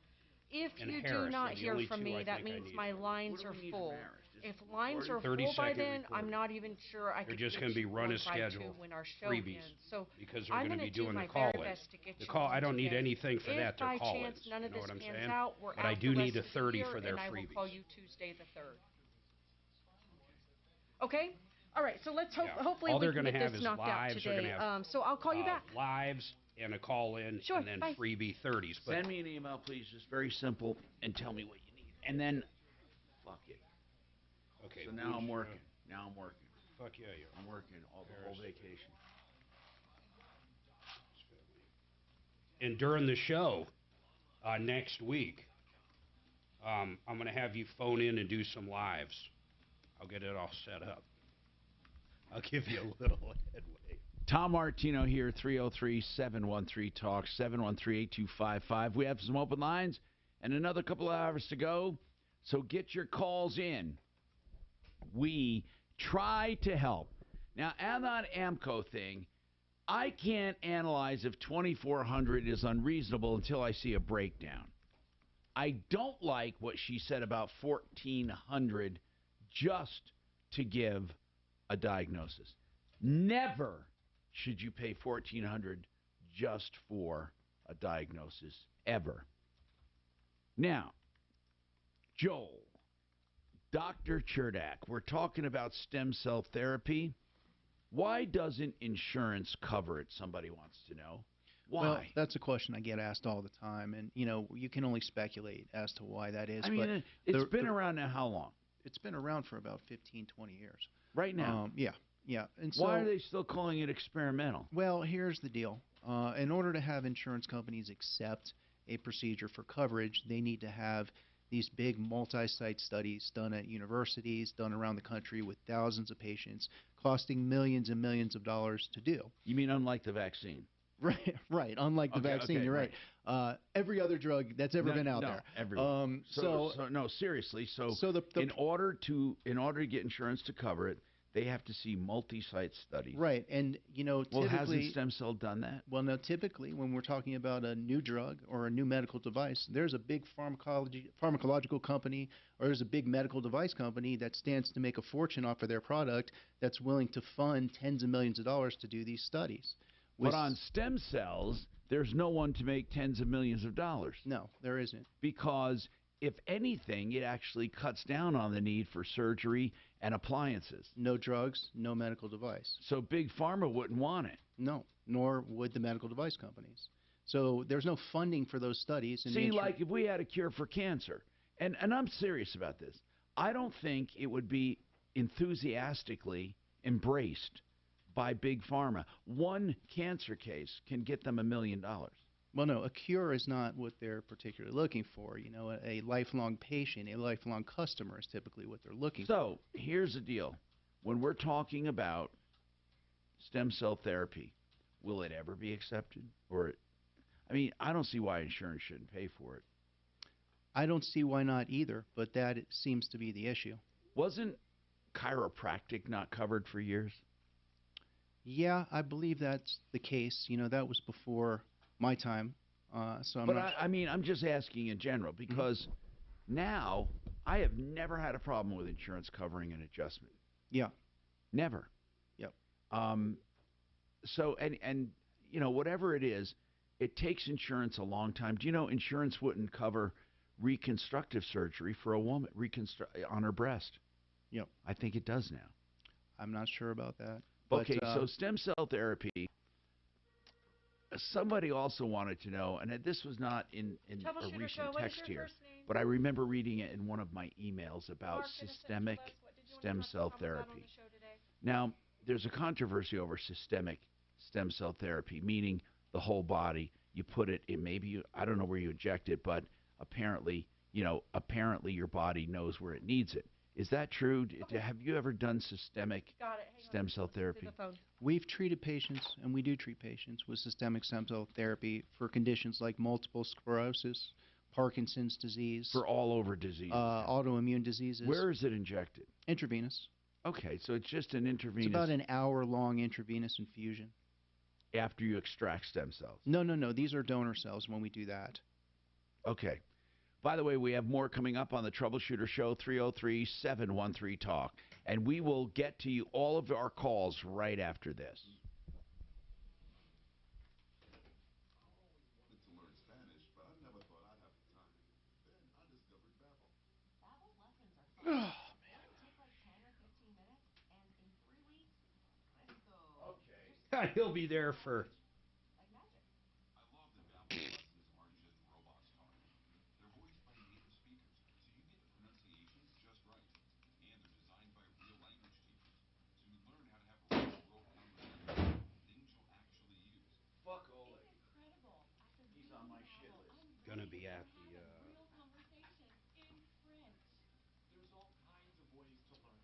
If and you do Harris. not They're the hear only from two me, I that think I means need. my lines What are do we need full. from Harris? Just If lines are 30 full by second then, I'm recording. not even sure I They're could just get going to be you run one a by schedule. two when our show Freebies. ends. So Because they're I'm going to gonna be do doing my the call very in. best to get The you call, one I don't need today. anything for If that. They're by call chance ins. none You of know this what I'm pans saying? out, we're But out I do the need rest a of the 30 year, for their and I will freebies. call you Tuesday the 3rd. Okay? All right, so let's Yeah. hopefully All we they're can gonna get have this is knocked out lives. They're today. gonna have, So I'll call you back. Lives and a call in, Sure, and then bye. freebie 30s. But Send me an email, please. Just very simple, and tell me what you need. And then, fuck it. okay. So now I'm Boonstra. working. Now I'm working. Fuck yeah, you're. I'm working all the whole vacation. And during the show next week, I'm going to have you phone in and do some lives. I'll get it all set up. I'll give you a little headway. Tom Martino here, 303-713-TALK, 713-8255. We have some open lines and another couple of hours to go, so get your calls in. We try to help. Now, on that AMCO thing, I can't analyze if 2,400 is unreasonable until I see a breakdown. I don't like what she said about 1,400 just to give a diagnosis. Never should you pay 1,400 just for a diagnosis, ever. Now, Joel, Dr. Cherdak, we're talking about stem cell therapy. Why doesn't insurance cover it? Somebody wants to know. Why? Well, that's a question I get asked all the time, and you can only speculate as to why that is. I mean, but it's been around now how long? It's been around for about 15, 20 years. Right now? Yeah. And Why are they still calling it experimental? Well, here's the deal. In order to have insurance companies accept a procedure for coverage, they need to have these big multi-site studies done at universities, done around the country with thousands of patients, costing millions and millions of dollars to do. You mean unlike the vaccine? Right. Unlike the vaccine, you're right. Every other drug that's ever been out there. Everyone. So no, seriously. So in order to get insurance to cover it, they have to see multi-site studies. Right, and typically, well, hasn't stem cell done that? Well, no. Typically, when we're talking about a new drug or a new medical device, there's a big pharmacological company or there's a big medical device company that stands to make a fortune off of their product that's willing to fund tens of millions of dollars to do these studies. But on stem cells, there's no one to make tens of millions of dollars. No, there isn't. Because if anything, it actually cuts down on the need for surgery and appliances. No drugs, no medical device. So Big Pharma wouldn't want it. No, nor would the medical device companies. So there's no funding for those studies. See, like if we had a cure for cancer, and I'm serious about this, I don't think it would be enthusiastically embraced by Big Pharma. One cancer case can get them $1 million. Well, no, a cure is not what they're particularly looking for. A lifelong patient, a lifelong customer is typically what they're looking for. So here's the deal. When we're talking about stem cell therapy, will it ever be accepted? I don't see why insurance shouldn't pay for it. I don't see why not either, but that seems to be the issue. Wasn't chiropractic not covered for years? Yeah, I believe that's the case. That was before my time. So I'm But not. I mean, I'm just asking in general because now I have never had a problem with insurance covering an adjustment. Yeah. Never. Yep. So and whatever it is, it takes insurance a long time. Do you know insurance wouldn't cover reconstructive surgery for a woman on her breast? Yep. I think it does now. I'm not sure about that. But, Okay, so stem cell therapy. Somebody also wanted to know, and this was not in a recent text here, but I remember reading it in one of my emails about systemic stem cell therapy. Now, there's a controversy over systemic stem cell therapy, meaning the whole body. You put it in I don't know where you inject it, but apparently your body knows where it needs it. Is that true? Okay. Have you ever done systemic stem cell therapy? We've treated patients, and we do treat patients with systemic stem cell therapy for conditions like multiple sclerosis, Parkinson's disease. For all over diseases. Autoimmune diseases. Where is it injected? Intravenous. Okay, so it's just an intravenous. It's about an hour-long intravenous infusion. After you extract stem cells? No. These are donor cells when we do that. Okay. By the way, we have more coming up on the Troubleshooter Show, 303-713-TALK. And we will get to you all of our calls right after this. To learn Spanish, but I never thought I'd have the time. Then I discovered Babbel. Babbel's lessons are fun. Only take like 10 or 15 minutes, and in 3 weeks, presto. Okay. He'll be there for... Like magic. I love that Babbel's lessons aren't just robots talking. They're voiced by native speakers, so you get the pronunciations just right. And they're designed by real language teachers, so you learn how to have a real-world conversation, things you'll actually use. Fuck Oleg. It's incredible. At the He's on my shit list. Gonna be at the... real conversation in French. There's all kinds of ways to learn.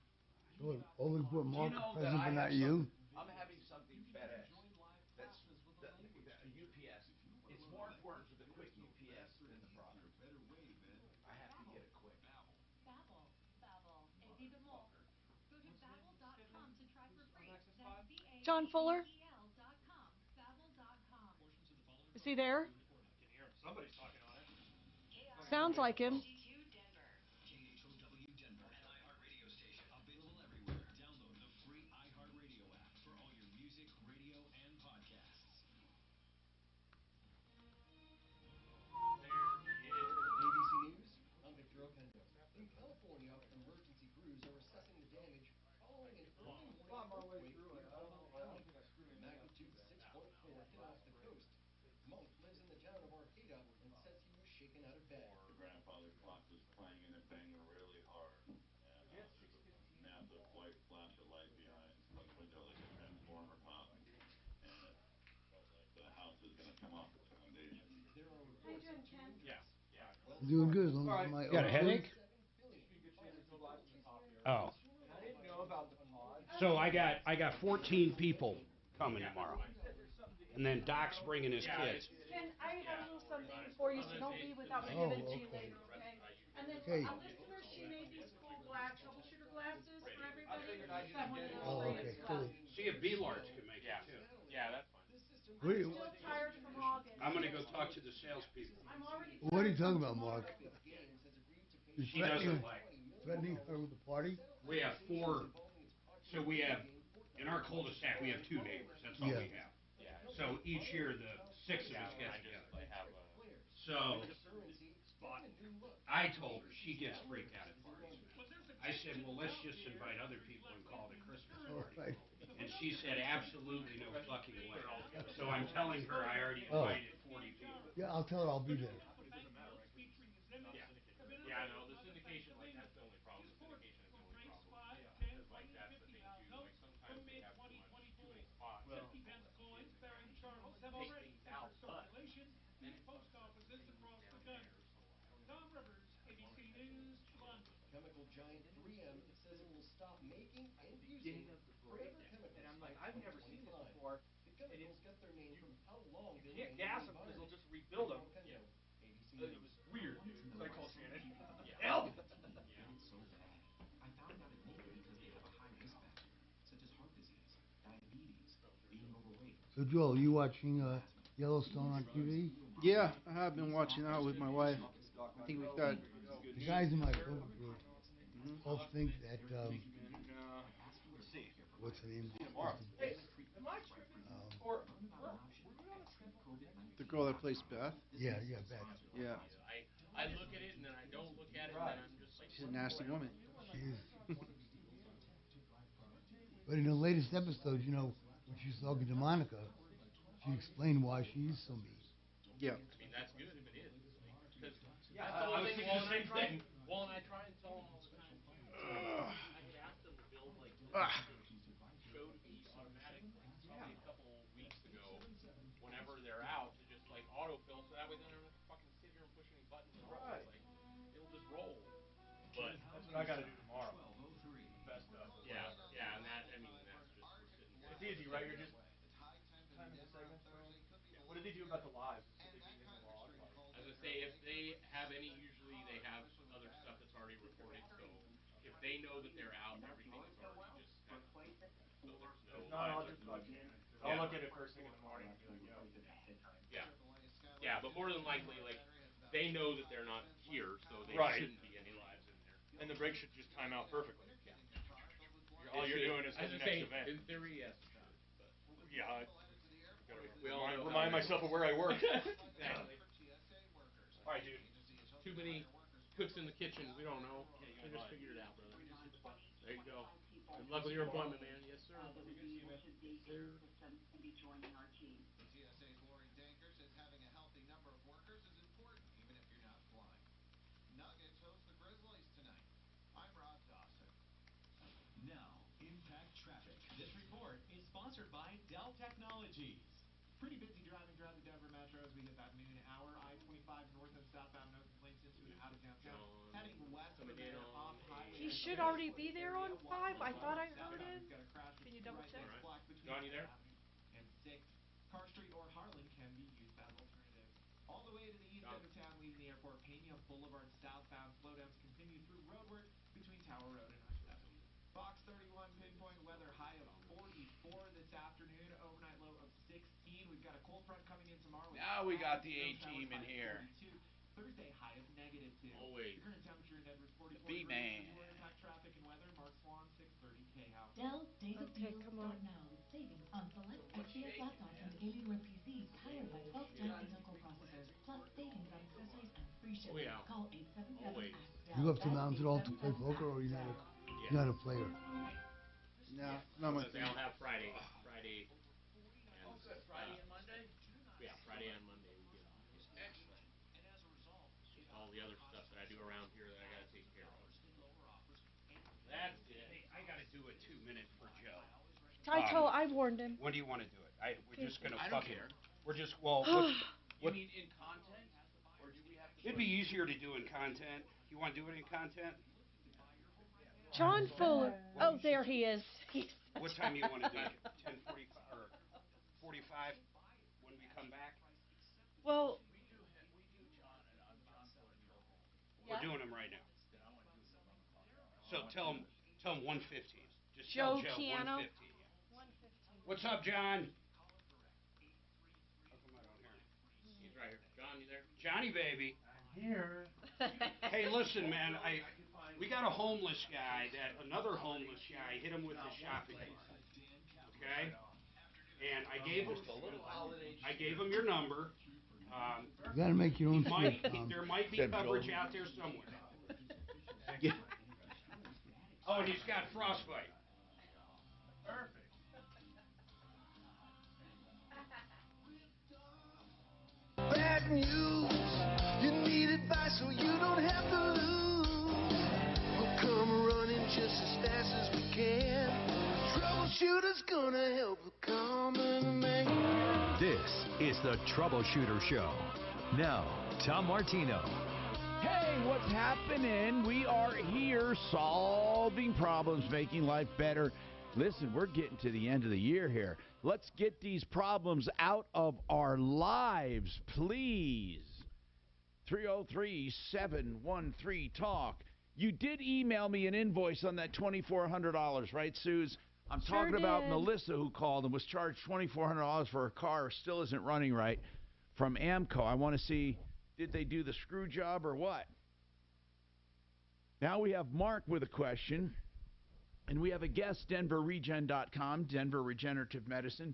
So Oleg brought Mark a that present, but not you? I'm having something FedEx. That's UPS. It's more important for the quick UPS than the product. I have to get it quick. Babbel. Évidemment. Go to babbel.com to try for free. That's John Fuller? BABBEL.com. Babbel.com. Is he there? I can hear him. Somebody's talking on it. Sounds like him. KHOW Denver, an iHeartRadio station. Available everywhere. Download the free iHeartRadio app for all your music, radio, and podcasts. ABC News, I'm Victor Ocando. In California, emergency crews are assessing the damage following an early morning earthquake near Orange County. Magnitude 6.4 hit off the coast. Monk lives in the town of Arcata and says he was shaken out of bed. The grandfather clock was playing and it banged really hard. And there's a massive white flash of light behind the window like a transformer popping. And it felt like the house was going to come off its foundation. There are reports of two injuries. I'm doing good as long as my... You got a headache? Oh. I didn't know about the pod. So I got 14 people coming tomorrow. And then Doc's bringing his kids. Ken, I have a little something for you, so don't leave without me giving it to you later, okay? And then a listener, she made these cool black troubleshooter glasses for everybody. That one of those for you as well. See if B-Large can make it too. Yeah, that's fine. I'm still tired from August. I'm going to go talk to the salespeople. I'm already What are you talking about, Mark? She doesn't like. Threatening her with the party? We have 4. So we have, in our cul-de-sac, we have 2 neighbors. That's all we have. So each year, the 6 of us get together. So I told her, she gets freaked out at parties. I said, well, let's just invite other people and call it a Christmas party. And she said, absolutely no fucking way. So I'm telling her I already invited 40 people. Yeah, I'll tell her I'll be there. Yeah, I know. The syndication, like, that's the only problem. The syndication is the only problem. Because, like, that's the thing, too. Like, sometimes they have too many spots. Well, take things out, but then it's post offices across the country. Tom Rivers, ABC News, London. Chemical giant 3M says it will stop making and using forever chemicals. And I'm like, I've never seen this before. The chemicals get their name from how long they You can't remain gas in them the because they'll environment. just rebuild them. Yeah. ABC It News. was weird, dude. So I called Shannon. Help! Yeah. It's so bad. I found out it may be because they have a So, Joel, you watching Yellowstone on TV? Yeah, I have been watching out with my wife. I think we've got... The guys in my phone group all think that, what's her name? The girl that plays Beth? Yeah, Beth. Yeah. I look at it and then I don't look at it and then I'm just like, She's a nasty woman. She is. But in the latest episode, you know, when she's talking to Monica, she explained why she is so mean. Yeah. I mean, that's good if it is. Because Yeah, that's the I whole was thing. thinking the same thing. Wall and I try and tell them all the time too. I had asked them to build like the show to be automatic probably a couple weeks ago. Whenever they're out, to just like autofill, so that way they don't have to fucking sit here and push any buttons at all. It's like it'll just roll. But that's what I got to do tomorrow. Best stuff. Yeah, and that I mean that's just we're sitting here. It's easy, right? You're just timing the segments. Yeah. What did they do about the lives? Did they leave anything log? As I say, if they have any, usually they have other stuff that's already recorded. So if they know that they're out, everything is already just kind of. So there's no. If not, I'll just bug you. I'll look at it first thing in the morning and be like, yo. Yeah, but more than likely, like they know that they're not here, so there shouldn't be any lives in there. And the break should just time out perfectly. Yeah. All you're doing is hitting the next event. In theory, yes, it should. But yeah, I gotta remind myself of where I work. Exactly. All right, dude. Too many cooks in the kitchen. We don't know. They just figured it out, brother. There you go. Good luck with your appointment, man. Yes, sir. Yes, sir. Now, Impact Traffic. This report is sponsored by Dell Technologies. Pretty busy driving throughout the Denver metro as we hit that noon hour. I-25 north and southbound, no complaints into and out of downtown. Heading west from there off highway. He should already be there on 5. I thought I heard him. Can you double check? John, you there? And 6. Carr Street or Harlan can be used as alternatives. All the way to the east end of town, leaving the airport, Pena Boulevard southbound. Slowdowns continue through roadwork between Tower Road and I-70. Fox 31 pinpoint weather, high of 44 this afternoon, overnight low of 16. We've got a cold front coming in tomorrow. Now we got the A-team in here. Thursday, high of -2. Always. The current temperature in Edwards, 44 degrees. B-man. Impact traffic and weather, Mark Swan, 630 K-House. Dell Days of Deals start now with savings on select XPS laptops and Alienware PCs powered by 12-gen Intel Core processors, plus savings on accessories and free shipping. Call 877-ASK-DELL. You go up to mountain at all to play poker, or you're not a player? No, not my thing. I'll have Friday. And Friday and Monday? Yeah, Friday and Monday we get off. Excellent. Just all the other stuff that I do around here that I gotta take care of. That's it. Hey, I gotta do a 2-minute for Joe. I warned him. When do you want to do it? We're just gonna I don't fucking. care. We're just You mean in content, or do we have to? It'd be easier to do in content. You want to do it in content? John Fuller. Oh, there he is. What time you want to do it? 10:45 or 45 when we come back? Well, we do John and John Fuller. We're doing them right now. So tell him 1:15. Just tell Joe 1:15. 1:15. What's up, John? How come I don't hear him? He's right here. John, you there? Johnny, baby. I'm here. Hey, listen, man. We got a homeless guy that another homeless guy hit him with his shopping cart. Okay? And I gave him your number. You gotta make your own There might be coverage out there somewhere. Yeah. Oh, and he's got frostbite. Perfect. Bad news. You need advice so you don't have to lose. We'll come running just as fast as we can. Troubleshooter's gonna help the common man. This is the Troubleshooter Show. Now, Tom Martino. Hey, what's happening? We are here solving problems, making life better. Listen, we're getting to the end of the year here. Let's get these problems out of our lives, please. 303-713-TALK. You did email me an invoice on that $2,400, right, Suze? I'm Sure talking about did. Melissa, who called and was charged $2,400 for her car, still isn't running right, from AMCO. I want to see, did they do the screw job or what? Now we have Mark with a question, and we have a guest, DenverRegen.com, Denver Regenerative Medicine,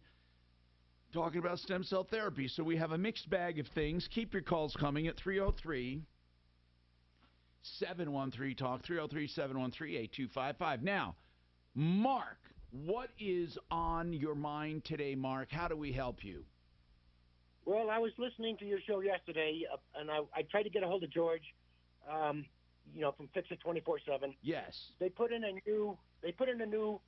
talking about stem cell therapy. So we have a mixed bag of things. Keep your calls coming at 303-713-TALK, 303-713-8255. Now, Mark, what is on your mind today, Mark? How do we help you? Well, I was listening to your show yesterday, and I tried to get a hold of George, from Fix It 24/7. Yes. They put in a new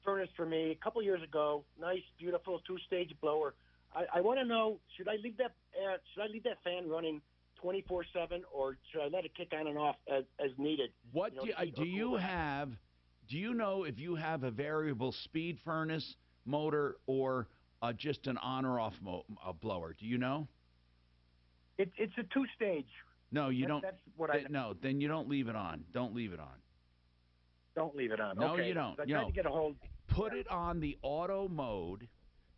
furnace for me a couple years ago. Nice, beautiful 2-stage blower. I want to know, should I leave that fan running 24/7, or should I let it kick on and off as needed? What do you know if you have a variable speed furnace motor or just an on or off blower? Do you know? It's a 2-stage. No, you don't. That's what I. No, then you don't leave it on. Don't leave it on. Don't leave it on. No, okay. you don't. I tried to get a hold. Put it on the auto mode,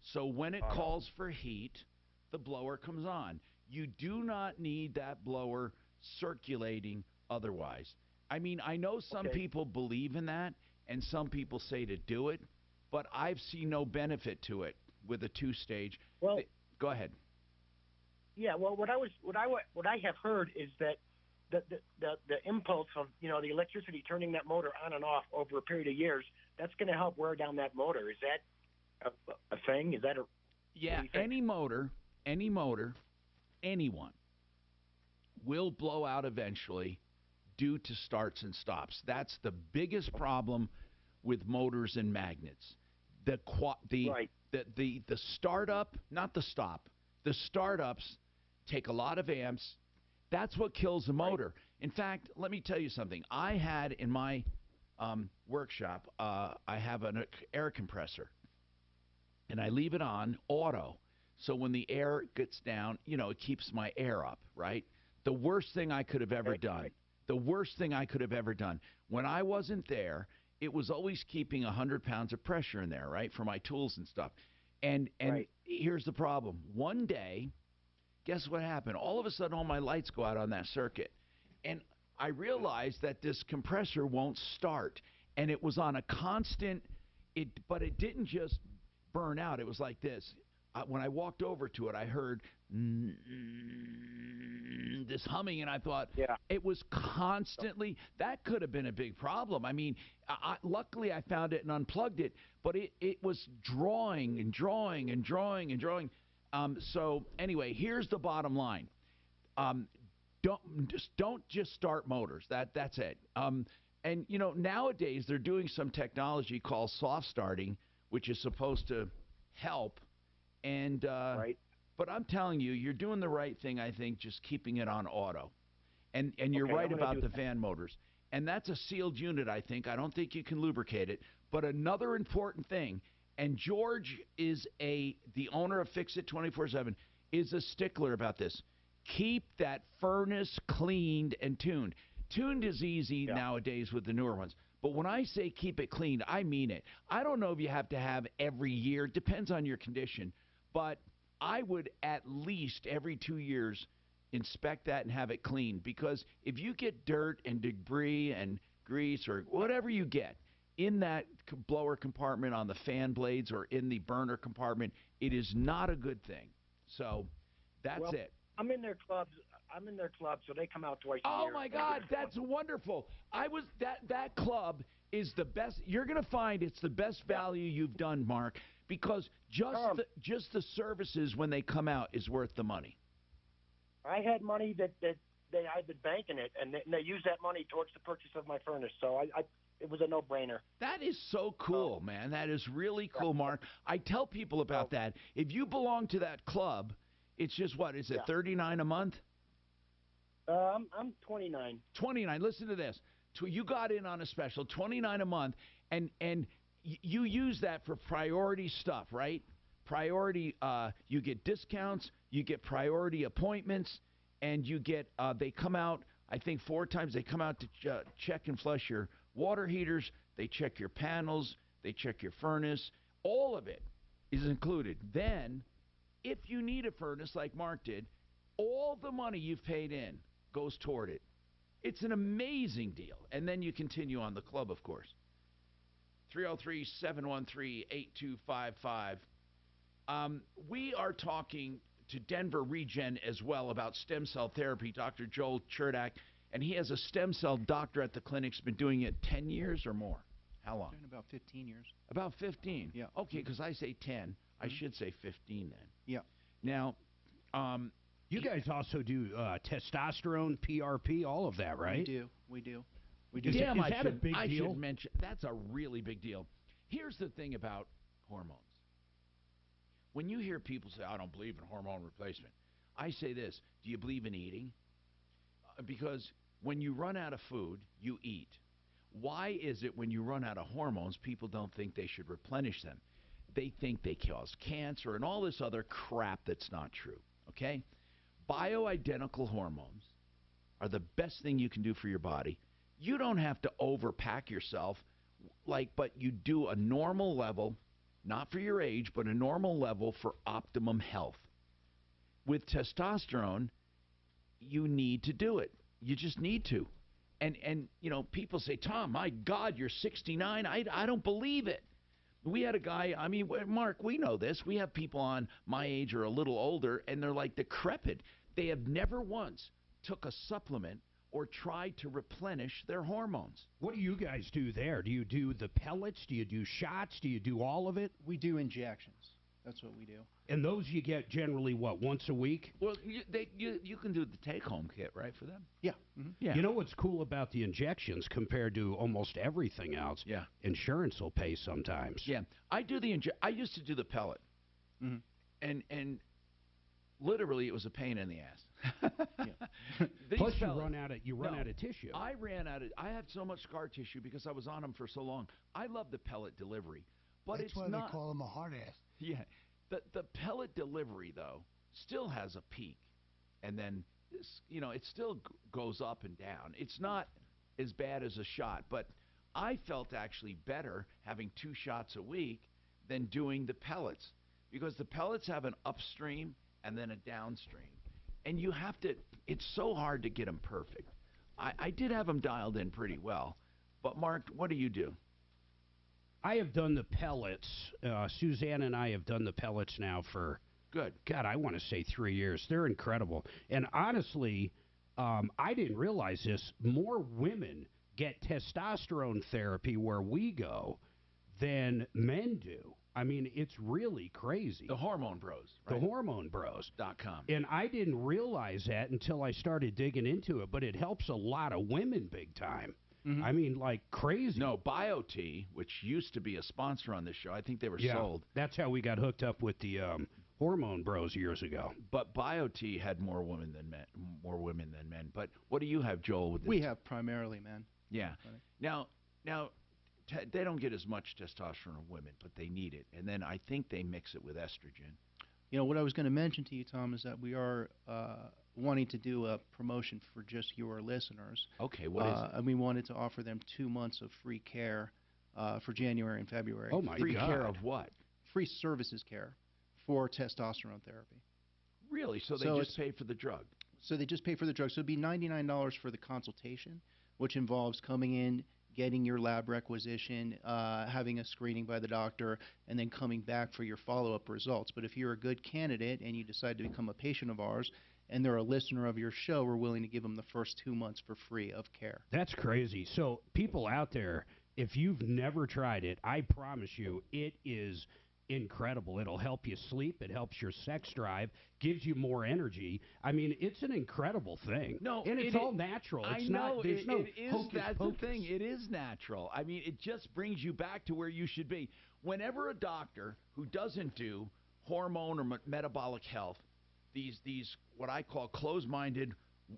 so when it calls for heat, the blower comes on. You do not need that blower circulating otherwise. I mean, I know some people believe in that, and some people say to do it, but I've seen no benefit to it with a 2-stage. Well, go ahead. Yeah, well, what I have heard is that the impulse of the electricity turning that motor on and off over a period of years, that's going to help wear down that motor. Is that a thing? Is that a any motor, anyone will blow out eventually due to starts and stops. That's the biggest problem with motors and magnets. The startup, not the stop. The startups take a lot of amps. That's what kills the motor. In fact, let me tell you something. I had in my workshop, I have an air compressor, and I leave it on auto. So when the air gets down, it keeps my air up, right? The worst thing I could have ever done. The worst thing I could have ever done. When I wasn't there, it was always keeping 100 pounds of pressure in there, right, for my tools and stuff. And here's the problem. One day, guess what happened? All of a sudden, all my lights go out on that circuit. And I realized that this compressor won't start. And it was on a constant, but it didn't just burn out. It was like this. When I walked over to it, I heard this humming, and I thought it was constantly. That could have been a big problem. I mean, luckily I found it and unplugged it, but it was drawing and drawing and drawing and drawing. So anyway, here's the bottom line. Don't just start motors. That's it. And nowadays they're doing some technology called soft starting, which is supposed to help. And but I'm telling you, you're doing the right thing. I think just keeping it on auto. And you're right about the fan motors. And that's a sealed unit, I think. I don't think you can lubricate it. But another important thing, and George is the owner of Fix It 24/7, is a stickler about this. Keep that furnace cleaned and tuned. Tuned is easy nowadays with the newer ones. But when I say keep it cleaned, I mean it. I don't know if you have to have every year. It depends on your condition. But I would at least every 2 years inspect that and have it cleaned. Because if you get dirt and debris and grease or whatever you get in that blower compartment on the fan blades or in the burner compartment, it is not a good thing. So that's it. I'm in their clubs. So they come out twice a year. Oh my God, that's wonderful. That club is the best. You're going to find it's the best value you've done, Mark, because just the services when they come out is worth the money. I had money that I've been banking it, and they used that money towards the purchase of my furnace. So it was a no-brainer. That is so cool, man. That is really cool, Mark. I tell people about that. If you belong to that club, it's just what is it, $39 a month? I'm 29. 29. Listen to this. You got in on a special, $29 a month, and you use that for priority stuff, right? Priority. You get discounts. You get priority appointments, and you get. They come out. I think 4 times. They come out to check and flush your water heaters. They check your panels. They check your furnace. All of it is included. Then, if you need a furnace like Mark did, all the money you've paid in goes toward it. It's an amazing deal. And then you continue on the club, of course. 303-713-8255. We are talking to Denver Regen as well about stem cell therapy. Dr. Joel Cherdak, and he has a stem cell doctor at the clinic. He's been doing it 10 years or more. How long? About 15 years. About 15? Yeah. Okay, because I say 10. I should say 15 then. Yeah. Now, you guys also do testosterone, PRP, all of that, right? We do. Is that a big I deal? should mention, that's a really big deal. Here's the thing about hormones. When you hear people say, I don't believe in hormone replacement, I say this, do you believe in eating? Because when you run out of food, you eat. Why is it when you run out of hormones, people don't think they should replenish them? They think they cause cancer and all this other crap that's not true, okay? Bioidentical hormones are the best thing you can do for your body. You don't have to overpack yourself, but you do a normal level, not for your age, but a normal level for optimum health. With testosterone, you need to do it. You just need to. And you know, people say, Tom, my God, you're 69. I don't believe it. We had a guy, I mean, Mark, we know this. We have people on my age or a little older, and they're like decrepit. They have never once took a supplement or tried to replenish their hormones. What do you guys do there? Do you do the pellets? Do you do shots? Do you do all of it? We do injections. That's what we do. And those you get generally, what, once a week? Well, you can do the take-home kit, right, for them? Yeah. Yeah. You know what's cool about the injections compared to almost everything else? Yeah. Insurance will pay sometimes. Yeah. I used to do the pellet. And literally it was a pain in the ass. Plus you run out of tissue. I had so much scar tissue because I was on them for so long. I love the pellet delivery. But That's why they call them a hard ass. Yeah. The pellet delivery, though, still has a peak. And then, it still goes up and down. It's not as bad as a shot. But I felt actually better having 2 shots a week than doing the pellets. Because the pellets have an upstream and then a downstream. And you have to, it's so hard to get them perfect. I did have them dialed in pretty well. But, Mark, what do you do? I have done the pellets. Suzanne and I have done the pellets now for, God, I want to say 3 years. They're incredible. And honestly, I didn't realize this. More women get testosterone therapy where we go than men do. I mean, it's really crazy. The Hormone Bros, right? The HormoneBros.com. And I didn't realize that until I started digging into it, but it helps a lot of women big time. I mean, like crazy. No, BioT, which used to be a sponsor on this show, I think they were sold. That's how we got hooked up with the Hormone Bros years ago. But BioT had more women than men. But what do you have, Joel? With this? We have primarily men. Yeah. Now, they don't get as much testosterone of women, but they need it. And then I think they mix it with estrogen. You know, what I was going to mention to you, Tom, is that we are wanting to do a promotion for just your listeners. Okay, what is it? And we wanted to offer them 2 months of free care for January and February. Oh, my free God. Free care of what? Free services care for testosterone therapy. Really? So they just pay for the drug? So they just pay for the drug. So it'd be $99 for the consultation, which involves coming in, getting your lab requisition, having a screening by the doctor, and then coming back for your follow-up results. But if you're a good candidate and you decide to become a patient of ours and they're a listener of your show, we're willing to give them the first 2 months for free of care. That's crazy. So people out there, if you've never tried it, I promise you it is incredible. It'll help you sleep. It helps your sex drive, gives you more energy. I mean, it's an incredible thing. No, and it's all natural. It's not. There's no hocus that's pocus. the thing. It is natural. I mean, it just brings you back to where you should be. Whenever a doctor who doesn't do hormone or metabolic health, these what I call closed-minded,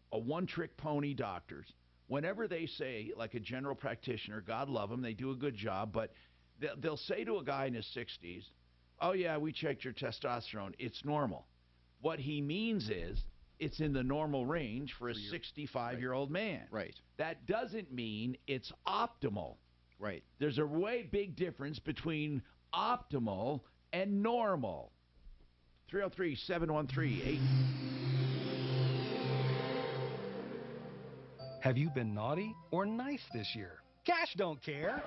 one-trick pony doctors, whenever they say, like a general practitioner, God love them, they do a good job, but they'll say to a guy in his 60s, oh, yeah, we checked your testosterone. It's normal. What he means is it's in the normal range for a 65-year-old man. Right. That doesn't mean it's optimal. Right. There's a way big difference between optimal and normal. 303-713-8. Have you been naughty or nice this year? Cash don't care.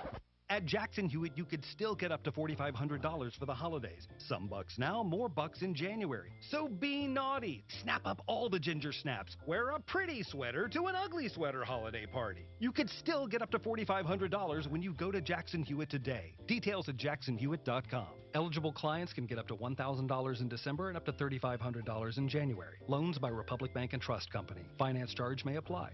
At Jackson Hewitt, you could still get up to $4,500 for the holidays. Some bucks now, more bucks in January. So be naughty. Snap up all the ginger snaps. Wear a pretty sweater to an ugly sweater holiday party. You could still get up to $4,500 when you go to Jackson Hewitt today. Details at jacksonhewitt.com. Eligible clients can get up to $1,000 in December and up to $3,500 in January. Loans by Republic Bank and Trust Company. Finance charge may apply.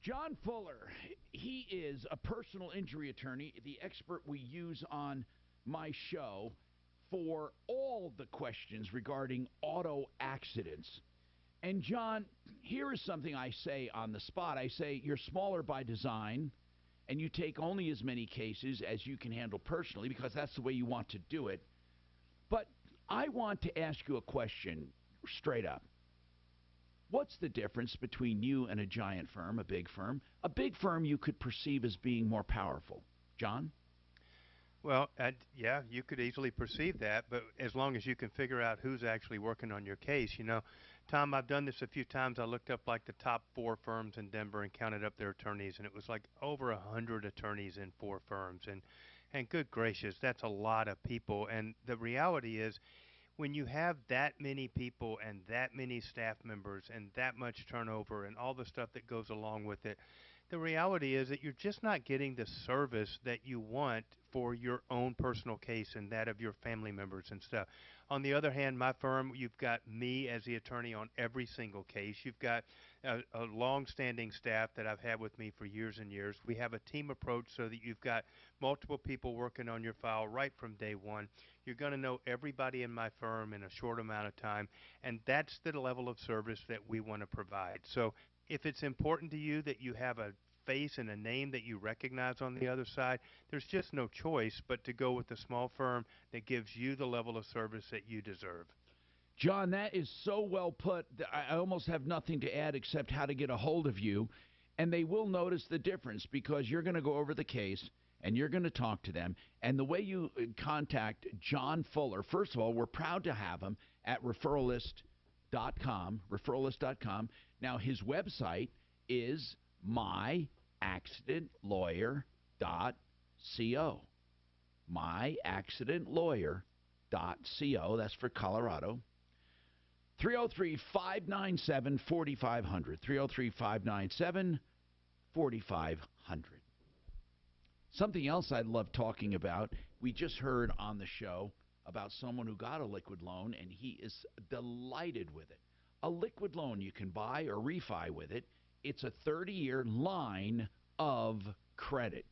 John Fuller, he is a personal injury attorney, the expert we use on my show for all the questions regarding auto accidents. And John, here is something I say on the spot. I say you're smaller by design, and you take only as many cases as you can handle personally because that's the way you want to do it. But I want to ask you a question straight up. What's the difference between you and a giant firm, a big firm? A big firm you could perceive as being more powerful. John? Well, yeah, you could easily perceive that, but as long as you can figure out who's actually working on your case. You know, Tom, I've done this a few times. I looked up like the top 4 firms in Denver and counted up their attorneys, and it was like over 100 attorneys in 4 firms. And good gracious, that's a lot of people. And the reality is, when you have that many people and that many staff members and that much turnover and all the stuff that goes along with it, the reality is that you're just not getting the service that you want for your own personal case and that of your family members and stuff. On the other hand, my firm, you've got me as the attorney on every single case. You've got a long-standing staff that I've had with me for years and years. We have a team approach so that you've got multiple people working on your file right from day one. You're going to know everybody in my firm in a short amount of time, and that's the level of service that we want to provide. So if it's important to you that you have a face and a name that you recognize on the other side, there's just no choice but to go with a small firm that gives you the level of service that you deserve. John, that is so well put that I almost have nothing to add except how to get a hold of you. And they will notice the difference because you're going to go over the case and you're going to talk to them. And the way you contact John Fuller, first of all, we're proud to have him at referralist.com. Now, his website is myaccidentlawyer.co. myaccidentlawyer.co. That's for Colorado. 303-597-4500. 303-597-4500. Something else I love talking about, we just heard on the show about someone who got a liquid loan, and he is delighted with it. A liquid loan, you can buy or refi with it. It's a 30-year line of credit.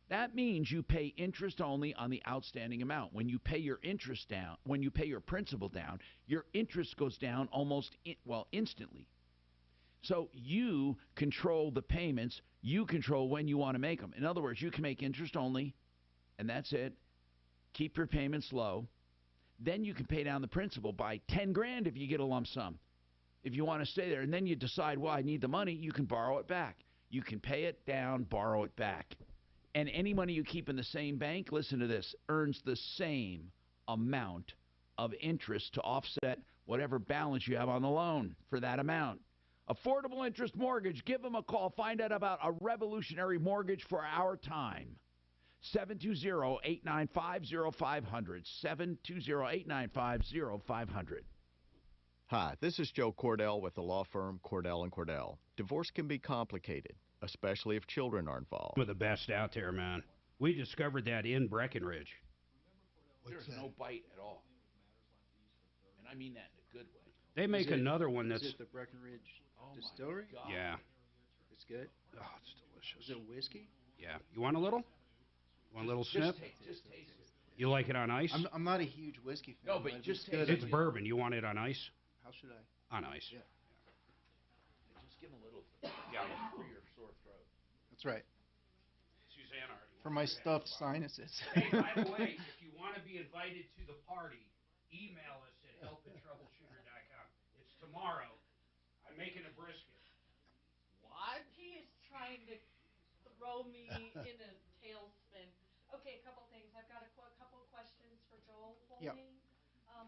That means you pay interest only on the outstanding amount. When you pay your interest down, when you pay your principal down, your interest goes down almost, instantly. So you control the payments. You control when you want to make them. In other words, you can make interest only, and that's it. Keep your payments low. Then you can pay down the principal by $10,000 if you get a lump sum. If you want to stay there, and then you decide, well, I need the money, you can borrow it back. You can pay it down, borrow it back. And any money you keep in the same bank, listen to this, earns the same amount of interest to offset whatever balance you have on the loan for that amount. Affordable interest mortgage. Give them a call. Find out about a revolutionary mortgage for our time. 720-895-0500. 720-895-0500. Hi, this is Joe Cordell with the law firm Cordell & Cordell. Divorce can be complicated, especially if children are involved. We're the best out there, man. We discovered that in Breckenridge. There's no bite at all. And I mean that in a good way. They make another one that's... Is it the Breckenridge Distillery? Yeah. It's good? Oh, it's delicious. Is it whiskey? Yeah. You want a little? Want a little sniff? Just taste it. You like it on ice? I'm not a huge whiskey fan. No, but just taste It's bourbon. You want it on ice? How should I? On ice. Yeah. Just give them a little for your sore throat. That's right. Suzanne already. For my stuffed sinuses. Hey, by the way, if you want to be invited to the party, email us at help@troubleshooter.com. It's tomorrow. I'm making a brisket. What? He is trying to throw me in a tailspin. Okay, a couple things. I've got a couple questions for Joel Yep. Holding.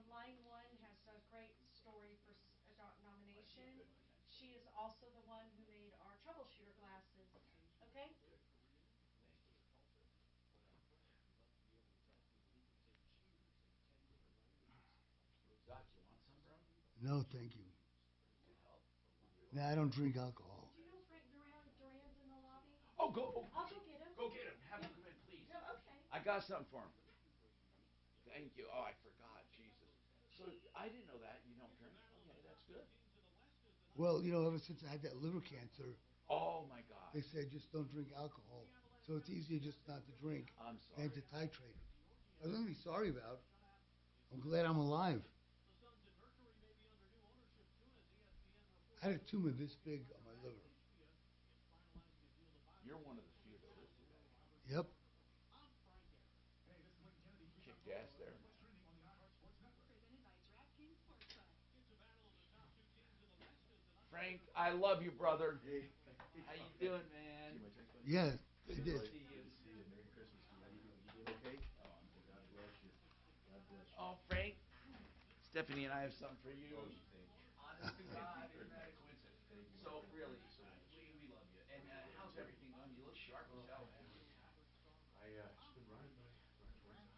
Line 1 has a great story for a nomination. She is also the one who made our Troubleshooter glasses. Okay? Doc, you want some, bro? No, thank you. Nah, I don't drink alcohol. Do you know Frank Duran's in the lobby? Oh, go. Oh, I'll go get him. Go get him. Have him come in, please. No, okay. I got something for him. Thank you. Oh, I forgot. Jesus. So I didn't know that. You don't drink? Okay, that's good. Well, ever since I had that liver cancer, Oh, my God. they said just don't drink alcohol. So it's easier just not to drink I'm sorry. and to titrate. There's nothing to be sorry about. I'm glad I'm alive. I had a tumor this big on my liver. You're one of the few that live today. Yep. Kicked ass there. Frank, I love you, brother. Hey. How you doing, man? Yeah, Good I to did. see you. Good to see you. Merry Christmas to you. How you doing? You doing okay? Oh, I'm good. God bless you. God bless you. Oh, Frank, Stephanie and I have something for you. Oh, thank you. Honest to God, isn't that a coincidence? Thank you, my So friend. really, Thank you so much. we love you. And how's everything going? You look sharp as hell, man. I just been running towards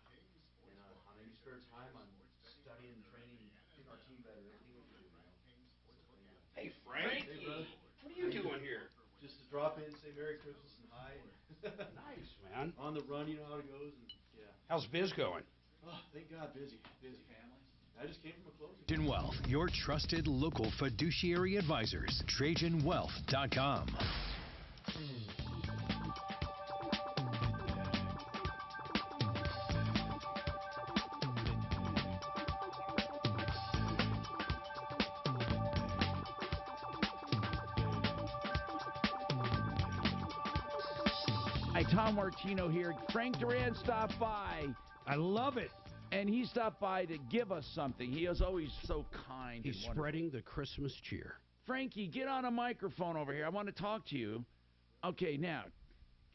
and on any spare time I'm studying, training, getting our team better. Everything we can do, Hey, Frank. Hey, brother. What are you doing here? Just to drop in, say Merry Christmas and hi. Nice, man. On the run, you know how it goes, and yeah. How's biz going? Oh, thank God, busy. Family. I just came from a closing. Trajan Wealth, your trusted local fiduciary advisors. TrajanWealth.com. Hi, Tom Martino here. Frank Duran stopped by. I love it. And he stopped by to give us something. He is always so kind. He's and wonderful. spreading the Christmas cheer. Frankie, get on a microphone over here. I want to talk to you. Okay, now,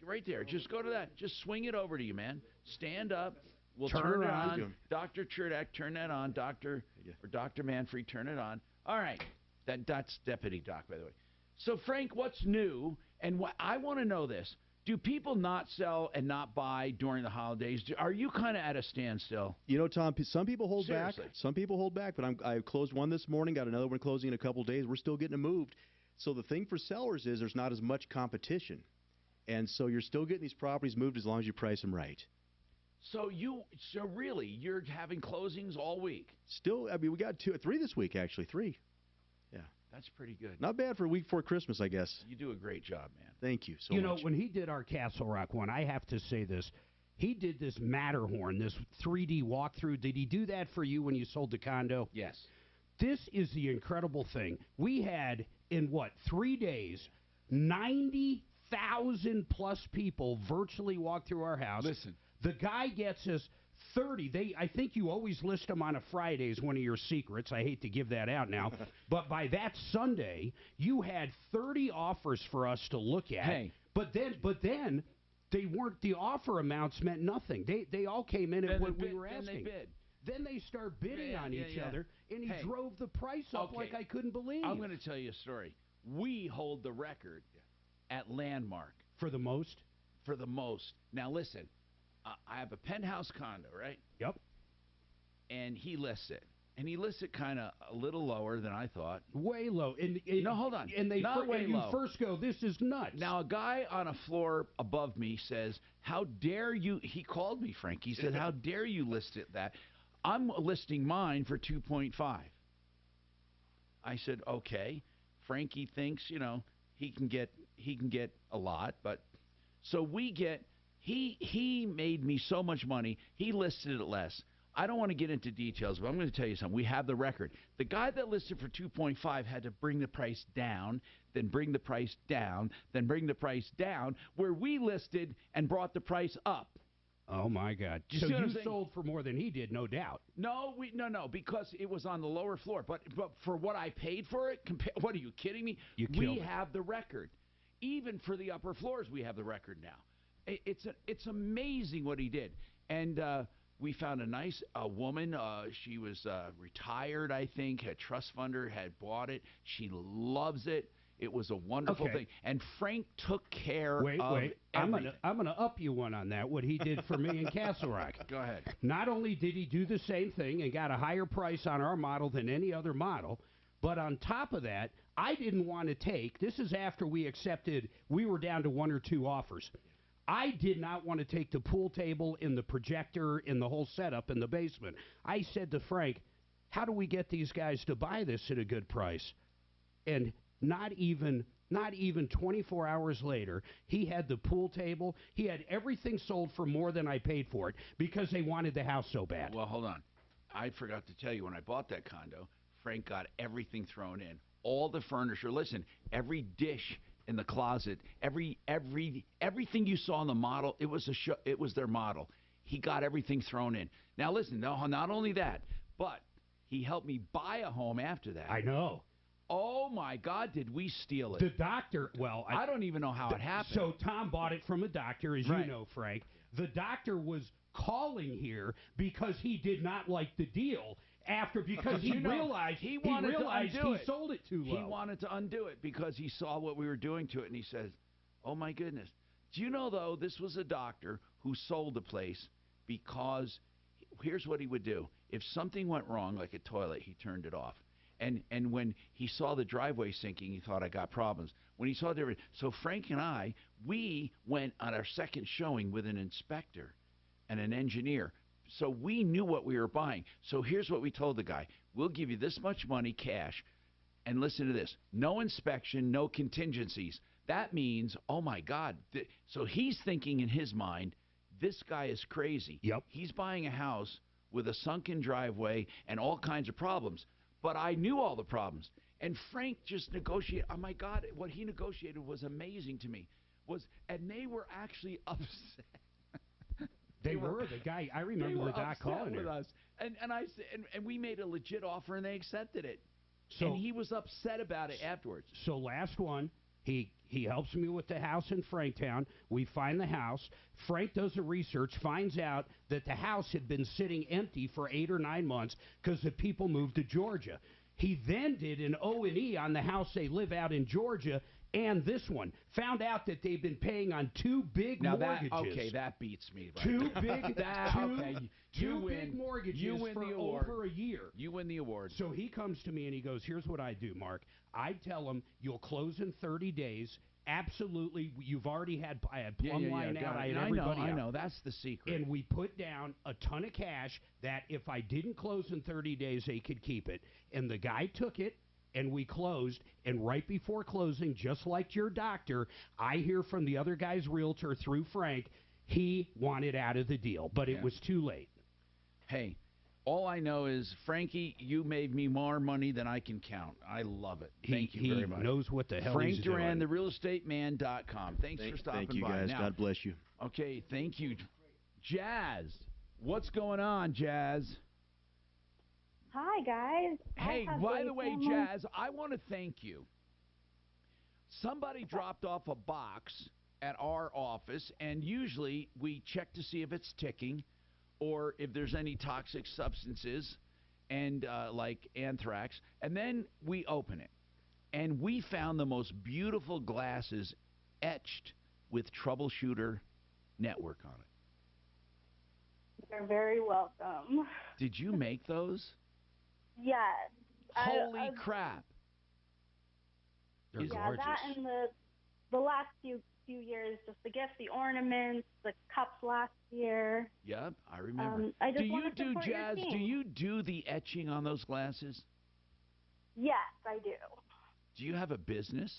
right there. Just go to that. Just swing it over to you, man. Stand up. We'll turn it on. Dr. Cherdak, turn that on. Dr. Manfrey, turn it on. All right. That's Deputy Doc, by the way. So, Frank, what's new? And what I want to know this. Do people not sell and not buy during the holidays? Are you kind of at a standstill? You know, Tom, some people hold Seriously. back. Some people hold back, but I closed one this morning, got another one closing in a couple days. We're still getting it moved. So the thing for sellers is there's not as much competition. And so you're still getting these properties moved as long as you price them right. So really, you're having closings all week? Still, I mean, we got three this week, actually. 3. Yeah. That's pretty good. Not bad for a week before Christmas, I guess. You do a great job, man. Thank you so much. You know, when he did our Castle Rock one, I have to say this. He did this Matterhorn, this 3D walkthrough. Did he do that for you when you sold the condo? Yes. This is the incredible thing. We had, in 3 days, 90,000 plus people virtually walk through our house. Listen. The guy gets us 30. I think you always list them on a Friday as one of your secrets. I hate to give that out now. But by that Sunday, you had 30 offers for us to look at. Hey. But then they weren't, the offer amounts meant nothing. They all came in at what we were asking. Then they bid. Then they start bidding on each other, and he drove the price up like I couldn't believe. I'm going to tell you a story. We hold the record at Landmark. For the most? For the most. Now, listen. I have a penthouse condo, right? Yep. And he lists it. And he lists it kind of a little lower than I thought. Way low. No, hold on. And they Not way you low. first go, this is nuts. Now, a guy on a floor above me says, how dare you? He called me, Frank. He said, how dare you list it that? I'm listing mine for 2.5. I said, okay. Frankie thinks, he can get a lot, but so we get. He made me so much money. He listed it less. I don't want to get into details, but I'm going to tell you something. We have the record. The guy that listed for 2.5 had to bring the price down, then bring the price down, then bring the price down, where we listed and brought the price up. Oh, my God. You so see what I'm you saying? sold for more than he did, no doubt. No, because it was on the lower floor. But for what I paid for it, what are you kidding me? You we killed it. have the record. Even for the upper floors, we have the record now. It's amazing what he did. And we found a nice woman. She was retired, I think, had trust funder, had bought it. She loves it. It was a wonderful thing. And Frank took care of everything. I'm gonna up you one on that, what he did for me in Castle Rock. Go ahead. Not only did he do the same thing and got a higher price on our model than any other model, but on top of that, I didn't want to take, this is after we accepted, we were down to 1 or 2 offers. I did not want to take the pool table and the projector and the whole setup in the basement. I said to Frank, how do we get these guys to buy this at a good price? And not even 24 hours later, he had the pool table. He had everything sold for more than I paid for it because they wanted the house so bad. Well, hold on. I forgot to tell you, when I bought that condo, Frank got everything thrown in. All the furniture. Listen, every dish in the closet, everything you saw in the model, it was their model. He got everything thrown in. Now, listen, not only that, but he helped me buy a home after that. I know. Oh, my God, did we steal it? The doctor, well, I don't even know how it happened. So Tom bought it from a doctor, as Right. you know, Frank. The doctor was calling here because he did not like the deal because he realized he sold it too low. He wanted to undo it because he saw what we were doing to it, and he says, oh, my goodness. Do you know, though, this was a doctor who sold the place because here's what he would do. If something went wrong, like a toilet, he turned it off. And when he saw the driveway sinking, he thought, I got problems. When he saw different, so Frank and I, we went on our second showing with an inspector and an engineer. So we knew what we were buying. So here's what we told the guy. We'll give you this much money cash. And listen to this. No inspection, no contingencies. That means, oh, my God. So he's thinking in his mind, this guy is crazy. Yep. He's buying a house with a sunken driveway and all kinds of problems. But I knew all the problems. And Frank just negotiated. Oh, my God, what he negotiated was amazing to me. And they were actually upset. They were. The guy, I remember the doc calling with her. us. And I said, and we made a legit offer, and they accepted it. So, and he was upset about it afterwards. So last one, he helps me with the house in Franktown. We find the house. Frank does the research, finds out that the house had been sitting empty for 8 or 9 months because the people moved to Georgia. He then did an O&E on the house they live out in Georgia and this one. Found out that they've been paying on 2 big mortgages. That beats me. Right 2 there. big, two big mortgages for over a year. You win the award. So he comes to me and he goes, here's what I do, Mark. I tell him, you'll close in 30 days. Absolutely. You've already had, I had plumb line out. I had everybody out. I know. That's the secret. And we put down a ton of cash that if I didn't close in 30 days, they could keep it. And the guy took it. And we closed, and right before closing, just like your doctor, I hear from the other guy's realtor through Frank, he wanted out of the deal, but it was too late. Hey, all I know is, Frankie, you made me more money than I can count. I love it. Thank you very much. He knows what the hell Frank he's Duran, doing. therealestateman.com. Thanks for stopping by. Thank you, guys. Now, God bless you. Okay, thank you. Jazz, what's going on, Jazz? Hi, guys. Hey, by the way, Jazz, I want to thank you. Somebody dropped off a box at our office, and usually we check to see if it's ticking or if there's any toxic substances and like anthrax, and then we open it. And we found the most beautiful glasses etched with Troubleshooter network on it. You're very welcome. Did you make those? Yes. Holy crap. They're yeah, gorgeous. that and the last few years, just the gifts, the ornaments, the cups last year. Yep, I remember. I just do you want to do, support your Jazz, team. do you do the etching on those glasses? Yes, I do. Do you have a business?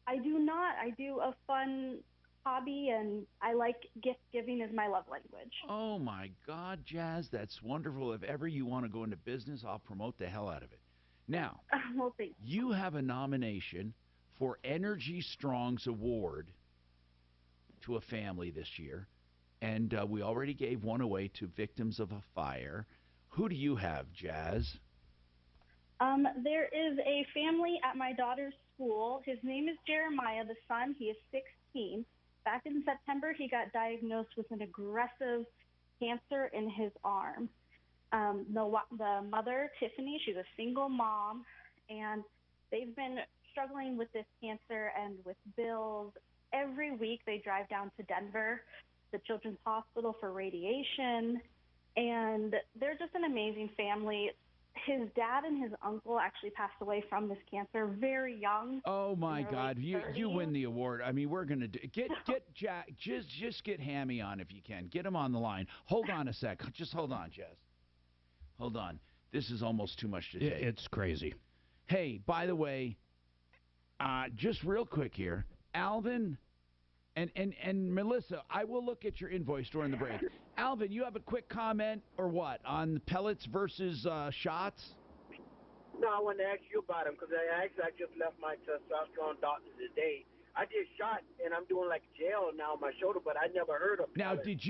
I do not. I do a fun hobby, and I like gift giving is my love language. Oh, my God, Jazz, that's wonderful. If ever you want to go into business, I'll promote the hell out of it. Now, well, thanks. You have a nomination for Energy Strong's award to a family this year, and we already gave one away to victims of a fire. Who do you have, Jazz? There is a family at my daughter's school. His name is Jeremiah, the son. He is 16. Back in September, he got diagnosed with an aggressive cancer in his arm. The mother, Tiffany, she's a single mom, and they've been struggling with this cancer and with bills. Every week they drive down to Denver, the Children's Hospital, for radiation, and they're just an amazing family. His dad and his uncle actually passed away from this cancer very young. Oh my in their God! late You 30s. win the award. I mean, we're gonna get Jack. Just get Hammy on if you can. Get him on the line. Hold on a sec. Just hold on, Jess. Hold on. This is almost too much to take. It's crazy. Hey, by the way, just real quick here, Alvin and Melissa, I will look at your invoice during the break. Alvin, you have a quick comment or what on pellets versus shots? No, I wanted to ask you about him because I just left my testosterone doctor today. I did shot and I'm doing like gel now on my shoulder, but I never heard of. Now, pellets. did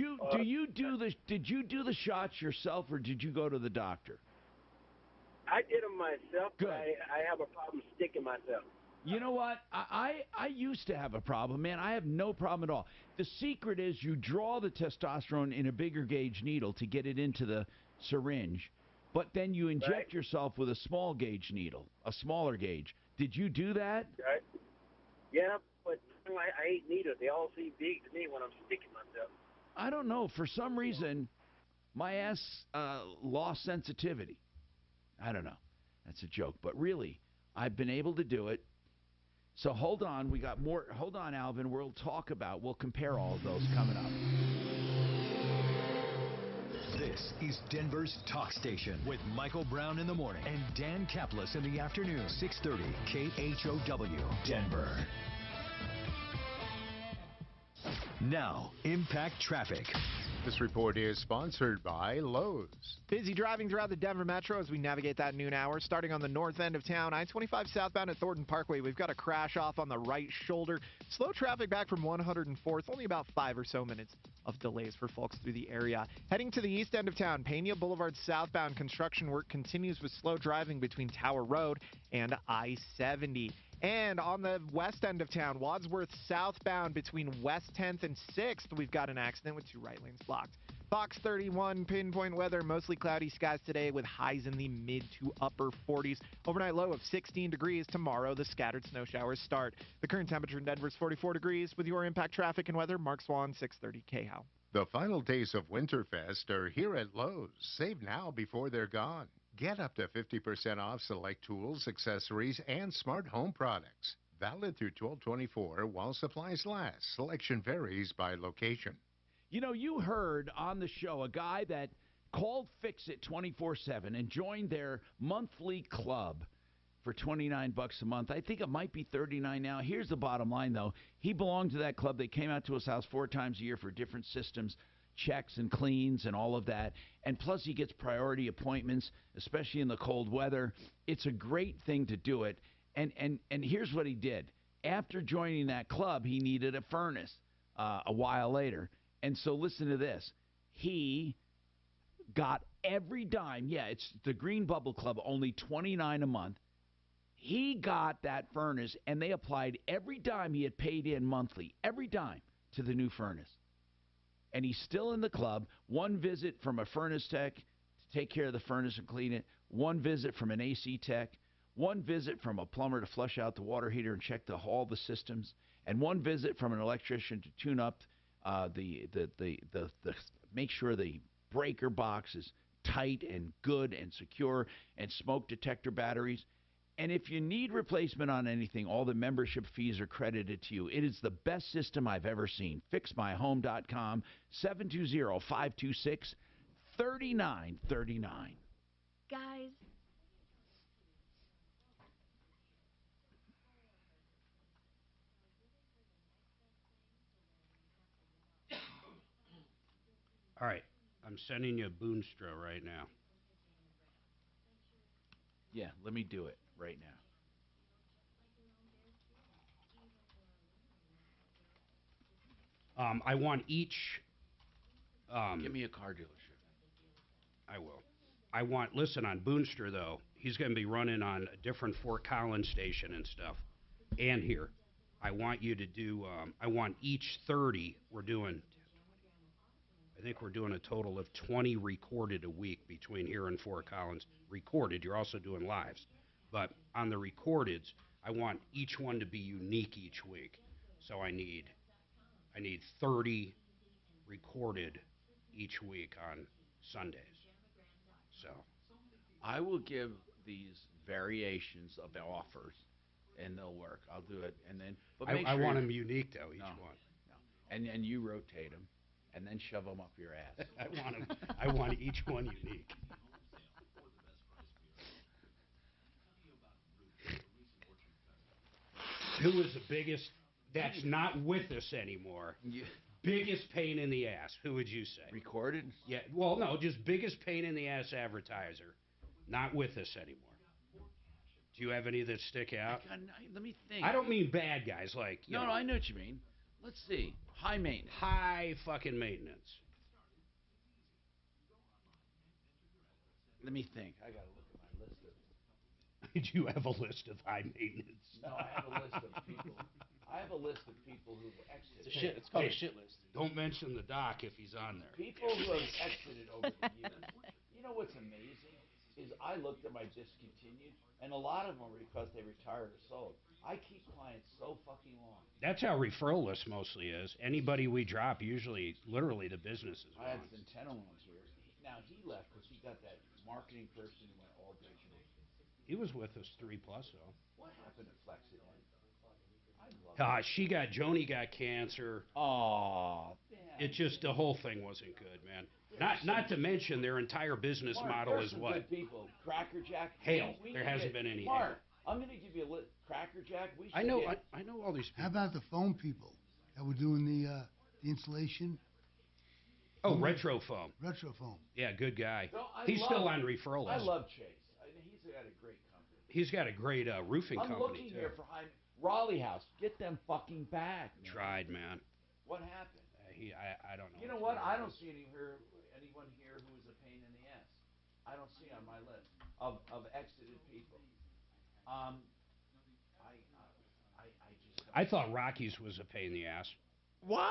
you do the shots yourself or did you go to the doctor? I did them myself. Good. But I have a problem sticking myself. You know what? I used to have a problem, man. I have no problem at all. The secret is you draw the testosterone in a bigger gauge needle to get it into the syringe, but then you inject yourself with a small gauge needle, a smaller gauge. Did you do that? Right. Yeah, but I hate needles. They all seem big to me when I'm sticking myself. I don't know. For some reason, my ass lost sensitivity. I don't know. That's a joke. But really, I've been able to do it. So hold on, we got more. Hold on, Alvin. We'll compare all of those coming up. This is Denver's Talk Station with Michael Brown in the morning and Dan Kaplis in the afternoon. 630 KHOW, Denver. Now, Impact Traffic. This report is sponsored by Lowe's. Busy driving throughout the Denver Metro as we navigate that noon hour. Starting on the north end of town, I-25 southbound at Thornton Parkway. We've got a crash off on the right shoulder. Slow traffic back from 104th. Only about 5 or so minutes of delays for folks through the area. Heading to the east end of town, Pena Boulevard southbound. Construction work continues with slow driving between Tower Road and I-70. And on the west end of town, Wadsworth southbound between West 10th and 6th, we've got an accident with 2 right lanes blocked. Fox 31, pinpoint weather, mostly cloudy skies today with highs in the mid to upper 40s. Overnight low of 16 degrees. Tomorrow, the scattered snow showers start. The current temperature in Denver is 44 degrees. With your Impact Traffic and weather, Mark Swan, 630 KHOW. The final days of Winterfest are here at Lowe's. Save now before they're gone. Get up to 50% off select tools, accessories, and smart home products. Valid through 12/24 while supplies last. Selection varies by location. You know, you heard on the show a guy that called Fix It 24/7 and joined their monthly club for $29 a month. I think it might be $39 now. Here's the bottom line, though. He belonged to that club. They came out to his house 4 times a year for different systems, checks and cleans and all of that. And plus he gets priority appointments, especially in the cold weather. It's a great thing to do it. And here's what he did. After joining that club, he needed a furnace a while later. And so listen to this. He got every dime. Yeah, it's the Green Bubble Club, only $29 a month. He got that furnace, and they applied every dime he had paid in monthly, every dime, to the new furnace. And he's still in the club. 1 visit from a furnace tech to take care of the furnace and clean it. 1 visit from an AC tech. 1 visit from a plumber to flush out the water heater and check all the systems. And 1 visit from an electrician to tune up make sure the breaker box is tight and good and secure, and smoke detector batteries. And if you need replacement on anything, all the membership fees are credited to you. It is the best system I've ever seen. FixMyHome.com, 720-526-3939. Guys. All right. I'm sending you a Boonstra right now. Yeah, let me do it right now. I want each. Give me a car dealership. I will. Listen, on Boonstra, though, He's going to be running on a different Fort Collins station and stuff, and here. I want you to do. I want each 30. I think we're doing a total of 20 recorded a week between here and Fort Collins. Recorded. You're also doing lives, but on the recordeds, I want each one to be unique each week. So I need 30 recorded each week on Sundays. So I will give these variations of the offers, and they'll work. I'll do it, and then. But make I sure want them unique though, each one. No, and you rotate them, and then shove them up your ass. I want each one unique. Who was the biggest? That's not with us anymore. Biggest pain in the ass. Who would you say? Recorded? Yeah. Well, no, just biggest pain in the ass advertiser. Not with us anymore. Do you have any that stick out? Let me think. I don't mean bad guys like. No, I know what you mean. Let's see. High maintenance. High fucking maintenance. Let me think. I gotta look at my list of. Did you have a list of high maintenance? No, I have a list of people. I have a list of people who've exited. It's called a shit list. Don't mention the doc if he's on there. People who have exited over the years. You know what's amazing is I looked at my discontinued, and a lot of them are because they retired or sold. I keep clients so fucking long. That's how referral list mostly is. Anybody we drop, usually, literally, the business is I had gone. Centeno ones here. Now he left because he got that marketing person who went all digital. He was with us 3+ though. What happened to Flexit? Joni got cancer. Oh, It just, the whole thing wasn't good, man. Not to mention their entire business model is what? Good people. Cracker Jack. Hail. There hasn't been any Mark, hail. I'm going to give you a list. Cracker Jack. I know all these people. How about the phone people that were doing the installation? Oh, Retro Foam. Retro Foam. Yeah, good guy. No, He's still on referral I list. love Chase. He's got a great company. He's got a great roofing I'm company, looking too. here for Raleigh House. Get them fucking back. Man. Tried, man. What happened? I don't know. You know what? I don't see anyone here who is a pain in the ass. I don't see on my list of exited people. I thought Rockies was a pain in the ass. What?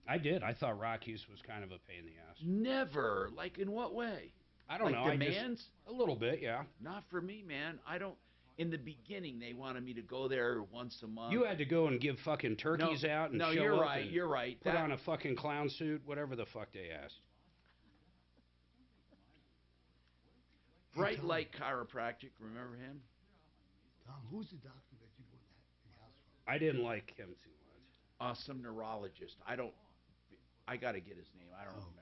I did. I thought Rockies was kind of a pain in the ass. Never. Like in what way? I don't know. Demands? A little bit, yeah. Not for me, man. I don't. In the beginning, they wanted me to go there once a month. You had to go and give fucking turkeys out and show up. No, you're right. You're right. Put on a fucking clown suit, whatever the fuck they asked. Bright Light Chiropractic. Remember him? Tom, who's the doctor that you bought the house from? I didn't like him too much. Some neurologist. I got to get his name. I don't remember.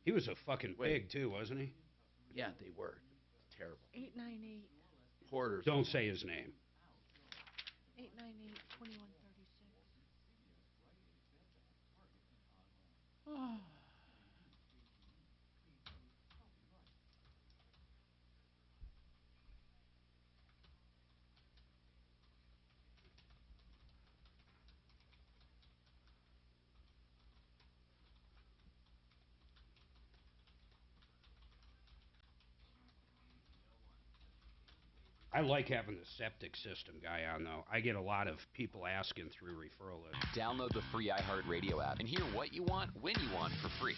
He was a fucking pig too, wasn't he? Yeah, they were. Terrible. 898. Porters. Don't say his name. 898 2136. I like having the septic system guy on, though. I get a lot of people asking through referral lists. Download the free iHeartRadio app and hear what you want, when you want, for free.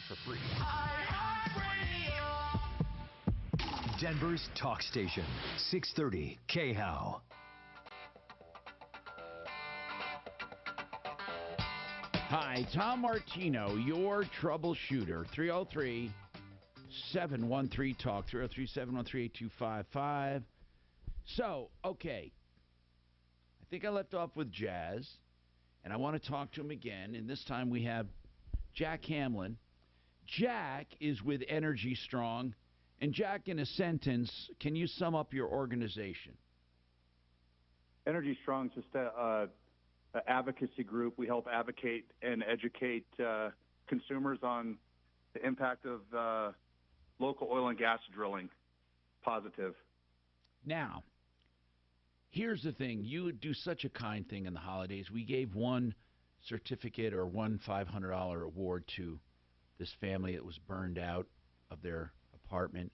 Denver's talk station, 630 KHOW. Hi, Tom Martino, your troubleshooter. 303-713-TALK, 303-713-8255. So, okay, I think I left off with Jazz, and I want to talk to him again, and this time we have Jack Hamlin. Jack is with Energy Strong, and Jack, in a sentence, can you sum up your organization? Energy Strong is just an advocacy group. We help advocate and educate consumers on the impact of local oil and gas drilling. Positive. Now, here's the thing. You do such a kind thing in the holidays. We gave one certificate or one $500 award to this family that was burned out of their apartment.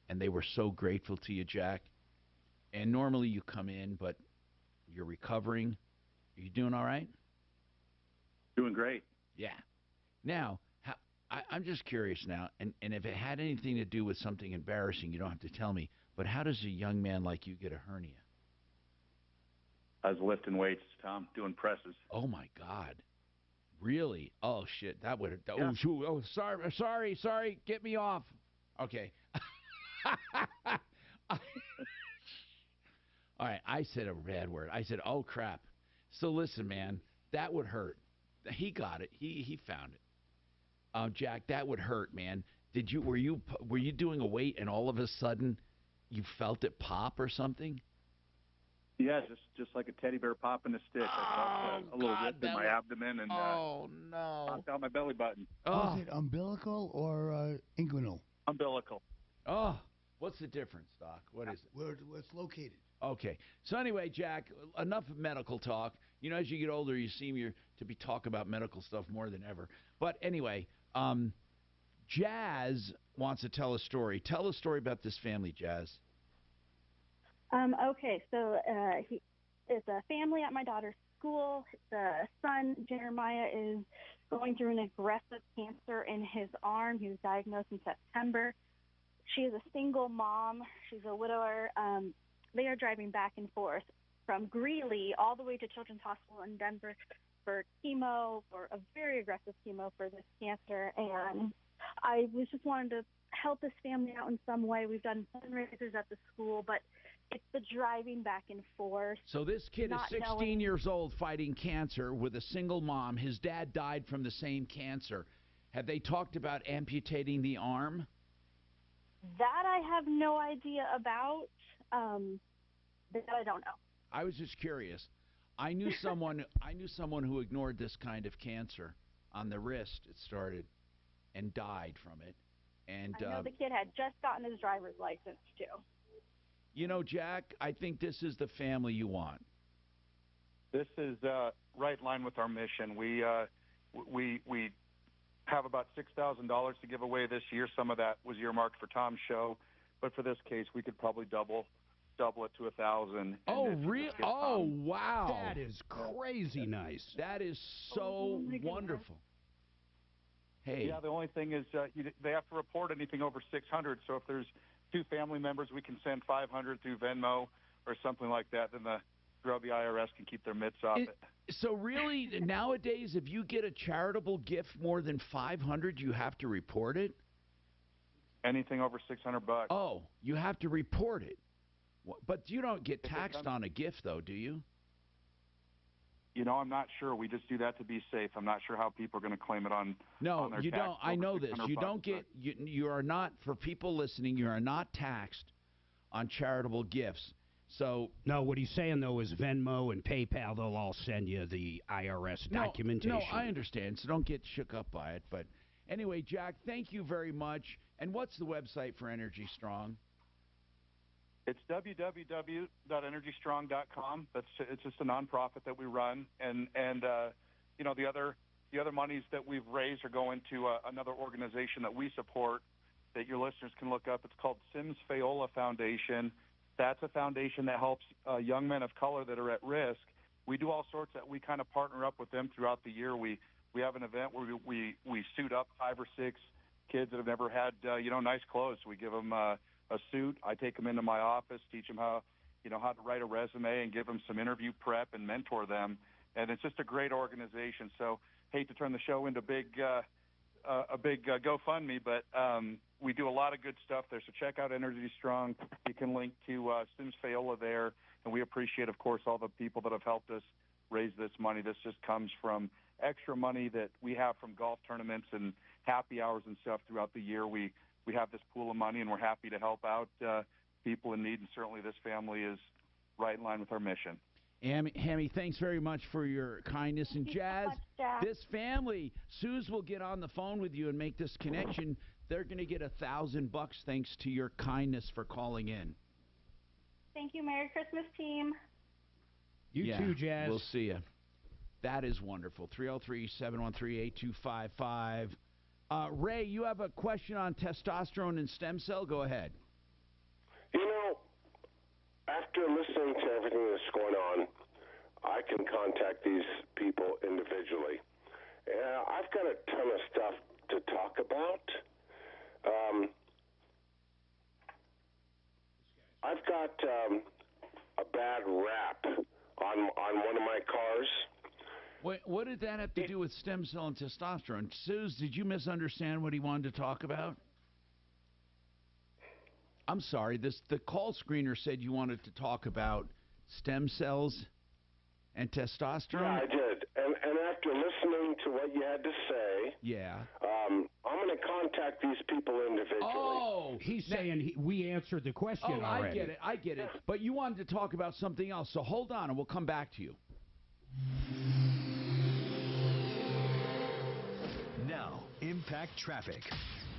and they were so grateful to you, Jack. And normally you come in, but you're recovering. Are you doing all right? Doing great. Yeah. Now, I'm just curious now, and if it had anything to do with something embarrassing, you don't have to tell me, but how does a young man like you get a hernia? I was lifting weights, Tom, doing presses. Oh, my God. Really? Oh, shit. That would have... Yeah. Oh, shoot. Oh, sorry. Get me off. Okay. All right. I said a bad word. I said, oh, crap. So listen, man, that would hurt. He got it. He found it. Jack, that would hurt, man. Were you doing a weight and all of a sudden you felt it pop or something? Yeah, just like a teddy bear popping a stick. I felt a little rip in my abdomen and no, popped out my belly button. Was it umbilical or inguinal? Umbilical. Oh, what's the difference, Doc? What is it? Where it's located. Okay. So anyway, Jack, enough of medical talk. You know, as you get older, you seem to be talking about medical stuff more than ever. But anyway, Jazz wants to tell a story. Tell a story about this family, Jazz. Okay, so it's a family at my daughter's school. The son, Jeremiah, is going through an aggressive cancer in his arm. He was diagnosed in September. She is a single mom. She's a widower. They are driving back and forth from Greeley all the way to Children's Hospital in Denver for chemo, for a very aggressive chemo for this cancer. And I was just wanting to help this family out in some way. We've done fundraisers at the school, but it's the driving back and forth. So this kid is 16 years old fighting cancer with a single mom. His dad died from the same cancer. Have they talked about amputating the arm? That I have no idea about. That I don't know. I was just curious. I knew someone who ignored this kind of cancer on the wrist. It started and died from it. And I know the kid had just gotten his driver's license too. You know, Jack, I think this is the family you want. This is right in line with our mission. We have about $6,000 to give away this year. Some of that was earmarked for Tom's show, but for this case, we could probably double it to 1,000. Oh, really? Oh, wow! That is crazy nice. That is so wonderful. Hey. Yeah, the only thing is they have to report anything over 600. So if there's two family members, we can send 500 through Venmo or something like that. Then the grubby IRS can keep their mitts off it. So really, nowadays, if you get a charitable gift more than 500, you have to report it? Anything over $600. Oh, you have to report it. But you don't get taxed on a gift, though, do you? You know, I'm not sure. We just do that to be safe. I'm not sure how people are going to claim it on. No, on their you tax don't. I know this. You $600, don't get. You are not. For people listening, you are not taxed on charitable gifts. So no, what he's saying though is Venmo and PayPal. They'll all send you the IRS documentation. No, I understand. So don't get shook up by it. But anyway, Jack, thank you very much. And what's the website for Energy Strong? It's www.energystrong.com. It's just a nonprofit that we run, and you know the other monies that we've raised are going to another organization that we support that your listeners can look up. It's called Sims Fayola Foundation. That's a foundation that helps young men of color that are at risk. We do all sorts we kind of partner up with them throughout the year. We have an event where we suit up 5 or 6 kids that have never had nice clothes. We give them a suit. I take them into my office, teach them how to write a resume and give them some interview prep and mentor them. And it's just a great organization. So hate to turn the show into a big GoFundMe, but we do a lot of good stuff there. So check out Energy Strong. You can link to Sims Fayola there. And we appreciate, of course, all the people that have helped us raise this money. This just comes from extra money that we have from golf tournaments and happy hours and stuff throughout the year. We have this pool of money, and we're happy to help out people in need, and certainly this family is right in line with our mission. Hammy, thanks very much for your kindness. And Jazz, this family, Suze will get on the phone with you and make this connection. They're going to get $1,000 thanks to your kindness for calling in. Thank you. Merry Christmas, team. You too, Jazz. We'll see you. That is wonderful. 303-713-8255. Ray, you have a question on testosterone and stem cell? Go ahead. after listening to everything that's going on, I can contact these people individually. I've got a ton of stuff to talk about. I've got a bad rap on one of my cars. What did that have to do with stem cell and testosterone? Suze, did you misunderstand what he wanted to talk about? I'm sorry. The call screener said you wanted to talk about stem cells and testosterone. Yeah, I did. And after listening to what you had to say, yeah, I'm going to contact these people individually. Oh, he's saying we answered the question already. I get it. But you wanted to talk about something else, so hold on, and we'll come back to you. Now, Impact Traffic.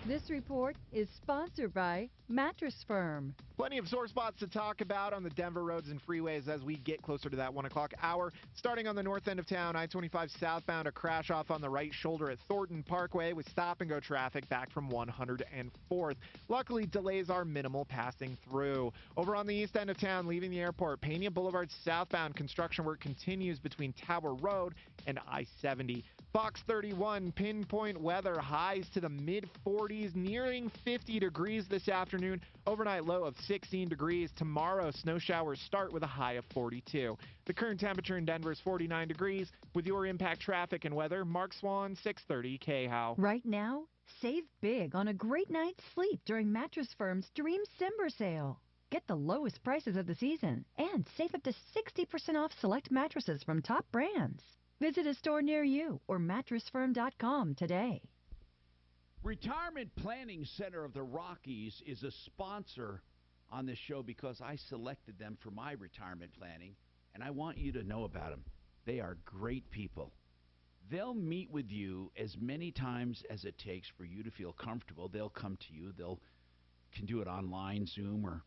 This report is sponsored by Mattress Firm. Plenty of sore spots to talk about on the Denver roads and freeways as we get closer to that 1 o'clock hour. Starting on the north end of town, I-25 southbound, a crash off on the right shoulder at Thornton Parkway with stop-and-go traffic back from 104th. Luckily, delays are minimal passing through. Over on the east end of town, leaving the airport, Pena Boulevard southbound, construction work continues between Tower Road and I-70. Fox 31, pinpoint weather, highs to the mid-40s, nearing 50 degrees this afternoon. Overnight low of 16 degrees. Tomorrow, snow showers start with a high of 42. The current temperature in Denver is 49 degrees. With your Impact Traffic and weather, Mark Swan, 630 KHOW. Right now, save big on a great night's sleep during Mattress Firm's Dream Simber sale. Get the lowest prices of the season and save up to 60% off select mattresses from top brands. Visit a store near you or mattressfirm.com today. Retirement Planning Center of the Rockies is a sponsor on this show because I selected them for my retirement planning, and I want you to know about them. They are great people. They'll meet with you as many times as it takes for you to feel comfortable. They'll come to you. They'll can do it online, Zoom, or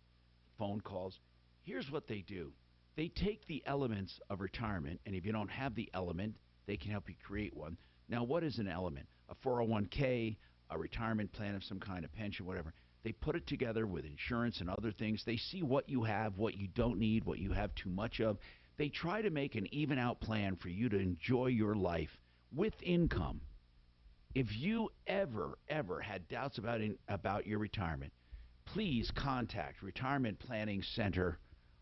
phone calls. Here's what they do. They take the elements of retirement, and if you don't have the element, they can help you create one. Now, what is an element? A 401k, a retirement plan of some kind, a pension, whatever. They put it together with insurance and other things. They see what you have, what you don't need, what you have too much of. They try to make an even-out plan for you to enjoy your life with income. If you ever had doubts about your retirement, please contact Retirement Planning Center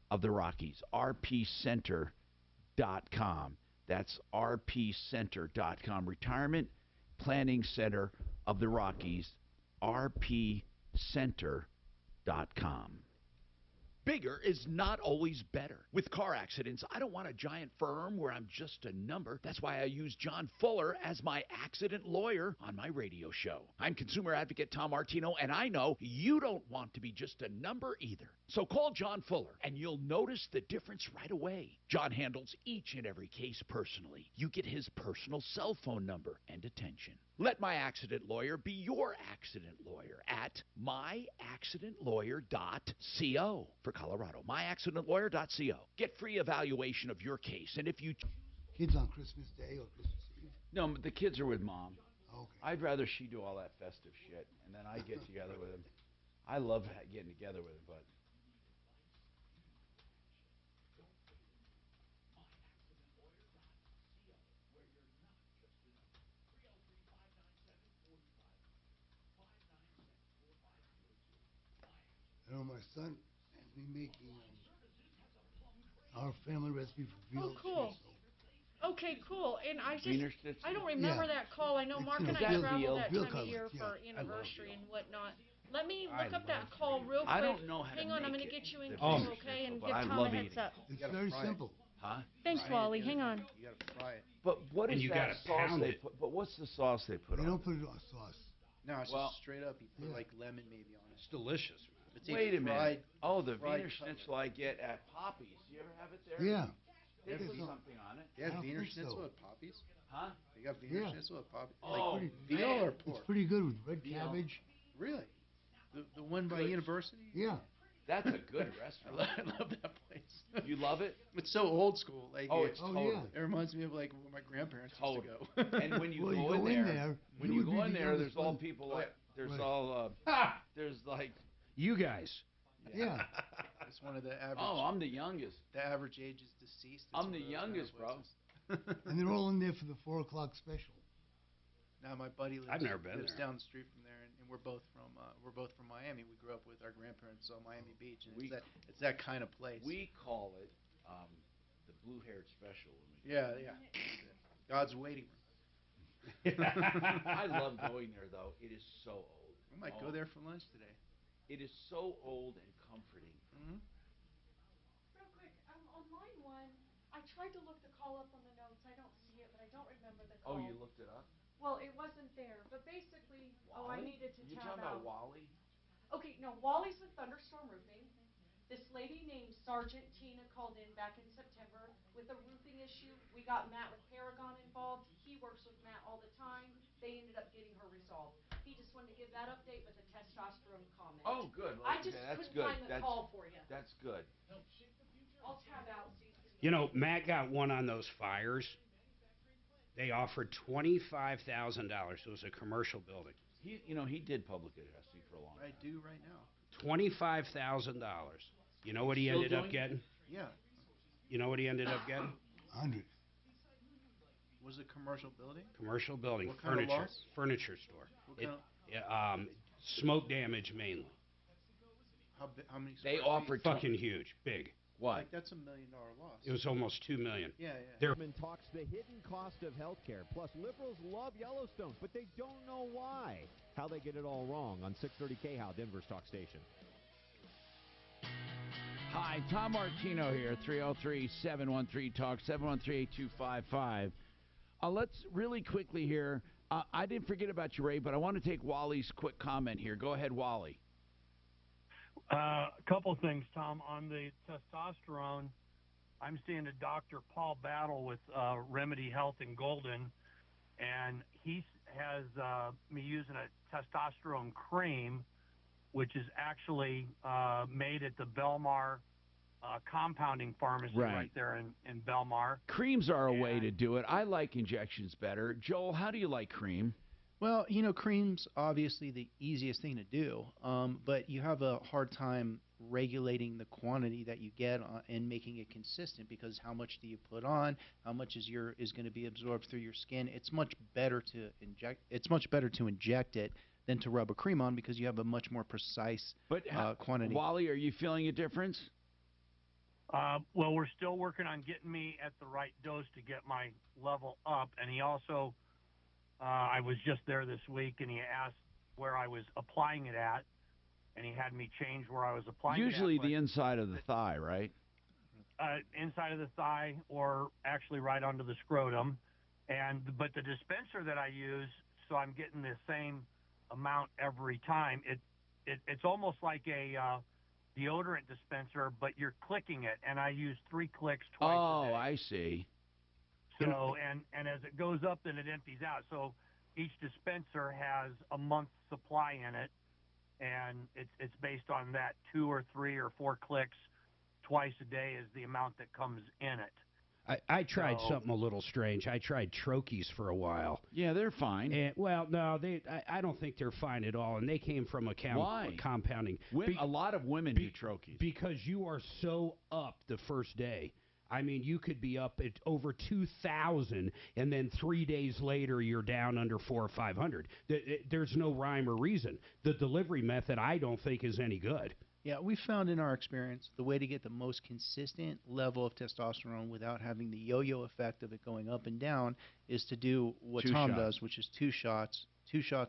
of the Rockies, rpcenter.com. That's rpcenter.com. Retirement Planning Center of the Rockies, rpcenter.com. Bigger is not always better. With car accidents, I don't want a giant firm where I'm just a number. That's why I use John Fuller as my accident lawyer on my radio show. I'm consumer advocate Tom Martino, and I know you don't want to be just a number either. So call John Fuller, and you'll notice the difference right away. John handles each and every case personally. You get his personal cell phone number and attention. Let my accident lawyer be your accident lawyer at myaccidentlawyer.co for Colorado. myaccidentlawyer.co. Get free evaluation of your case, and if you Kids on Christmas Day or Christmas Eve? no, the kids are with mom. Okay. I'd rather she do all that festive shit, and then I get together with him. I love getting together with him, but I know my son has been making our family recipe for veal. Oh, cool. Okay, cool. And I Wiener just, schnitzel? I don't remember Yeah. that call. I know Mark and I veal. travel that Veal time of year cutlet, for yeah. anniversary and whatnot. Let me I look up that love call real quick. I don't know how to Hang on, I'm make going to it. get you in The queue, Wiener okay? And schnitzel, give but I Tom love a heads eating up. It's very simple. huh? Thanks, Wally. Hang on. You gotta fry it. But what And is you that gotta sauce pound they it. put? But what's the sauce they put They on? don't put it on sauce. No, it's Well- just straight up. You put Yeah. like lemon maybe on it. It's delicious, man. It's Wait a fried, minute. Oh, the fried Wiener cutlet. schnitzel I get at Poppy's. You ever have it there? Yeah. They Yeah, put Wiener- something on it. They I have don't Wiener think Schnitzel so. at Poppy's? Huh? They got Wiener Yeah. Schnitzel at Poppy's? Oh, like man. veal or It's pork? pretty good with red Veal. cabbage. Really? The one by Good. University? Yeah. That's a good I restaurant. love that place. You love it? It's so old school. Like Oh, it's Oh, totally. yeah. it reminds me of like where my grandparents used to go. And when you Well, go, you in there, when you would be go in the there, youngest there's all one. people Oh, like there's Right. all there's like You guys. Yeah. That's one of the average. Oh, I'm the youngest. The average age is deceased. I'm the youngest, bro. And they're all in there for the 4 o'clock special. Now my buddy lives, I've never been lives there. down the street from there, and we're both from Miami. We grew up with our grandparents on Miami Beach, and it's that kind of place. We call it the blue-haired special. Yeah. God's waiting room. I love going there, though. It is so old. We might go there for lunch today. It is so old and comforting. Mm-hmm. Real quick, on line one, I tried to look the call up on the notes. I don't see it, but I don't remember the call. Oh, you looked it up? Well, it wasn't there, but basically, I needed to You tab talking out. about Wally? Okay, no, Wally's with Thunderstorm Roofing. This lady named Sergeant Tina called in back in September with a roofing issue. We got Matt with Paragon involved. He works with Matt all the time. They ended up getting her resolved. He just wanted to give that update with a testosterone comment. Oh, good. I just that's couldn't good. find the call for you. That's good. I'll tab out so you can. You know, Matt got one on those fires. They offered $25,000. It was a commercial building. He did public addressing for a long time. I do right now. $25,000. You know what he ended up getting? Yeah. You know what he ended up getting? 100. Was it a commercial building? Commercial building, What kind of furniture, loss? furniture store. What kind Smoke damage mainly. How many? They square feet? offered Fucking huge, big. What? Like that's $1 million loss. It was almost $2 million. Yeah. Chairman talks the hidden cost of health care. Plus, liberals love Yellowstone, but they don't know why. How they get it all wrong on 630 KHOW, Denver's talk station. Hi, Tom Martino here, 303-713-TALK, 713-8255. Let's really quickly here, I didn't forget about you, Ray, but I want to take Wally's quick comment here. Go ahead, Wally. A couple of things, Tom. On the testosterone, I'm seeing a Dr. Paul Battle with Remedy Health in Golden, and he has me using a testosterone cream, which is actually made at the Belmar compounding pharmacy right there in Belmar. Creams are a way to do it. I like injections better. Joel, how do you like cream? Well, cream's obviously the easiest thing to do, but you have a hard time regulating the quantity that you get and making it consistent, because how much do you put on? How much is going to be absorbed through your skin? It's much better to inject. It's much better to inject it than to rub a cream on, because you have a much more precise quantity. Wally, are you feeling a difference? Well, we're still working on getting me at the right dose to get my level up, and he also. I was just there this week, and he asked where I was applying it at, and he had me change where I was applying Usually it at. the inside of the thigh, right? Inside of the thigh, or actually right under the scrotum. But the dispenser that I use, so I'm getting the same amount every time. It's almost like a deodorant dispenser, but you're clicking it, and I use 3 clicks twice a day. Oh, I see. So, and as it goes up, then it empties out. So each dispenser has a month's supply in it, and it's based on that 2 or 3 or 4 clicks twice a day is the amount that comes in it. I tried something a little strange. I tried troches for a while. Yeah, they're fine. And, well, no, I don't think they're fine at all. And they came from a compounding. A lot of women do troches. Because you are so up the first day. I mean, you could be up at over 2,000, and then 3 days later you're down under 400 or 500. There's no rhyme or reason. The delivery method, I don't think, is any good. Yeah, we found in our experience the way to get the most consistent level of testosterone without having the yo-yo effect of it going up and down is to do what Tom does, which is 2 shots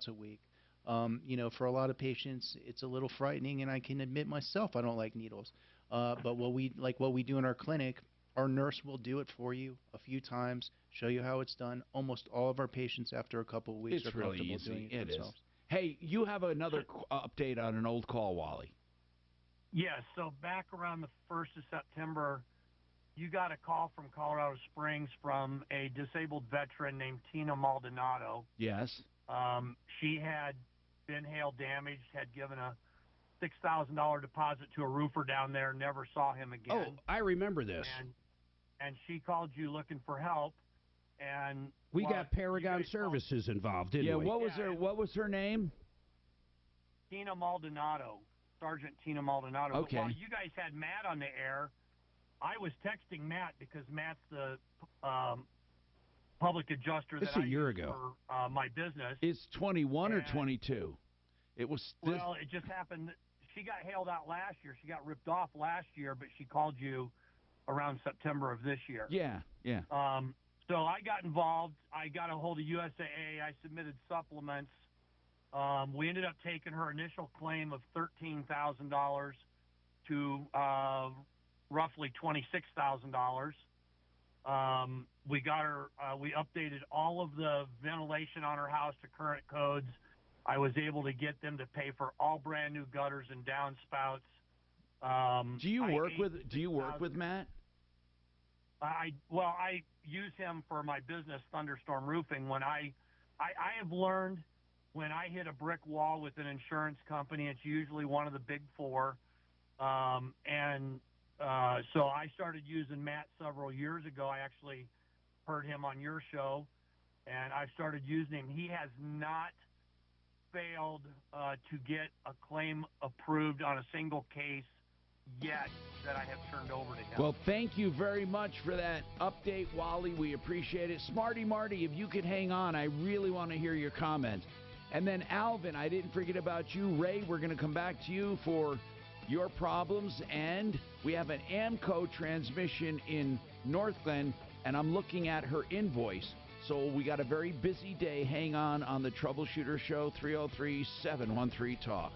a week. For a lot of patients, it's a little frightening, and I can admit myself I don't like needles. But what we do in our clinic, our nurse will do it for you a few times, show you how it's done. Almost all of our patients, after a couple of weeks, are comfortable doing it themselves. Hey, you have another update on an old call, Wally. Yes, so back around the 1st of September, you got a call from Colorado Springs from a disabled veteran named Tina Maldonado. Yes. She had been hail damaged, had given a $6,000 deposit to a roofer down there, never saw him again. Oh, I remember this. And she called you looking for help, and we got Paragon Services involved, didn't we? What was her name? Tina Maldonado. Sergeant Tina Maldonado. Okay. But while you guys had Matt on the air, I was texting Matt because Matt's the public adjuster This that a I year use ago. for my business. It's 21 or 22. It was. Well, it just happened that she got hailed out last year. She got ripped off last year, but she called you around September of this year. Yeah. So I got involved. I got a hold of USAA. I submitted supplements. We ended up taking her initial claim of $13,000 to roughly $26,000. We got her. We updated all of the ventilation on her house to current codes. I was able to get them to pay for all brand new gutters and downspouts. Do you work with Matt? I use him for my business, Thunderstorm Roofing. When I have learned when I hit a brick wall with an insurance company, it's usually one of the big four. So I started using Matt several years ago. I actually heard him on your show, and I started using him. He has not failed to get a claim approved on a single case yet that I have turned over to him. Well, thank you very much for that update, Wally. We appreciate it. Smarty Marty, if you could hang on, I really want to hear your comments. And then Alvin, I didn't forget about you. Ray, we're going to come back to you for your problems. And we have an AMCO transmission in North Glen, and I'm looking at her invoice. So we got a very busy day. Hang on the Troubleshooter Show, 303-713-TALK.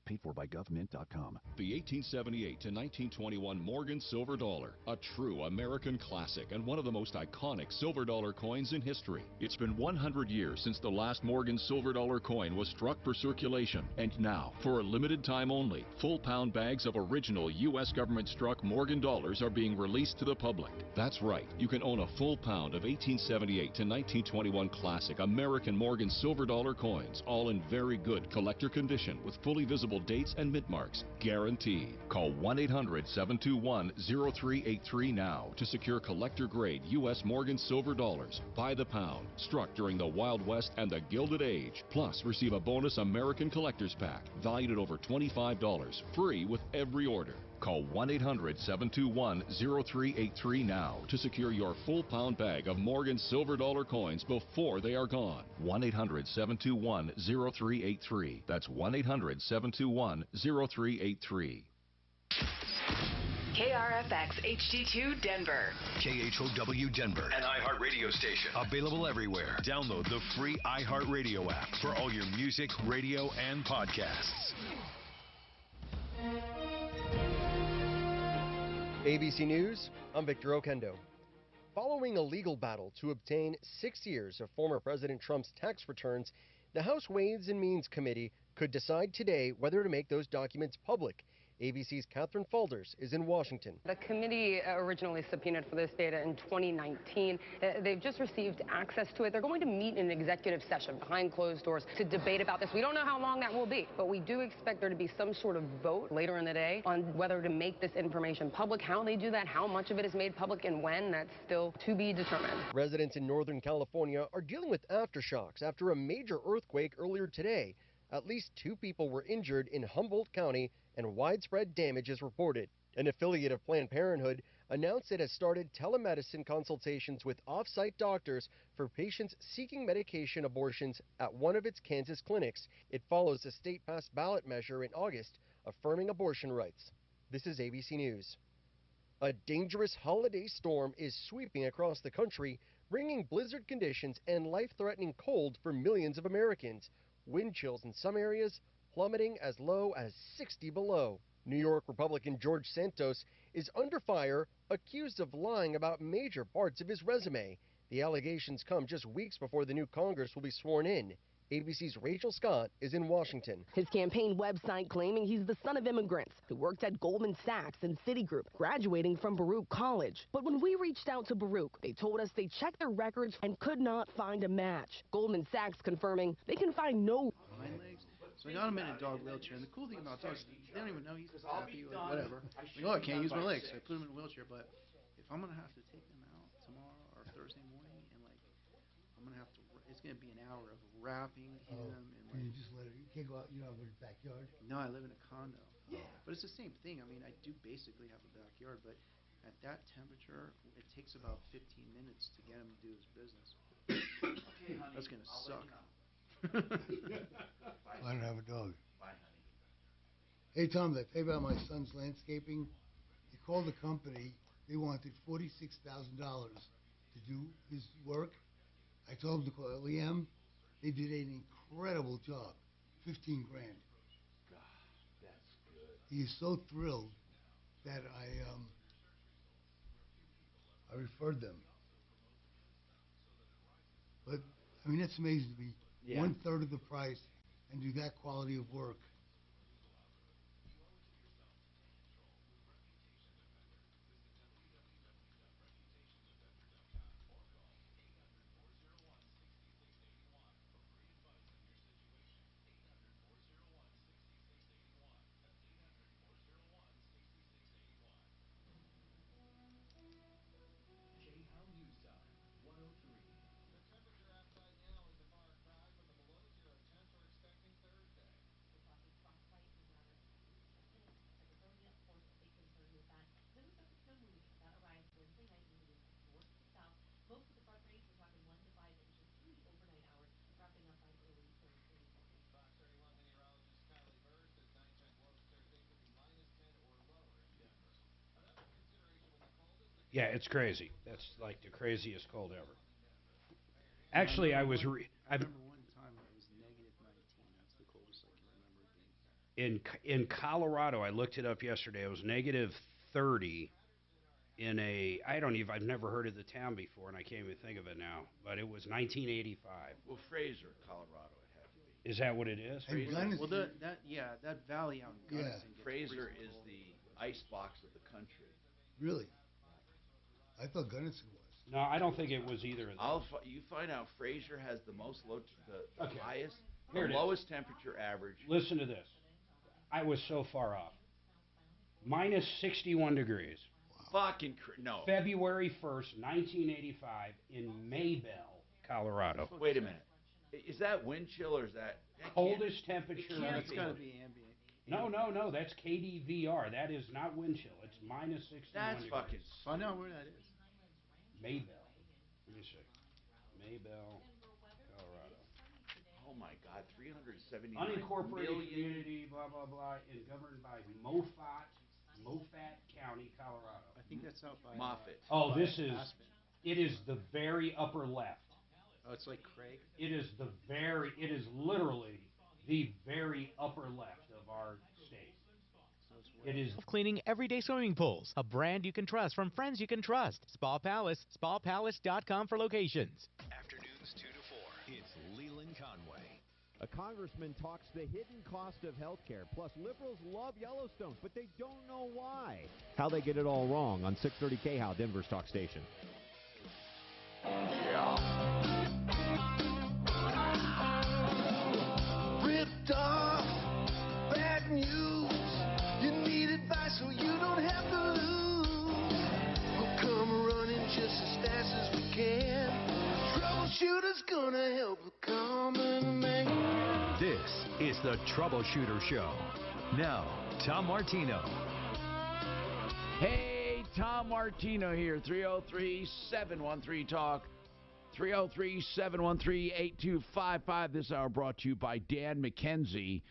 Paid for by government.com. The 1878 to 1921 Morgan Silver Dollar, a true American classic and one of the most iconic silver dollar coins in history. It's been 100 years since the last Morgan Silver Dollar coin was struck for circulation, and now, for a limited time only, full-pound bags of original U.S. government-struck Morgan dollars are being released to the public. That's right, you can own a full pound of 1878 to 1921 classic American Morgan Silver Dollar coins, all in very good collector condition with fully visible dates and mint marks, guaranteed. Call 1-800-721-0383 now to secure collector-grade U.S. Morgan silver dollars by the pound, struck during the Wild West and the Gilded Age. Plus, receive a bonus American Collector's Pack valued at over $25, free with every order. Call 1-800-721-0383 now to secure your full-pound bag of Morgan silver dollar coins before they are gone. 1-800-721-0383. That's 1-800-721-0383. KRFX HD2 Denver. KHOW Denver, an iHeart radio station. Available everywhere. Download the free iHeart Radio app for all your music, radio, and podcasts. ABC News, I'm Victor Okendo. Following a legal battle to obtain 6 years of former President Trump's tax returns, the House Ways and Means Committee could decide today whether to make those documents public. ABC's Catherine Falders is in Washington. The committee originally subpoenaed for this data in 2019. They've just received access to it. They're going to meet in an executive session behind closed doors to debate about this. We don't know how long that will be, but we do expect there to be some sort of vote later in the day on whether to make this information public, how they do that, how much of it is made public, and when. That's still to be determined. Residents in Northern California are dealing with aftershocks after a major earthquake earlier today. At least 2 people were injured in Humboldt County, and widespread damage is reported. An affiliate of Planned Parenthood announced it has started telemedicine consultations with off-site doctors for patients seeking medication abortions at one of its Kansas clinics. It follows a state-passed ballot measure in August affirming abortion rights. This is ABC News. A dangerous holiday storm is sweeping across the country, bringing blizzard conditions and life-threatening cold for millions of Americans. Wind chills in some areas plummeting as low as 60 below. New York Republican George Santos is under fire, accused of lying about major parts of his resume. The allegations come just weeks before the new Congress will be sworn in. ABC's Rachel Scott is in Washington. His campaign website claiming he's the son of immigrants who worked at Goldman Sachs and Citigroup, graduating from Baruch College. But when we reached out to Baruch, they told us they checked their records and could not find a match. Goldman Sachs confirming they can find no... So I got him in a dog wheelchair, and the cool thing about dogs, they don't even know he's happy, like, whatever. Like, oh, I can't use my legs, so I put him in a wheelchair, but if I'm going to have to take him out tomorrow or Thursday morning, and, like, I'm going to have to, it's going to be an hour of wrapping him and And you just let it. You can't go out. You don't have a backyard. No, I live in a condo. Yeah. But it's the same thing. I mean, I do basically have a backyard, but at that temperature, it takes about 15 minutes to get him to do his business. Okay, honey. That's going to suck. I don't have a dog. Bye, honey. Hey, Tom, that tell you about my son's landscaping? He called the company. They wanted $46,000 to do his work. I told him to call LEM. They did an incredible job. 15 grand. God, that's good. He is so thrilled that I referred them. But, I mean, that's amazing to be 1/3 of the price and do that quality of work. Yeah, it's crazy. That's like the craziest cold ever. Actually, I was. I remember one time it was -19. That's the coldest I can remember it being. In Colorado, I looked it up yesterday. It was -30 in a. I've never heard of the town before, and I can't even think of it now. But it was 1985. Well, Fraser, Colorado, it had to be. Is that what it is? Well, that valley out in Gunnison gets Fraser freezing is cold. the icebox of the country. Really? I thought Gunnison was. No, I don't think it was either of them. You find out Fraser has the most the Okay. highest, Here the it is. lowest temperature average. Listen to this. I was so far off. -61 degrees. Fucking no. February 1st, 1985, in Maybell, Colorado. Wait a minute. Is that wind chill or is that Coldest temperature? That's got to be ambient. No. That's KDVR. That is not wind chill. It's -61 That's degrees. fucking. Find out where that is. Maybell. Let me see. Maybell, Colorado. Oh my God, 379 Unincorporated million. community, blah, blah, blah, and governed by Moffat County, Colorado. I think that's out by Moffat. Oh, by this is, Aspen. it is the very upper left. Oh, it's like Craig. It is literally the very upper left of our state. It is Cleaning everyday swimming pools. A brand you can trust from friends you can trust. Spa Palace. SpaPalace.com for locations. Afternoons 2 to 4. It's Leland Conway. A congressman talks the hidden cost of health care. Plus, liberals love Yellowstone, but they don't know why. How they get it all wrong on 630 KHOW, Denver's talk station. Ripped off, bad news. You need advice so you don't have to lose. We'll come running just as fast as we can. Troubleshooter's gonna help the common man. This is the Troubleshooter Show. Now, Tom Martino. Hey, Tom Martino here. 303-713-TALK. 303-713-8255. This hour brought to you by Dan McKenzie.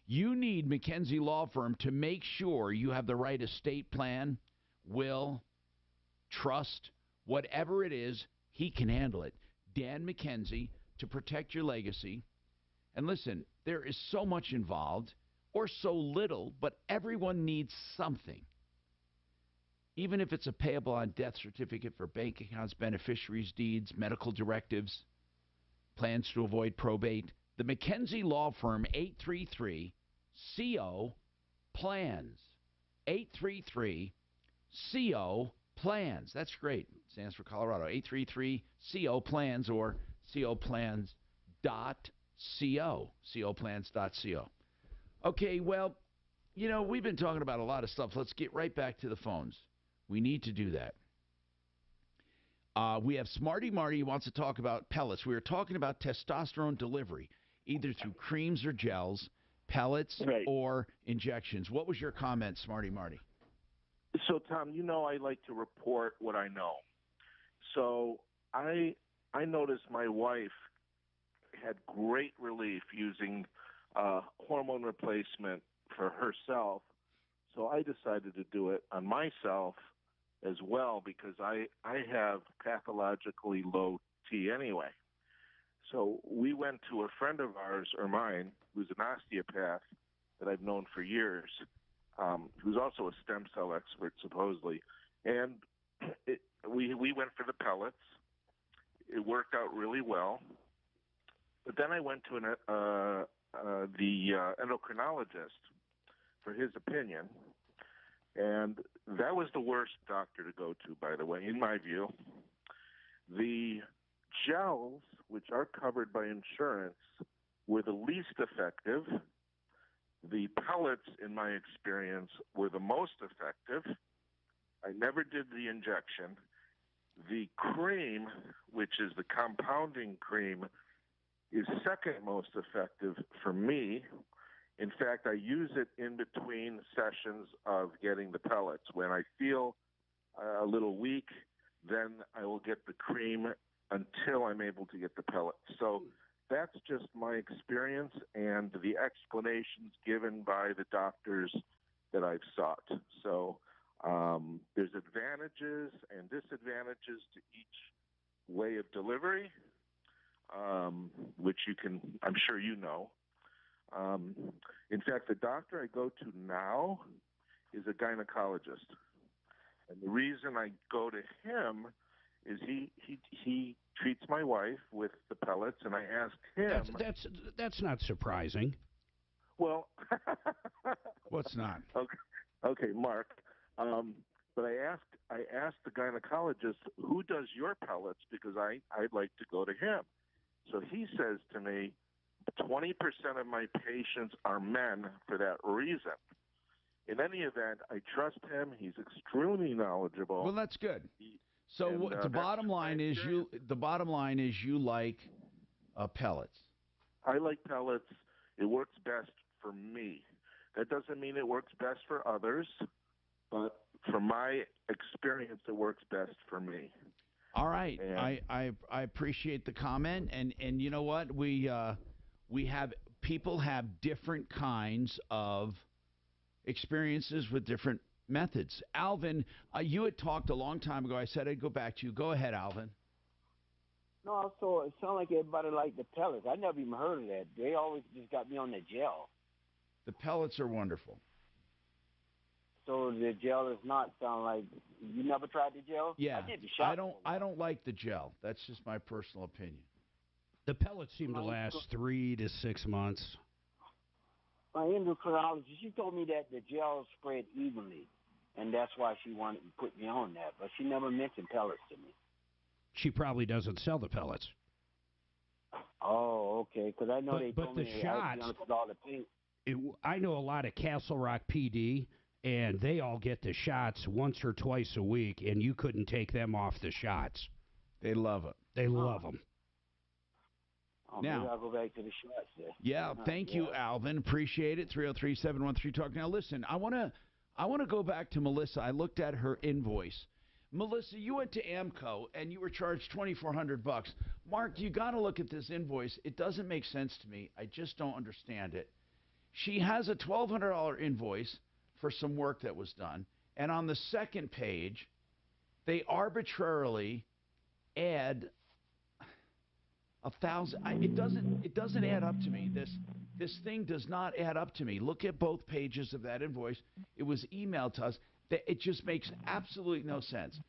You need McKenzie Law Firm to make sure you have the right estate plan, will, trust, whatever it is, he can handle it. Dan McKenzie, to protect your legacy. And listen, there is so much involved, or so little, but everyone needs something. Even if it's a payable on death certificate for bank accounts, beneficiaries, deeds, medical directives, plans to avoid probate, the McKenzie Law Firm, 833-CO-PLANS. 833-CO-PLANS. That's great. It stands for Colorado. 833-CO-PLANS or COPLANS.co. COPLANS.co. Okay, well, you know, we've been talking about a lot of stuff. Let's get right back to the phones. We need to do that. We have Smarty Marty who wants to talk about pellets. We were talking about testosterone delivery, either through creams or gels, pellets or injections. What was your comment, Smarty Marty? So, Tom, you know I like to report what I know. So I noticed my wife had great relief using hormone replacement for herself. So I decided to do it on myself as well because I have pathologically low T anyway. So we went to a friend of ours, or mine, who's an osteopath that I've known for years, who's also a stem cell expert, supposedly. And we went for the pellets. It worked out really well. But then I went to the endocrinologist for his opinion. And that was the worst doctor to go to, by the way, in my view. The gels, which are covered by insurance, were the least effective. The pellets, in my experience, were the most effective. I never did the injection. The cream, which is the compounding cream, is second most effective for me. In fact, I use it in between sessions of getting the pellets. When I feel a little weak, then I will get the cream until I'm able to get the pellets. So that's just my experience and the explanations given by the doctors that I've sought. So there's advantages and disadvantages to each way of delivery, which I'm sure you know. In fact, the doctor I go to now is a gynecologist. And the reason I go to him is he treats my wife with the pellets, and I asked him... That's not surprising. Well... What's not? Okay, Mark. But I asked the gynecologist, who does your pellets, because I'd like to go to him. So he says to me, 20% of my patients are men for that reason. In any event, I trust him. He's extremely knowledgeable. Well, that's good. The bottom line is you like pellets. I like pellets. It works best for me. That doesn't mean it works best for others, but from my experience, it works best for me. All right. I appreciate the comment, and you know what? People have different kinds of experiences with different methods. Alvin, you had talked a long time ago. I said I'd go back to you. Go ahead, Alvin. No, so it sounds like everybody liked the pellets. I never even heard of that. They always just got me on the gel. The pellets are wonderful. So the gel does not sound like you never tried the gel? Yeah, I did the shot. I don't like the gel. That's just my personal opinion. The pellets seem to last 3 to 6 months. My endocrinologist, she told me that the gel spread evenly, and that's why she wanted to put me on that. But she never mentioned pellets to me. She probably doesn't sell the pellets. Oh, okay. Because I know they but told the me shots. all the pain. I know a lot of Castle Rock PD, and they all get the shots once or twice a week, and you couldn't take them off the shots. They love it. They love them. Oh, Now, maybe I'll go back to the shots there. Yeah, thank you, Alvin. Appreciate it. 303-713 Talk. Now, listen, I want to go back to Melissa. I looked at her invoice. Melissa, you went to AMCO and you were charged $2,400. Mark, you got to look at this invoice. It doesn't make sense to me. I just don't understand it. She has a $1,200 invoice for some work that was done, and on the second page, they arbitrarily add 1,000. It doesn't add up to me. This thing does not add up to me. Look at both pages of that invoice. It was emailed to us. It just makes absolutely no sense.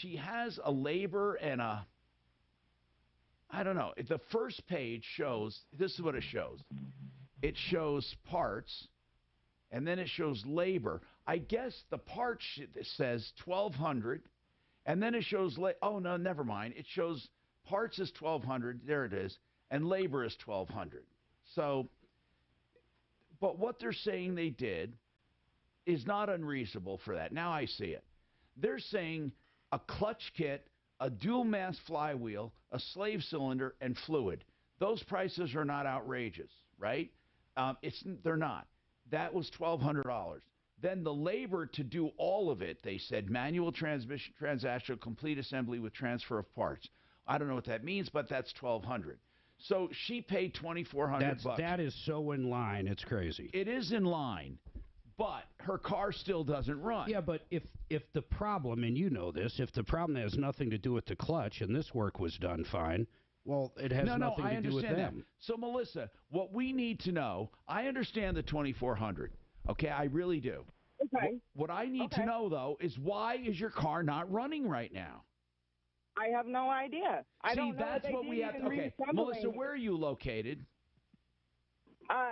She has a labor and a, I don't know. The first page shows, this is what it shows. It shows parts, and then it shows labor. I guess the parts says $1,200, and then it shows, oh, no, never mind. It shows parts is $1,200, there it is, and labor is $1,200. So, but what they're saying they did is not unreasonable for that. Now I see it. They're saying a clutch kit, a dual mass flywheel, a slave cylinder, and fluid. Those prices are not outrageous, right? They're not. That was $1,200. Then the labor to do all of it, they said, manual transmission, transactional, complete assembly with transfer of parts. I don't know what that means, but that's $1,200. So she paid $2,400. That is so in line. It's crazy. It is in line, but her car still doesn't run. Yeah, but if the problem, and you know this, if the problem has nothing to do with the clutch, and this work was done fine, well, it has nothing to do with them. That. So, Melissa, what we need to know, I understand the $2,400. Okay, I really do. Okay. What I need to know, though, is why is your car not running right now? I have no idea. I don't know. That's what we have to. Okay, Melissa, where are you located?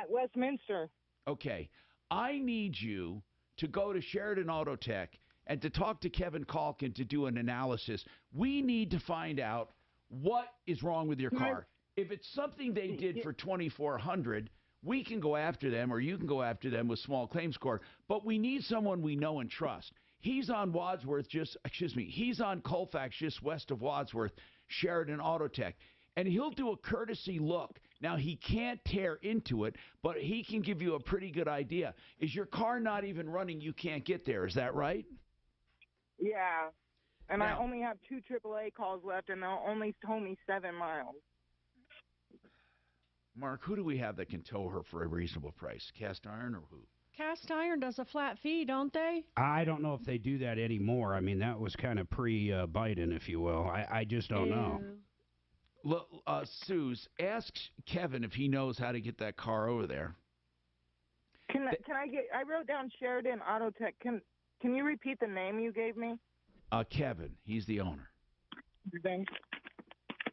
Westminster. Okay. I need you to go to Sheridan Auto Tech and to talk to Kevin Calkin to do an analysis. We need to find out what is wrong with your car. If it's something they did for $2,400, we can go after them, or you can go after them with small claims court. But we need someone we know and trust. He's on he's on Colfax, just west of Wadsworth, Sheridan Auto Tech. And he'll do a courtesy look. Now, he can't tear into it, but he can give you a pretty good idea. Is your car not even running? You can't get there. Is that right? Yeah. And now, I only have 2 AAA calls left, and they'll only tow me 7 miles. Mark, who do we have that can tow her for a reasonable price? Cast Iron or who? Cast Iron does a flat fee, don't they? I don't know if they do that anymore. I mean, that was kind of pre-Biden, if you will. I just don't know. Look, Suze, ask Kevin if he knows how to get that car over there. Can I get? I wrote down Sheridan Auto Tech. Can you repeat the name you gave me? Kevin, he's the owner.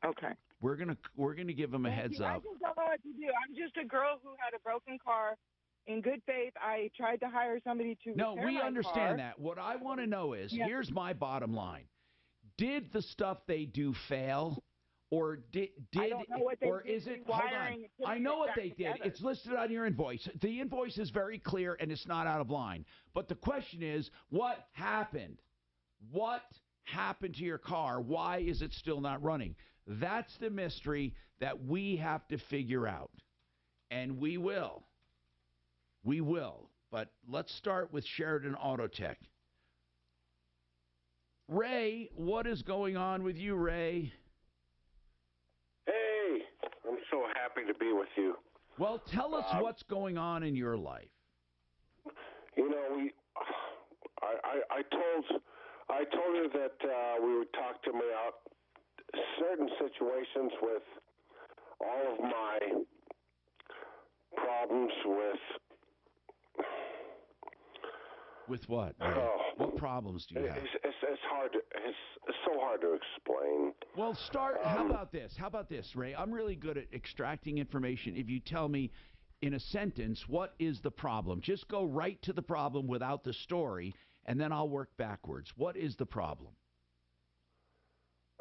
Okay. We're gonna give him a heads up. I just don't know what to do. I'm just a girl who had a broken car. In good faith, I tried to hire somebody to repair my car. No, we understand that. What I want to know is, here's my bottom line: did the stuff they do fail? Or I don't know what they or did is it? Hold on. I know what they did. It's listed on your invoice. The invoice is very clear and it's not out of line. But the question is, what happened? What happened to your car? Why is it still not running? That's the mystery that we have to figure out, and we will. We will. But let's start with Sheridan Auto Tech. Ray, what is going on with you, Ray? Hey, I'm so happy to be with you. Well, tell us what's going on in your life. You know, I told her that we would talk to me out certain situations with all of my problems with. With what? Ray? What problems do you have? It's hard. It's so hard to explain. Well, how about this? How about this, Ray? I'm really good at extracting information. If you tell me in a sentence what is the problem, just go right to the problem without the story, and then I'll work backwards. What is the problem?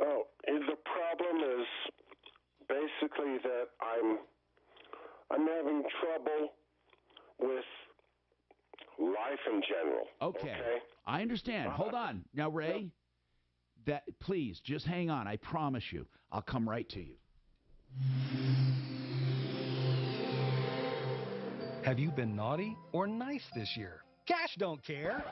Oh, the problem is basically that I'm having trouble with life in general. Okay. I understand. Hold on. Now, Ray, please, just hang on. I promise you. I'll come right to you. Have you been naughty or nice this year? Cash don't care.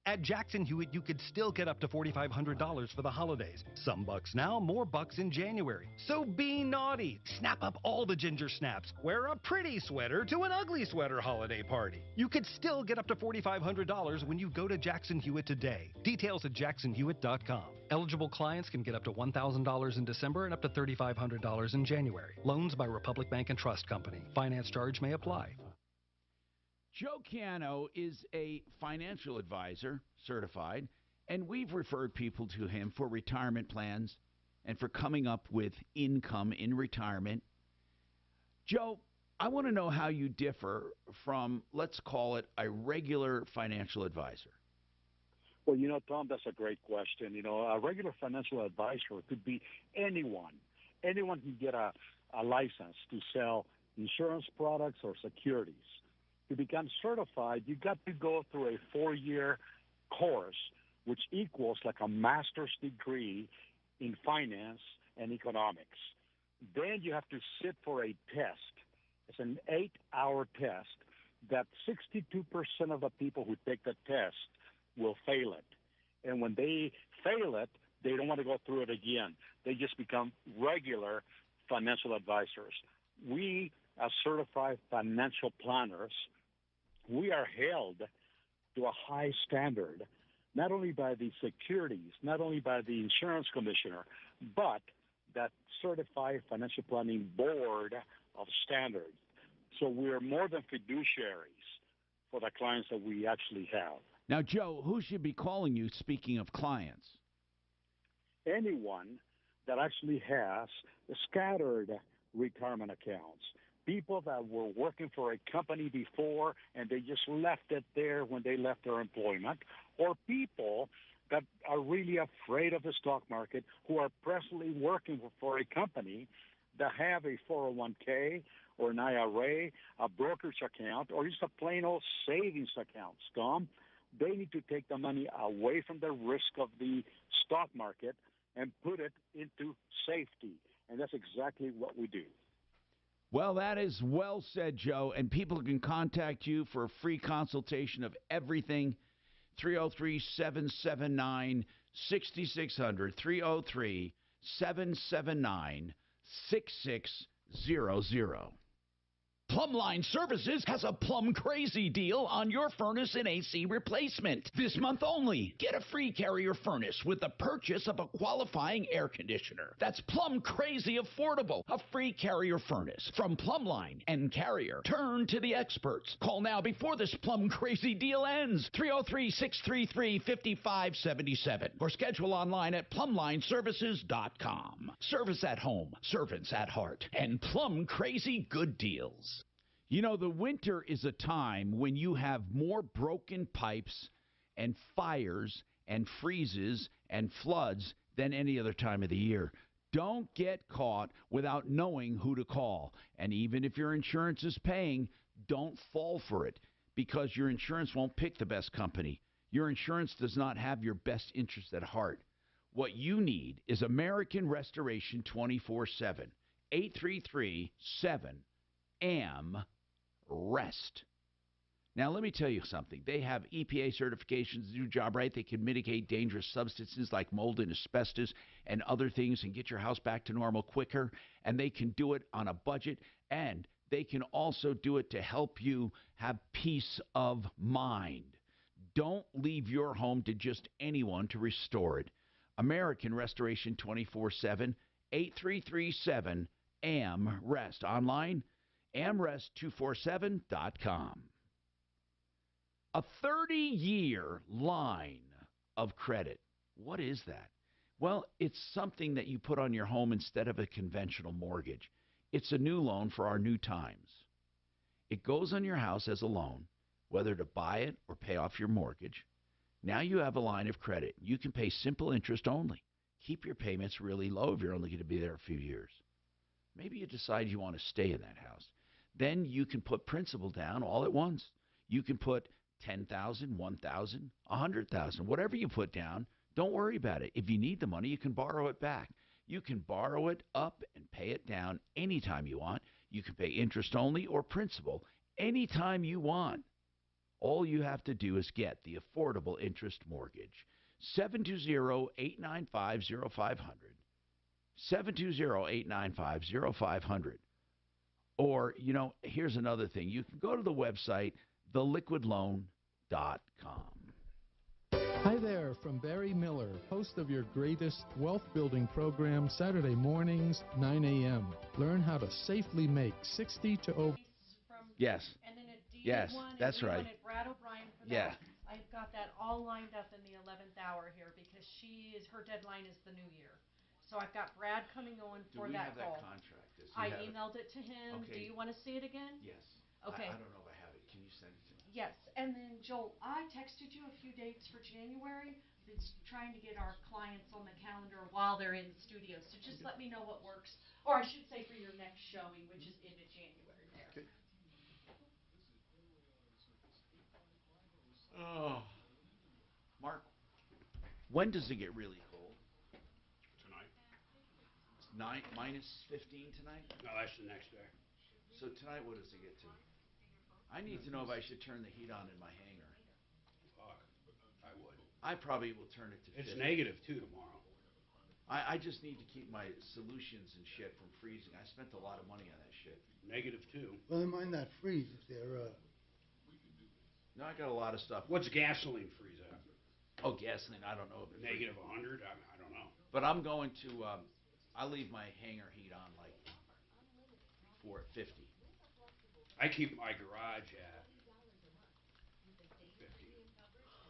At Jackson Hewitt, you could still get up to $4,500 for the holidays. Some bucks now, more bucks in January. So be naughty. Snap up all the ginger snaps. Wear a pretty sweater to an ugly sweater holiday party. You could still get up to $4,500 when you go to Jackson Hewitt today. Details at jacksonhewitt.com. Eligible clients can get up to $1,000 in December and up to $3,500 in January. Loans by Republic Bank and Trust Company. Finance charge may apply. Joe Ciano is a financial advisor, certified, and we've referred people to him for retirement plans and for coming up with income in retirement. Joe, I want to know how you differ from, let's call it, a regular financial advisor. Well, you know, Tom, that's a great question. You know, a regular financial advisor could be anyone. Anyone can get a license to sell insurance products or securities. To become certified, you got to go through a 4-year course which equals like a master's degree in finance and economics. Then you have to sit for a test. It's an 8-hour test that 62% of the people who take the test will fail it. And when they fail it, they don't want to go through it again. They just become regular financial advisors. We, as certified financial planners, we are held to a high standard, not only by the securities, not only by the insurance commissioner, but that certified financial planning board of standards. So we're more than fiduciaries for the clients that we actually have. Now, Joe, who should be calling you, speaking of clients? Anyone that actually has scattered retirement accounts. People that were working for a company before and they just left it there when they left their employment, or people that are really afraid of the stock market who are presently working for a company that have a 401k or an IRA, a brokerage account, or just a plain old savings account, Tom. They need to take the money away from the risk of the stock market and put it into safety. And that's exactly what we do. Well, that is well said, Joe. And people can contact you for a free consultation of everything. 303-779-6600. 303-779-6600. Plumline Services has a plum crazy deal on your furnace and AC replacement. This month only, get a free Carrier furnace with the purchase of a qualifying air conditioner. That's plum crazy affordable. A free Carrier furnace from Plumline and Carrier. Turn to the experts. Call now before this plum crazy deal ends. 303-633-5577 or schedule online at plumlineservices.com. Service at home, servants at heart, and plum crazy good deals. You know, the winter is a time when you have more broken pipes and fires and freezes and floods than any other time of the year. Don't get caught without knowing who to call. And even if your insurance is paying, don't fall for it, because your insurance won't pick the best company. Your insurance does not have your best interest at heart. What you need is American Restoration 24/7. 833-7-AM-REST. Now, let me tell you something. They have EPA certifications to do the job right. They can mitigate dangerous substances like mold and asbestos and other things and get your house back to normal quicker. And they can do it on a budget. And they can also do it to help you have peace of mind. Don't leave your home to just anyone to restore it. American Restoration 24/7, 833-7-AM-REST. Online, amrest247.com. A 30-year line of credit. What is that? Well, it's something that you put on your home instead of a conventional mortgage. It's a new loan for our new times. It goes on your house as a loan, whether to buy it or pay off your mortgage. Now you have a line of credit. You can pay simple interest only. Keep your payments really low if you're only going to be there a few years. Maybe you decide you want to stay in that house. Then you can put principal down all at once. You can put $10,000, $1,000, $100,000, whatever you put down. Don't worry about it. If you need the money, you can borrow it back. You can borrow it up and pay it down anytime you want. You can pay interest only or principal anytime you want. All you have to do is get the affordable interest mortgage. 720-895-0500. 720-895-0500. Or, you know, here's another thing. You can go to the website, theliquidloan.com. Hi there, from Barry Miller, host of your greatest wealth building program, Saturday mornings, 9 a.m. Learn how to safely make 60 to over. Yes. And then a deed Yes, one, that's and we right. wanted Brad O'Brien for Yeah. that. I've got that all lined up in the 11th hour here because her deadline is the new year. So I've got Brad coming on for that call. Contract? I emailed it to him. Okay. Do you want to see it again? Yes. Okay. I don't know if I have it. Can you send it to me? Yes. And then, Joel, I texted you a few dates for January. Been trying to get our clients on the calendar while they're in the studio. So just let me know what works. Or I should say for your next showing, which is into January there. Okay. Oh. Mark, When does it get really cold? Tonight. It's -15 tonight? No, that's the next day. So tonight, what does it get to? I need to know if I should turn the heat on in my hangar. Fuck, I would. I probably will turn it to 50. It's -2 tomorrow. I just need to keep my solutions and shit from freezing. I spent a lot of money on that shit. -2. Well, they might not freeze if they're. No, I got a lot of stuff. What's gasoline freeze at? Oh, gasoline, I don't know if it freezes. -100? I don't know. But I'm going to, I leave my hangar heat on like 50. I keep my garage at 50.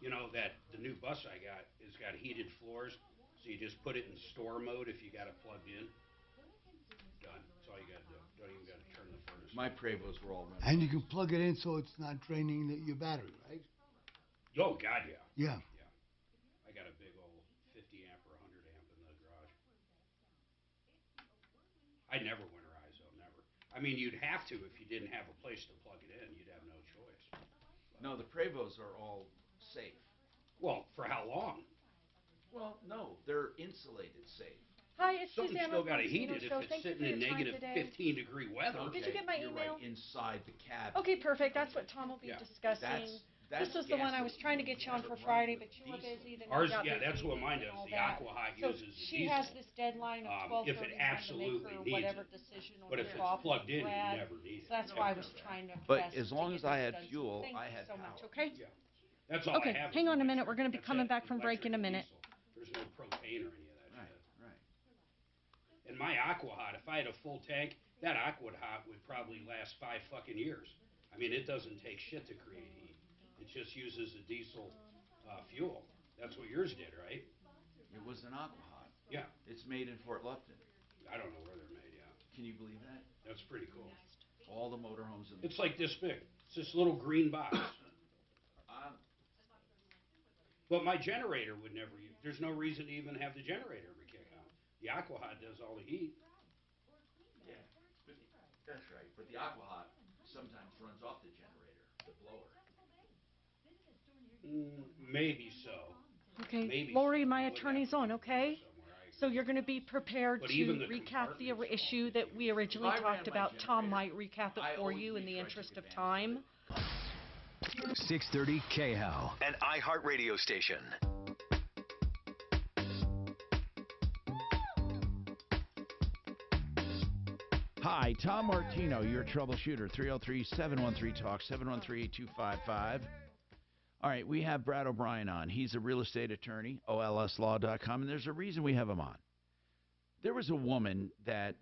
You know that the new bus I got has got heated floors, so you just put it in store mode if you got it plugged in. Done. That's all you got to do. Don't even got to turn the furnace. My Prevost were all running. And you can plug it in so it's not draining your battery, right? Oh, God, yeah. Yeah. I got a big old 50 amp or 100 amp in the garage. I never winterize though, never. I mean, you'd have to if you didn't have a place to plug it in. You'd have no choice. No, the Prevosts are all safe. Well, for how long? Well, no, they're insulated safe. Hi, it's Something's Suzanne still got to with heat Benzino it Show. if it's Thank you sitting for in your time negative today. 15-degree weather. Okay, Did you get my you're email? right, inside the cabin. Okay, perfect. That's what Tom will be discussing. That's This was the one I was trying to get you on for Friday, but you were busy. Then Ours, you got busy that's what mine and does. all The that. Aqua Hot So uses the she diesel. has this deadline of 12:30 if it absolutely to make her needs whatever it. decision on But if her it's off plugged in, you Brad. never need it. So that's why I was trying to But press as to long get as I this had done. So fuel, thank I you had so power. much. Okay. Yeah. That's all Okay, I have. hang on a minute. We're going to be That's coming it. back from break in a Electric and minute. diesel. There's no propane or any of that shit. Right. And my Aqua Hot, if I had a full tank, that Aqua Hot would probably last 5 fucking years. I mean, it doesn't take shit to create heat. It just uses a diesel fuel. That's what yours did, right? It was an Aqua Hot. Yeah. It's made in Fort Lupton. I don't know where they're made, yeah. Can you believe that? That's pretty cool. All the motorhomes in the It's like this big. It's this little green box. But my generator would never use. There's no reason to even have the generator ever kick on. The Aqua Hot does all the heat. Yeah, that's right. But the Aqua Hot sometimes runs off the generator, the blower. Maybe so. Okay, Maybe Lori, my attorney's on, okay? So you're going to be prepared But to even the recap the issue that we originally talked about. Tom might recap it for you in the interest of time. 630 KHOW, an iHeartRadio station. Hi, Tom Martino, your troubleshooter. 303-713-TALK, 713-8255. All right, we have Brad O'Brien on. He's a real estate attorney, olslaw.com, and there's a reason we have him on. There was a woman that,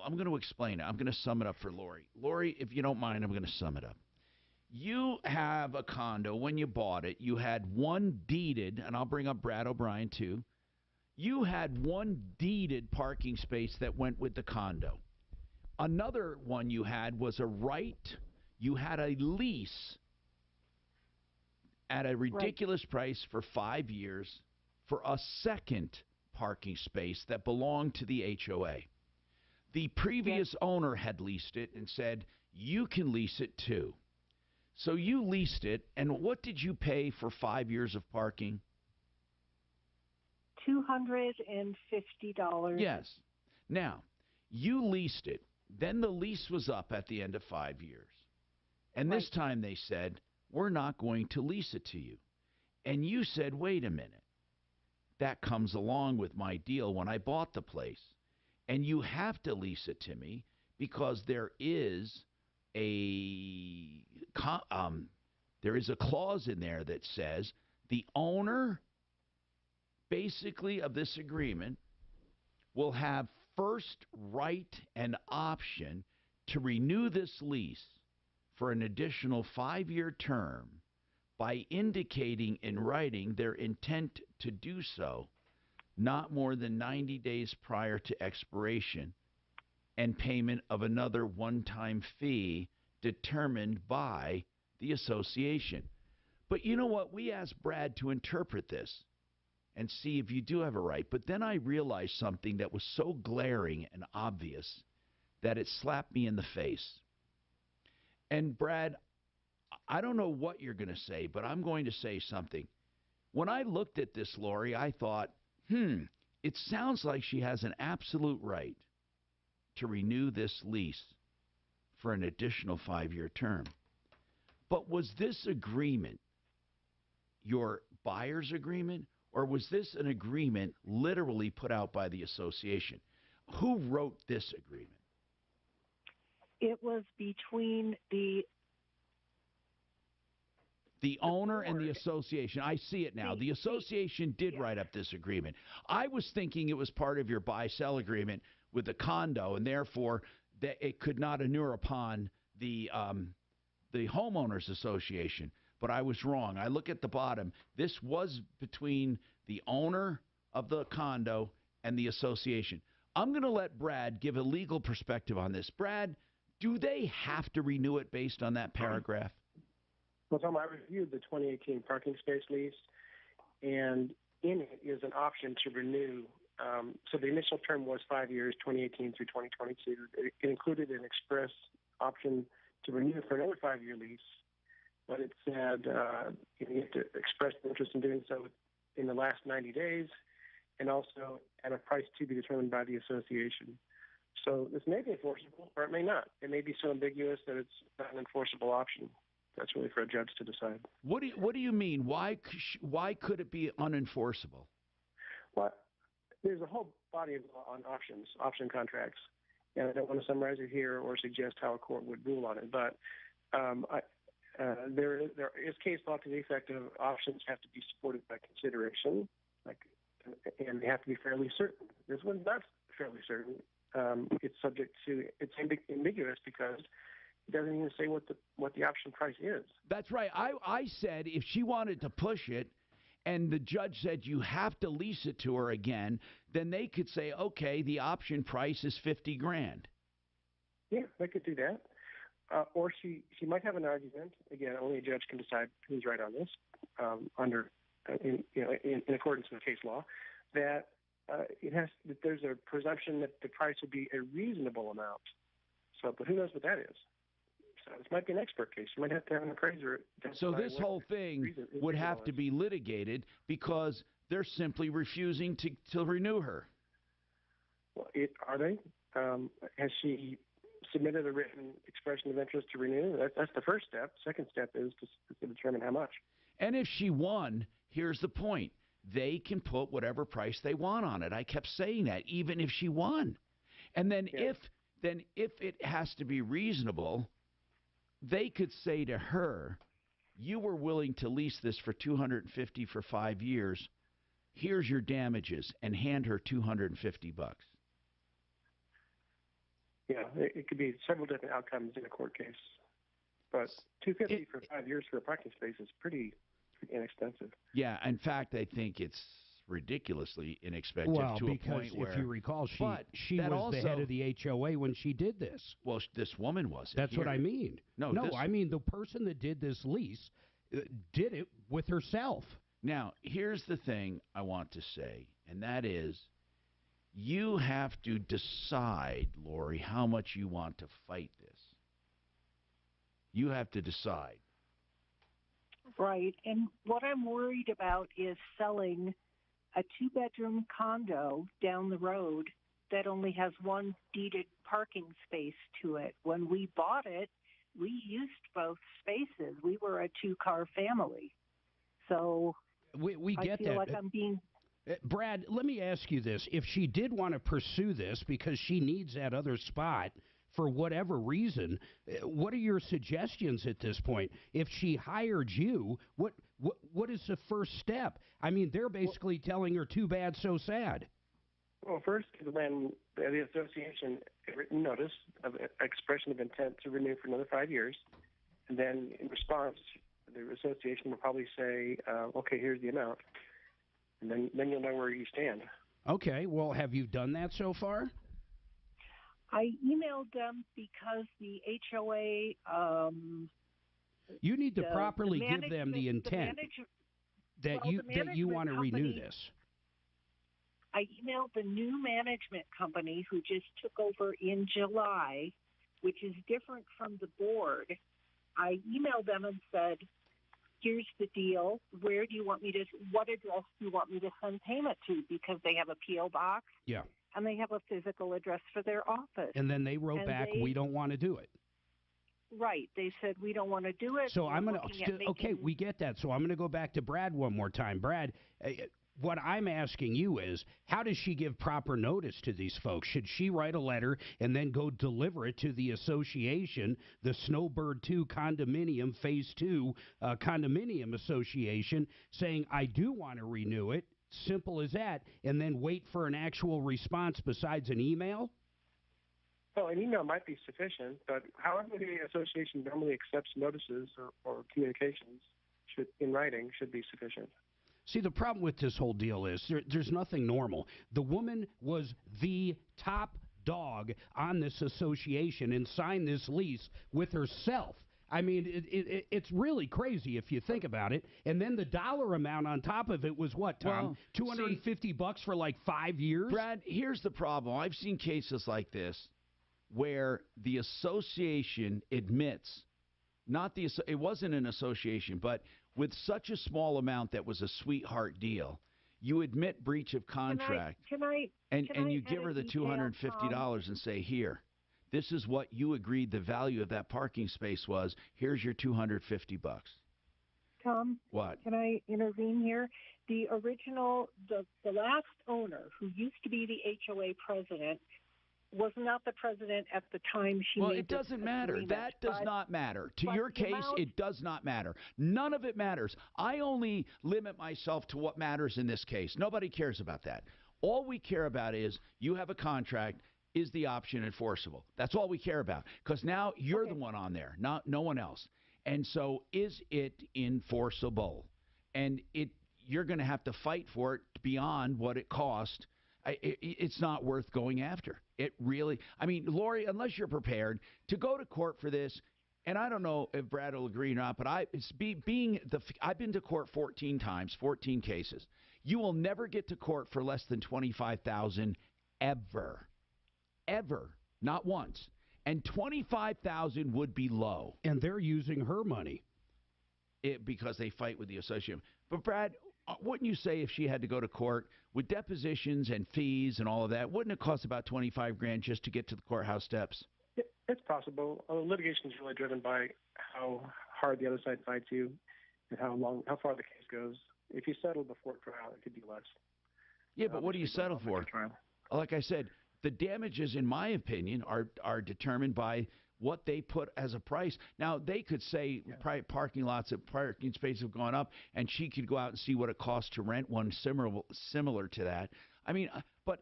I'm going to explain it. I'm going to sum it up for Lori. Lori, if you don't mind, I'm going to sum it up. You have a condo. When you bought it, you had one deeded, and I'll bring up Brad O'Brien too. You had one deeded parking space that went with the condo. Another one you had was a right. You had a lease at a ridiculous price for 5 years for a second parking space that belonged to the HOA. The previous owner had leased it and said, you can lease it too. So you leased it, and what did you pay for 5 years of parking? $250. Yes. Now, you leased it. Then the lease was up at the end of 5 years. And this time they said, we're not going to lease it to you. And you said, wait a minute. That comes along with my deal when I bought the place. And you have to lease it to me because there is a clause in there that says the owner basically of this agreement will have first right and option to renew this lease for an additional 5-year term by indicating in writing their intent to do so not more than 90 days prior to expiration and payment of another one-time fee determined by the association. But you know what? We asked Brad to interpret this and see if you do have a right. But then I realized something that was so glaring and obvious that it slapped me in the face. And Brad, I don't know what you're going to say, but I'm going to say something. When I looked at this, Lori, I thought, it sounds like she has an absolute right to renew this lease for an additional 5-year term. But was this agreement your buyer's agreement, or was this an agreement literally put out by the association? Who wrote this agreement? It was between the owner and the association. I see it now. The association did write up this agreement. I was thinking it was part of your buy-sell agreement with the condo, and therefore that it could not inure upon the homeowners association. But I was wrong. I look at the bottom. This was between the owner of the condo and the association. I'm going to let Brad give a legal perspective on this. Brad, do they have to renew it based on that paragraph? Well, Tom, I reviewed the 2018 parking space lease, and in it is an option to renew. So the initial term was 5 years, 2018 through 2022. It included an express option to renew for another 5-year lease, but it said you have to express interest in doing so in the last 90 days and also at a price to be determined by the association. So this may be enforceable, or it may not. It may be so ambiguous that it's not an enforceable option. That's really for a judge to decide. What do you mean? Why could it be unenforceable? Well, there's a whole body of law on option contracts, and I don't want to summarize it here or suggest how a court would rule on it. But there is case law to the effect of options have to be supported by consideration, and they have to be fairly certain. This one's not fairly certain. It's ambiguous because it doesn't even say what the option price is. That's right. I said if she wanted to push it and the judge said you have to lease it to her again, then they could say, okay, the option price is $50,000. Yeah, they could do that. Or she might have an argument. Again, only a judge can decide who's right on this in accordance with case law, that there's a presumption that the price would be a reasonable amount. So, but who knows what that is? So this might be an expert case. You might have to have an appraiser. So this whole thing would have to be litigated because they're simply refusing to renew her. Well, are they? Has she submitted a written expression of interest to renew? That's the first step. Second step is to determine how much. And if she won, here's the point. They can put whatever price they want on it. I kept saying that, even if she won. And then if it has to be reasonable, they could say to her, you were willing to lease this for $250 for 5 years. Here's your damages, and hand her $250. Yeah, it could be several different outcomes in a court case. But $250 for 5 years for a parking space is pretty inexpensive. Yeah, in fact, I think it's ridiculously inexpensive to a point where... if you recall, she was the head of the HOA when she did this. Well, this woman was. That's what I mean. No, I mean the person that did this lease did it with herself. Now, here's the thing I want to say, and that is you have to decide, Lori, how much you want to fight this. You have to decide. Right, and what I'm worried about is selling a 2-bedroom condo down the road that only has one deeded parking space to it. When we bought it, we used both spaces. We were a 2-car family. So we get I feel that. like I'm being... Brad, let me ask you this. If she did want to pursue this because she needs that other spot for whatever reason, what are your suggestions at this point? If she hired you, what is the first step? I mean, they're basically telling her too bad, so sad. Well, first, when the association a written notice of expression of intent to renew for another 5 years, and then in response, the association will probably say, okay, here's the amount. And then you'll know where you stand. Okay, well, have you done that so far? I emailed them because the HOA... you need to properly give them the intent that you want to renew this. I emailed the new management company who just took over in July, which is different from the board. I emailed them and said, here's the deal. What address do you want me to send payment to? Because they have a P.O. box. Yeah. And they have a physical address for their office. And then they wrote back, we don't want to do it. Right. They said, we don't want to do it. So I'm going to, okay, we get that. So I'm going to go back to Brad one more time. Brad, what I'm asking you is, how does she give proper notice to these folks? Should she write a letter and then go deliver it to the association, the Snowbird 2 Condominium Phase 2 Condominium Association, saying, I do want to renew it, simple as that, and then wait for an actual response besides an email? Well, an email might be sufficient, but however the association normally accepts notices or communications in writing should be sufficient. See, the problem with this whole deal is there's nothing normal. The woman was the top dog on this association and signed this lease with herself. I mean, it's really crazy if you think about it. And then the dollar amount on top of it was what, Tom? Well, $250 for like 5 years? Brad, here's the problem. I've seen cases like this where the association admits, it wasn't an association, but with such a small amount that was a sweetheart deal, you admit breach of contract, and you give her the $250 and say, here, this is what you agreed the value of that parking space was. Here's your $250. Tom? What? Can I intervene here? The last owner, who used to be the HOA president, was not the president at the time she made it doesn't matter. Agreement. That does not matter. To your case, it does not matter. None of it matters. I only limit myself to what matters in this case. Nobody cares about that. All we care about is you have a contract. Is the option enforceable? That's all we care about, because now you're the one on there, no one else. And so is it enforceable? And you're going to have to fight for it beyond what it cost. It's not worth going after. It really, I mean, Lori, unless you're prepared to go to court for this, and I don't know if Brad will agree or not, but I've been to court 14 times, 14 cases. You will never get to court for less than $25,000 ever. Ever. Not once. And $25,000 would be low. And they're using her money. Because they fight with the association. But Brad, wouldn't you say if she had to go to court with depositions and fees and all of that, wouldn't it cost about $25,000 just to get to the courthouse steps? It's possible. Litigation is really driven by how hard the other side fights you and how far the case goes. If you settle before trial, it could be less. Yeah, but what do you settle for? Like I said, the damages, in my opinion, are determined by what they put as a price. Now, they could say parking lots of parking spaces have gone up, and she could go out and see what it costs to rent one similar to that. I mean, but,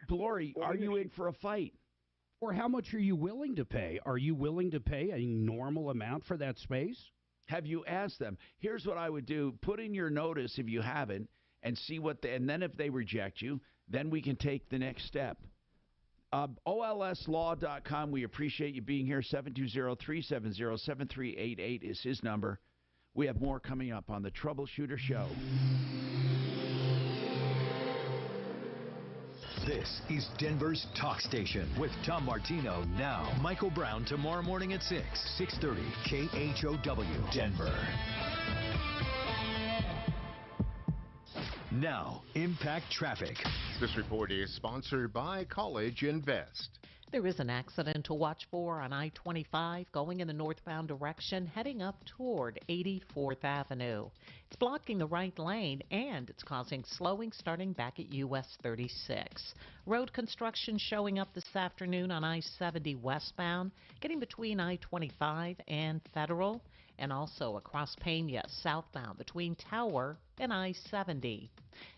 Lori, are you in for a fight? Or how much are you willing to pay? Are you willing to pay a normal amount for that space? Have you asked them? Here's what I would do. Put in your notice if you haven't, and see and then if they reject you, then we can take the next step. OLSlaw.com. We appreciate you being here. 720-370-7388 is his number. We have more coming up on the Troubleshooter Show. This is Denver's Talk Station with Tom Martino now. Michael Brown tomorrow morning at 6:30 KHOW Denver. Now, Impact Traffic. This report is sponsored by College Invest. There is an accident to watch for on I-25 going in the northbound direction, heading up toward 84th Avenue. It's blocking the right lane, and it's causing slowing starting back at US 36. Road construction showing up this afternoon on I-70 westbound, getting between I-25 and Federal, and also across Pena southbound between Tower and I-70.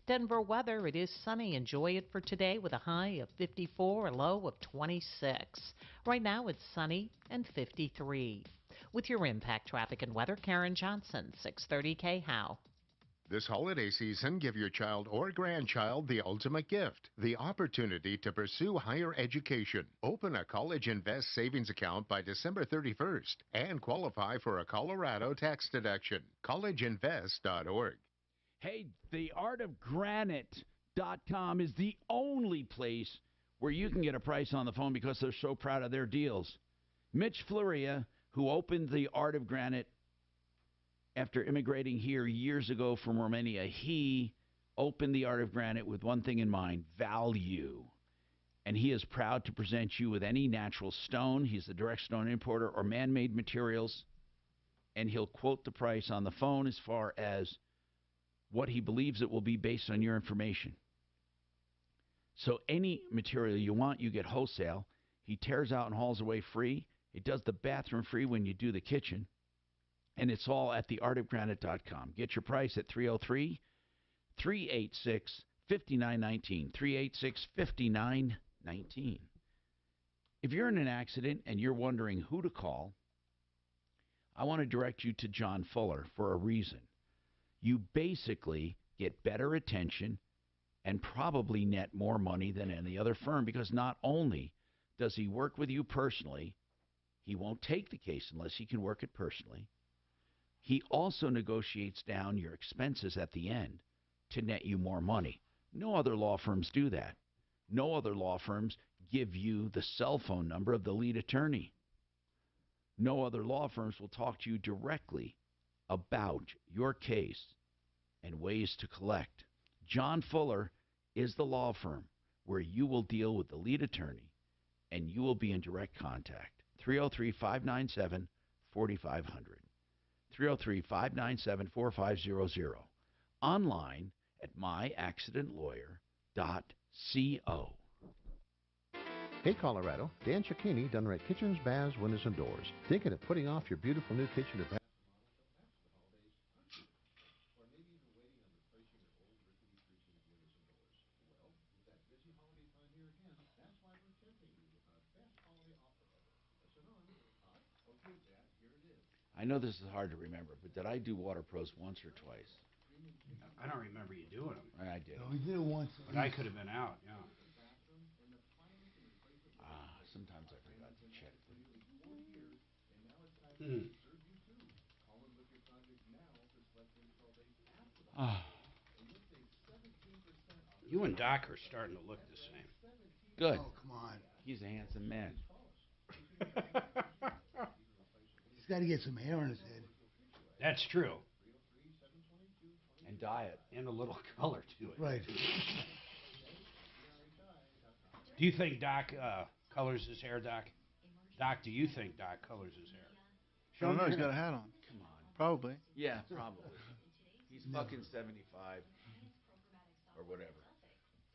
Denver weather, it is sunny. Enjoy it for today with a high of 54, a low of 26. Right now it's sunny and 53. With your Impact Traffic and Weather, Karen Johnson, 630 KHOW. This holiday season, give your child or grandchild the ultimate gift, the opportunity to pursue higher education. Open a College Invest savings account by December 31st and qualify for a Colorado tax deduction. collegeinvest.org. Hey, theartofgranite.com is the only place where you can get a price on the phone because they're so proud of their deals. Mitch Floria, who opened the Art of Granite After immigrating here years ago from Romania, he opened the Art of Granite with one thing in mind, value. And he is proud to present you with any natural stone. He's the direct stone importer or man-made materials. And he'll quote the price on the phone as far as what he believes it will be based on your information. So any material you want, you get wholesale. He tears out and hauls away free. It does the bathroom free when you do the kitchen. And it's all at theartofgranite.com. Get your price at 303-386-5919. 386-5919. If you're in an accident and you're wondering who to call, I want to direct you to John Fuller for a reason. You basically get better attention and probably net more money than any other firm, because not only does he work with you personally, he won't take the case unless he can work it personally. He also negotiates down your expenses at the end to net you more money. No other law firms do that. No other law firms give you the cell phone number of the lead attorney. No other law firms will talk to you directly about your case and ways to collect. John Fuller is the law firm where you will deal with the lead attorney and you will be in direct contact. 303-597-4500. 303-597-4500. Online at myaccidentlawyer.co. Hey Colorado, Dan Cicchini, Dunrat Kitchens, Baths, Windows, and Doors. Thinking of putting off your beautiful new kitchen or bath? I know this is hard to remember, but did I do Water Pros once or twice? I don't remember you doing them. I did. No, we did it once. But I could have been out, yeah. Sometimes I forgot to check. You and Doc are starting to look the same. Good. Oh, come on. He's a handsome man. He's got to get some hair on his head. That's true. And diet. And a little color to it. Right. Do you think Doc colors his hair, Doc? Doc, do you think Doc colors his hair? I don't know. He's got a hat on. Come on. Probably. Yeah, probably. He's fucking 75 or whatever.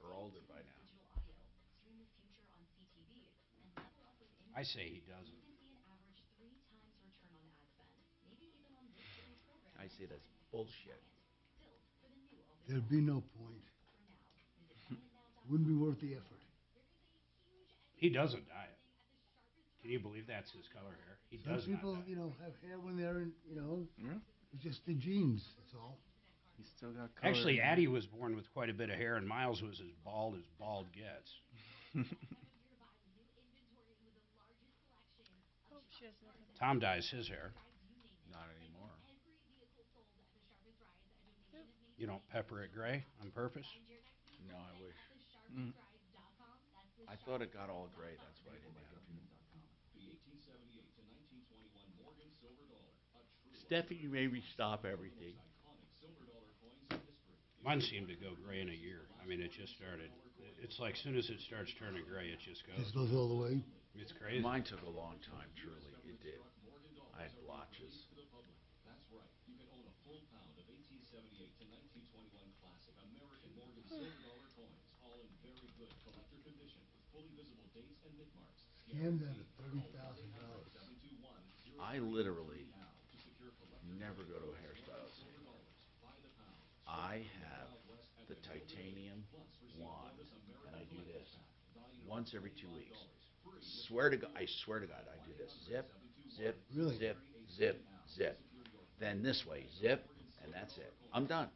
Or older by now. I say he doesn't. I say that's bullshit. There'd be no point. Wouldn't be worth the effort. He doesn't dye it. Can you believe that's his color hair? He Some does people, not dye it. have hair when they're in, it's just the genes. That's all. He's still got color. Actually, Addie was born with quite a bit of hair, and Miles was as bald gets. Tom dyes his hair. Not anymore. You don't pepper it gray on purpose? No, I wish. I thought it got all gray. That's why I didn't have to. Stephanie made me stop everything. Mine seemed to go gray in a year. I mean, it just started. It's like as soon as it starts turning gray, it just goes. Just goes all the way. It's crazy. Mine took a long time, truly. It did. I had blotches. Scammed out of $30,000. I literally never go to a hairstylist. I have the titanium wand, and I do this once every 2 weeks. I swear to God, I do this. Zip, zip, Really? zip, zip, zip. Then this way, zip, and that's it. I'm done.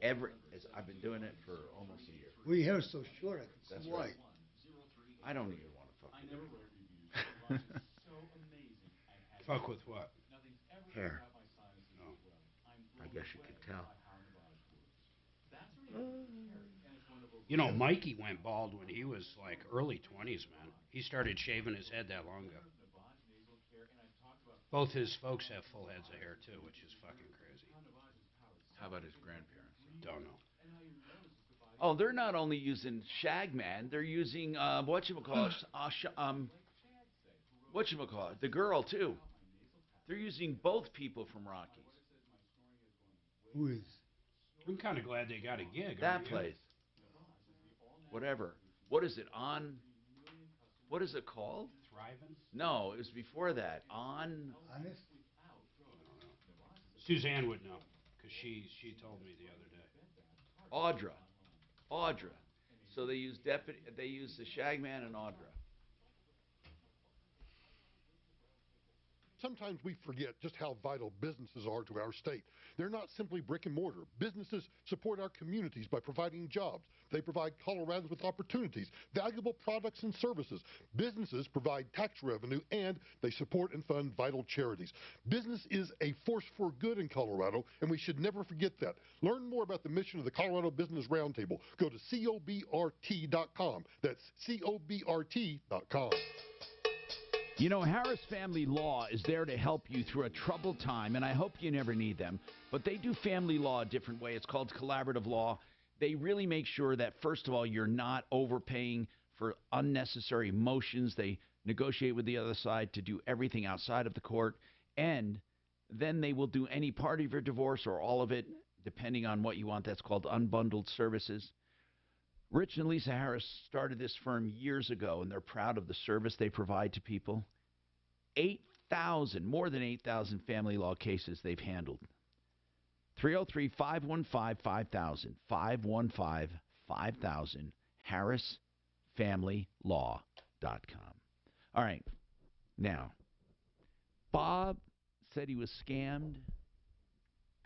I've been doing it for almost a year. Well, your hair is so short, I can That's see right. why. I don't even want to fuck with it. Fuck with what? Hair. Oh. I guess you could tell. You know, Mikey went bald when he was like early 20s, man. He started shaving his head that long ago. Both his folks have full heads of hair, too, which is fucking crazy. How about his grandparents? Don't know. Oh, they're not only using Shagman, they're using, whatchamacallit, the girl, too. They're using both people from Rockies. Who is? I'm kind of glad they got a gig. That aren't you? place. Whatever. What is it? What is it called? Thriving? No, it was before that. Honest? Suzanne would know, because she told me the other day. Audra. So they use the Shagman and Audra. Sometimes we forget just how vital businesses are to our state. They're not simply brick and mortar. Businesses support our communities by providing jobs. They provide Coloradans with opportunities, valuable products and services. Businesses provide tax revenue, and they support and fund vital charities. Business is a force for good in Colorado, and we should never forget that. Learn more about the mission of the Colorado Business Roundtable. Go to cobrt.com. That's cobrt.com. You know, Harris Family Law is there to help you through a troubled time, and I hope you never need them. But they do family law a different way. It's called collaborative law. They really make sure that, first of all, you're not overpaying for unnecessary motions. They negotiate with the other side to do everything outside of the court. And then they will do any part of your divorce or all of it, depending on what you want. That's called unbundled services. Rich and Lisa Harris started this firm years ago, and they're proud of the service they provide to people. More than 8,000 family law cases they've handled. 303-515-5000, 515-5000, harrisfamilylaw.com. All right. Now, Bob said he was scammed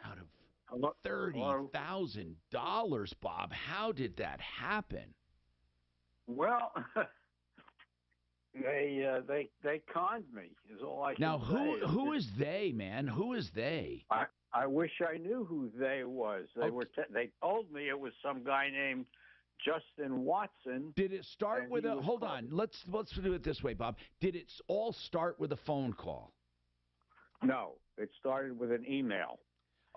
out of $30,000, Bob. How did that happen? Well, they conned me. Is all I can now, say. Who is they, man? Who is they? I wish I knew who they was. They told me it was some guy named Justin Watson. Did it start with a? Hold on. Let's do it this way, Bob. Did it all start with a phone call? No, it started with an email.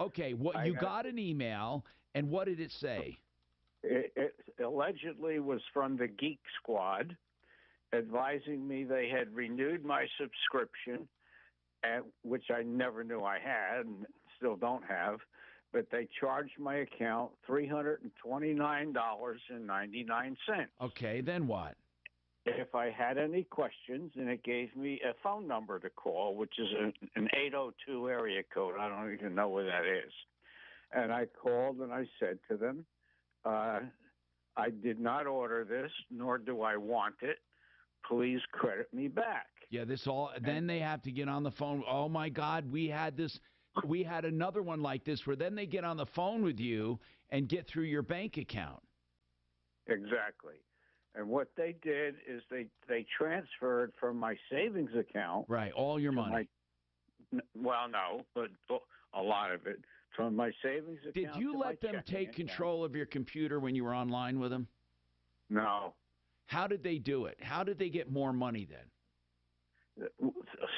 Okay, you got an email, and what did it say? It allegedly was from the Geek Squad, advising me they had renewed my subscription, which I never knew I had and still don't have, but they charged my account $329.99. Okay, then what? If I had any questions, and it gave me a phone number to call, which is an 802 area code. I don't even know where that is. And I called and I said to them, I did not order this, nor do I want it. Please credit me back. Yeah, then they have to get on the phone. Oh my God, we had another one like this where then they get on the phone with you and get through your bank account. Exactly. And what they did is they transferred from my savings account. Right, all your money. Well, no, but a lot of it. From my savings account. Did you let them take control of your computer when you were online with them? No. How did they do it? How did they get more money then?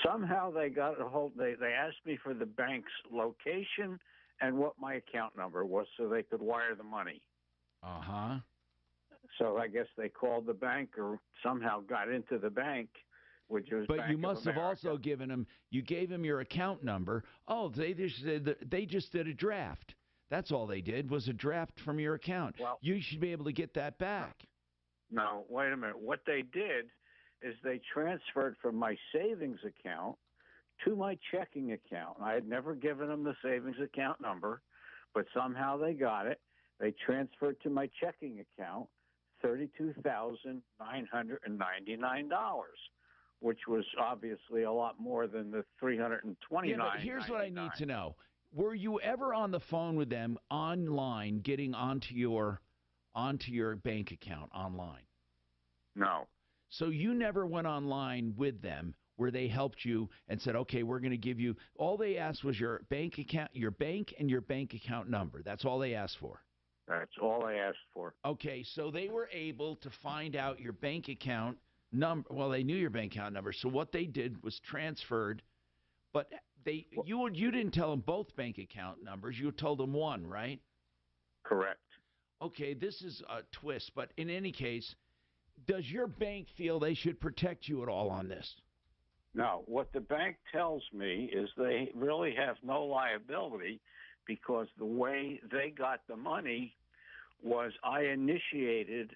Somehow they got a hold. They asked me for the bank's location and what my account number was so they could wire the money. Uh-huh. So I guess they called the bank or somehow got into the bank, which was But Bank you of must have America. also you gave them your account number. Oh, they just did a draft. That's all they did was a draft from your account. Well, you should be able to get that back. No, wait a minute. What they did is they transferred from my savings account to my checking account. I had never given them the savings account number, but somehow they got it. They transferred to my checking account $32,999, which was obviously a lot more than the $329. Yeah, but here's what I need to know. Were you ever on the phone with them online, getting onto your bank account online? No. So you never went online with them where they helped you and said, okay, we're going to give you, all they asked was your bank account, your bank and your bank account number. That's all they asked for. That's all I asked for. Okay, so they were able to find out your bank account number. Well, they knew your bank account number. So what they did was transferred But you didn't tell them both bank account numbers. You told them one, right? Correct. Okay, this is a twist, but in any case, does your bank feel they should protect you at all on this? No, what the bank tells me is they really have no liability because the way they got the money was I initiated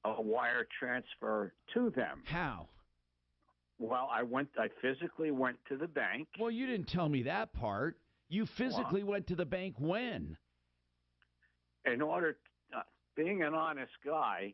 a wire transfer to them. How? Well, I physically went to the bank. Well, you didn't tell me that part. You physically went to the bank when? In order, being an honest guy,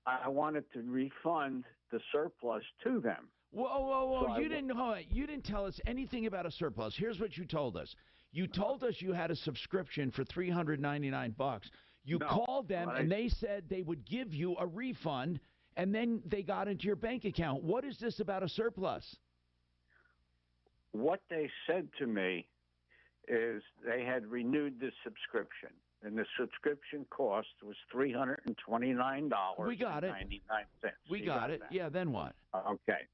I wanted to refund the surplus to them. Whoa! So you didn't tell us anything about a surplus. Here's what you told us. You told us you had a subscription for $399. You called them and they said they would give you a refund, and then they got into your bank account. What is this about a surplus? What they said to me is they had renewed the subscription, and the subscription cost was $329. We got it. 99 cents. We got it. Yeah. Then what? Okay.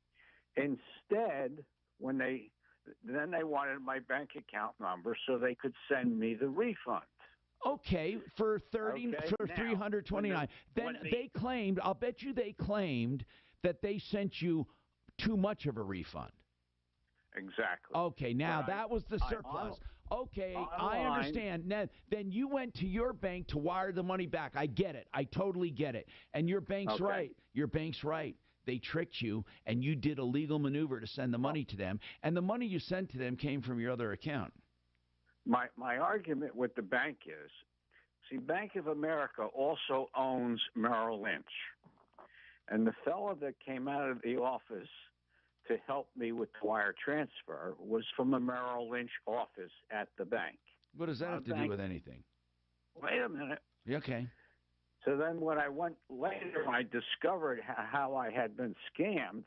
Instead, then they wanted my bank account number so they could send me the refund. Okay, for $329. Then they claimed. I'll bet you they claimed that they sent you too much of a refund. Exactly. Okay, now that was the surplus. Okay, I understand. Now, then you went to your bank to wire the money back. I get it. I totally get it. And your bank's right. Your bank's right. They tricked you, and you did a legal maneuver to send the money to them, and the money you sent to them came from your other account. My argument with the bank is, see, Bank of America also owns Merrill Lynch. And the fellow that came out of the office to help me with the wire transfer was from the Merrill Lynch office at the bank. What does that have to do with anything? Wait a minute. Okay. So then when I went later, I discovered how I had been scammed,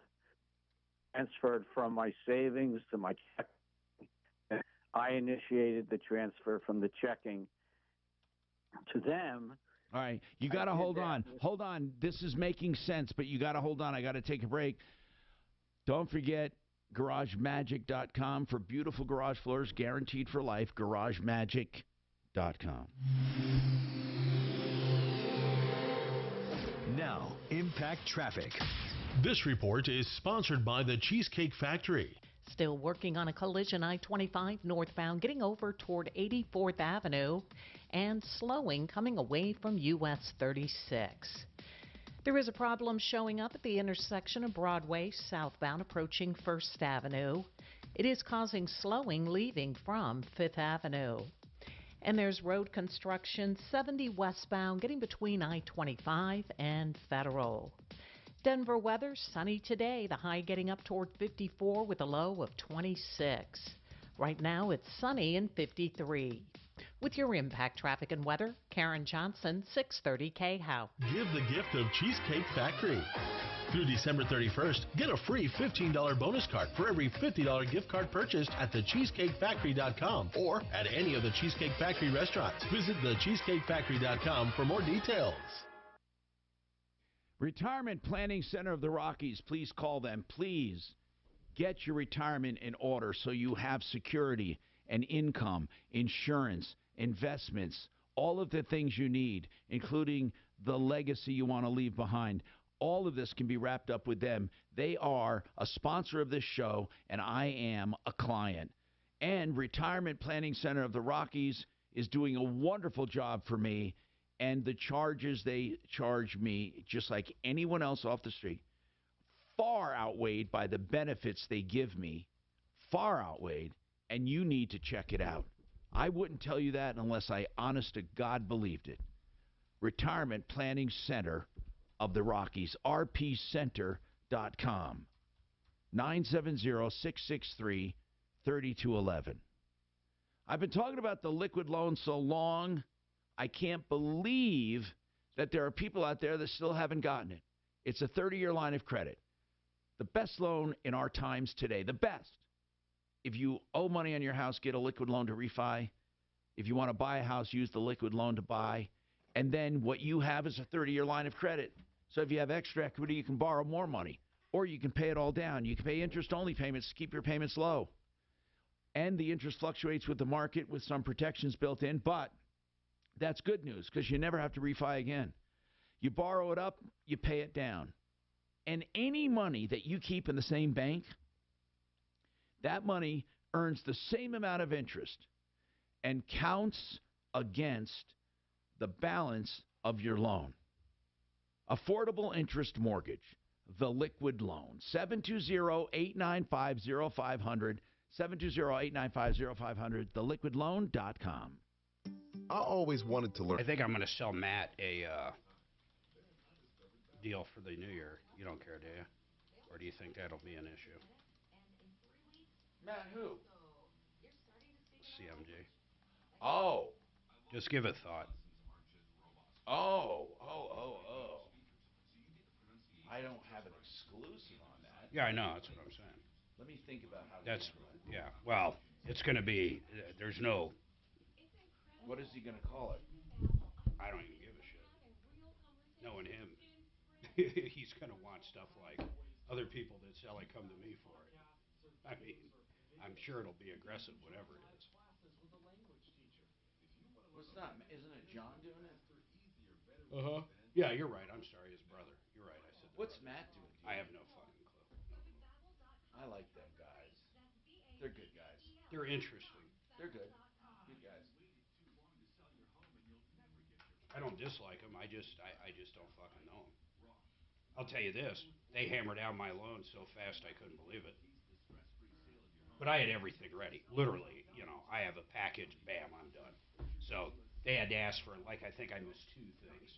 transferred from my savings to my check. I initiated the transfer from the checking to them. All right. You got to hold on. Hold on. This is making sense, but you got to hold on. I got to take a break. Don't forget GarageMagic.com for beautiful garage floors guaranteed for life. GarageMagic.com. Now, Impact Traffic. This report is sponsored by the Cheesecake Factory. Still working on a collision I-25 northbound getting over toward 84th Avenue and slowing coming away from US 36. There is a problem showing up at the intersection of Broadway southbound approaching 1st Avenue. It is causing slowing leaving from 5th Avenue. And there's road construction 70 westbound getting between I-25 and Federal. Denver weather, sunny today, the high getting up toward 54 with a low of 26. Right now it's sunny and 53. With your Impact Traffic and Weather, Karen Johnson, 630 KHOW. Give the gift of Cheesecake Factory. Through December 31st, get a free $15 bonus card for every $50 gift card purchased at thecheesecakefactory.com or at any of the Cheesecake Factory restaurants. Visit thecheesecakefactory.com for more details. Retirement Planning Center of the Rockies, please call them. Please get your retirement in order so you have security and income, insurance, investments, all of the things you need, including the legacy you want to leave behind. All of this can be wrapped up with them. They are a sponsor of this show, and I am a client. And Retirement Planning Center of the Rockies is doing a wonderful job for me, and the charges they charge me, just like anyone else off the street, far outweighed by the benefits they give me, far outweighed, and you need to check it out. I wouldn't tell you that unless I honest to God believed it. Retirement Planning Center of the Rockies, rpcenter.com, 970-663-3211. I've been talking about the liquid loan so long, I can't believe that there are people out there that still haven't gotten it. It's a 30-year line of credit. The best loan in our times today, the best. If you owe money on your house, get a liquid loan to refi. If you want to buy a house, use the liquid loan to buy. And then what you have is a 30-year line of credit. So if you have extra equity, you can borrow more money. Or you can pay it all down. You can pay interest-only payments to keep your payments low. and the interest fluctuates with the market with some protections built in, but that's good news because you never have to refi again. You borrow it up, you pay it down. And any money that you keep in the same bank, that money earns the same amount of interest and counts against the balance of your loan. Affordable interest mortgage, the liquid loan, 720-895-0500, 720-895-0500, theliquidloan.com. I always wanted to learn. I think I'm going to sell Matt a deal for the new year. You don't care, do you? Or do you think that'll be an issue? Matt who? CMG. Oh. Just give it thought. Oh. I don't have an exclusive on that. Yeah, I know. That's what I'm saying. Let me think about how That's, yeah. Well, it's going to be, there's no. What is he going to call it? I don't even give a shit. Knowing him, he's going to want stuff like other people that sell it come to me for it. I mean, I'm sure it'll be aggressive, whatever it is. What's not? Isn't it John doing it? Uh-huh. Yeah, you're right. I'm sorry, his brother. You're right. I said. What's Matt doing? I have no fucking clue. I like them guys. They're good guys. They're interesting. They're good. Good guys. I don't dislike them. I just don't fucking know them. I'll tell you this: they hammered out my loan so fast I couldn't believe it. But I had everything ready. Literally, I have a package. Bam, I'm done. So they had to ask for, like, I think I missed 2 things.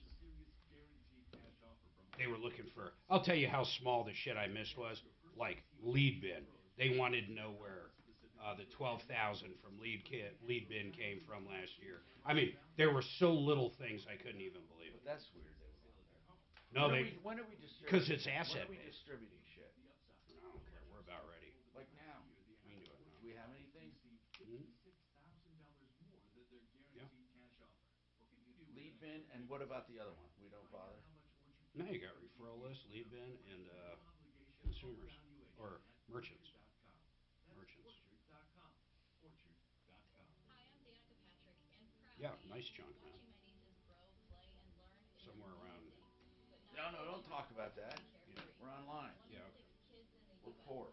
They were looking for. I'll tell you how small the shit I missed was. Like lead bin. They wanted to know where the 12,000 from lead bin came from last year. I mean, there were so little things I couldn't even believe it. But that's weird. No, when are we distributing? Because it's asset. When are we distributing shit? I don't care. We're about ready. Like now. We can do it now. Do we have anything? Mm-hmm. Yeah. Lead bin, and what about the other one? We don't bother. Now you got referral list, lead bin, and consumers or merchants. Yeah, nice chunk, man. Somewhere around. No, don't talk about that. Yeah. We're online. Yeah, okay. We're poor.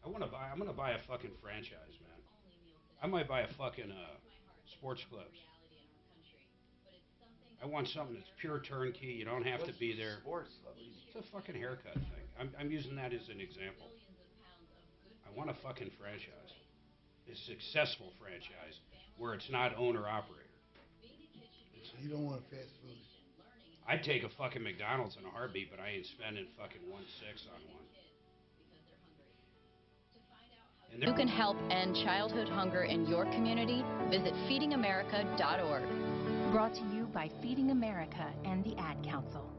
I'm gonna buy a fucking franchise, man. I might buy a fucking sports clubs. I want something that's pure turnkey. You don't have to be there. Sports club. It's a fucking haircut thing. I'm using that as an example. I want a fucking franchise, a successful franchise where it's not owner operator. You don't want fast food. I'd take a fucking McDonald's in a heartbeat, but I ain't spending fucking 1.6 on one. You can help end childhood hunger in your community. Visit feedingamerica.org. Brought to you by Feeding America and the Ad Council.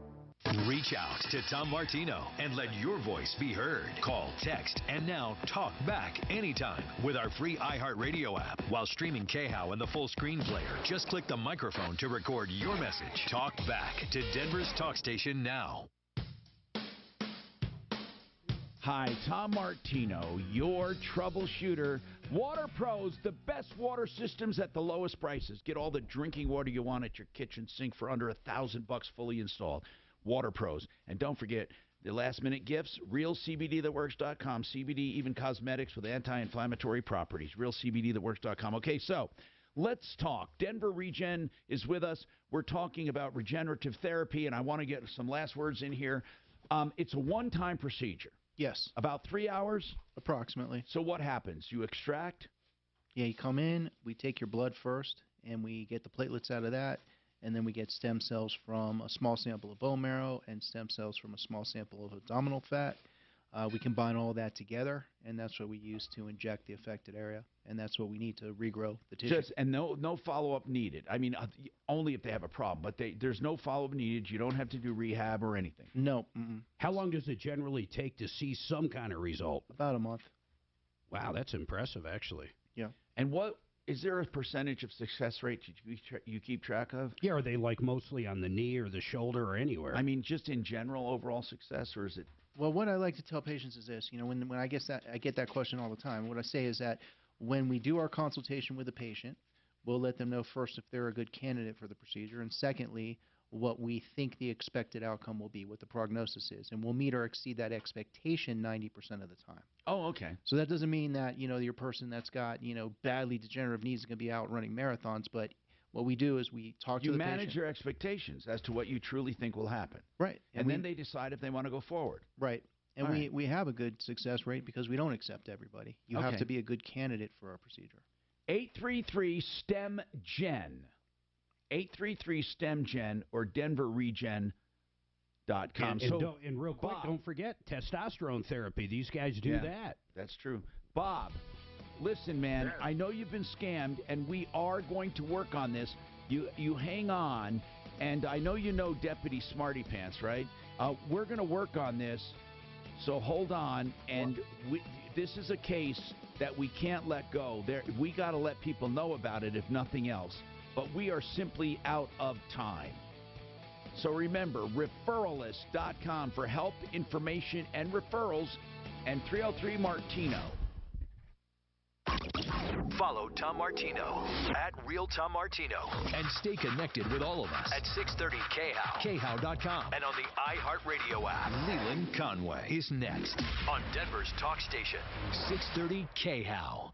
Reach out to Tom Martino and let your voice be heard. Call, text, and now talk back anytime with our free iHeartRadio app. While streaming KHOW and the full screen player, just click the microphone to record your message. Talk back to Denver's talk station now. Hi, Tom Martino, your troubleshooter. Water Pros, the best water systems at the lowest prices. Get all the drinking water you want at your kitchen sink for under $1,000 fully installed. Water Pros. And don't forget the last-minute gifts, realcbdthatworks.com. CBD, even cosmetics with anti-inflammatory properties. Realcbdthatworks.com. Okay, so let's talk. Denver Regen is with us. We're talking about regenerative therapy, and I want to get some last words in here. It's a one-time procedure. Yes. About 3 hours? Approximately. So what happens? You extract? Yeah, you come in, we take your blood first, and we get the platelets out of that, and then we get stem cells from a small sample of bone marrow and stem cells from a small sample of abdominal fat. We combine all that together, and that's what we use to inject the affected area, and that's what we need to regrow the tissue. And no follow-up needed. I mean, only if they have a problem, but there's no follow-up needed. You don't have to do rehab or anything. No. How long does it generally take to see some kind of result? About a month. Wow, that's impressive, actually. Yeah. And what Is there a percentage of success rate you keep track of? Yeah, are they like mostly on the knee or the shoulder or anywhere? I mean, just in general, overall success, or is it? Well, what I like to tell patients is this. When I get that question all the time. What I say is that when we do our consultation with a patient, we'll let them know first if they're a good candidate for the procedure, and secondly, what we think the expected outcome will be, what the prognosis is, and we'll meet or exceed that expectation 90% of the time. Oh, okay. So that doesn't mean that your person that's got badly degenerative knees is going to be out running marathons, but what we do is we talk to the patient. You manage your expectations as to what you truly think will happen. Right. And then they decide if they want to go forward. Right. And All right. we have a good success rate because we don't accept everybody. You have Okay. to be a good candidate for our procedure. 833-STEM-GEN. 833-STEM-GEN or DenverRegen.com. And real quick, Bob, don't forget testosterone therapy. These guys do that. That's true. Bob, listen, man, I know you've been scammed, and we are going to work on this. You hang on, and I know you know Deputy Smarty Pants, right? We're going to work on this, so hold on. And this is a case that we can't let go. We got to let people know about it, if nothing else. But we are simply out of time. So remember, referralist.com for help, information, and referrals, and 303-MARTINO. Follow Tom Martino at Real Tom Martino. And stay connected with all of us at 630 KHOW, KHOW.com, and on the iHeartRadio app. Leland Conway is next on Denver's talk station, 630 KHOW.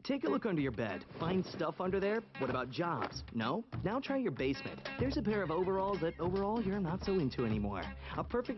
Take a look under your bed. Find stuff under there? What about jobs? No? Now try your basement. There's a pair of overalls that overall you're not so into anymore. A perfectly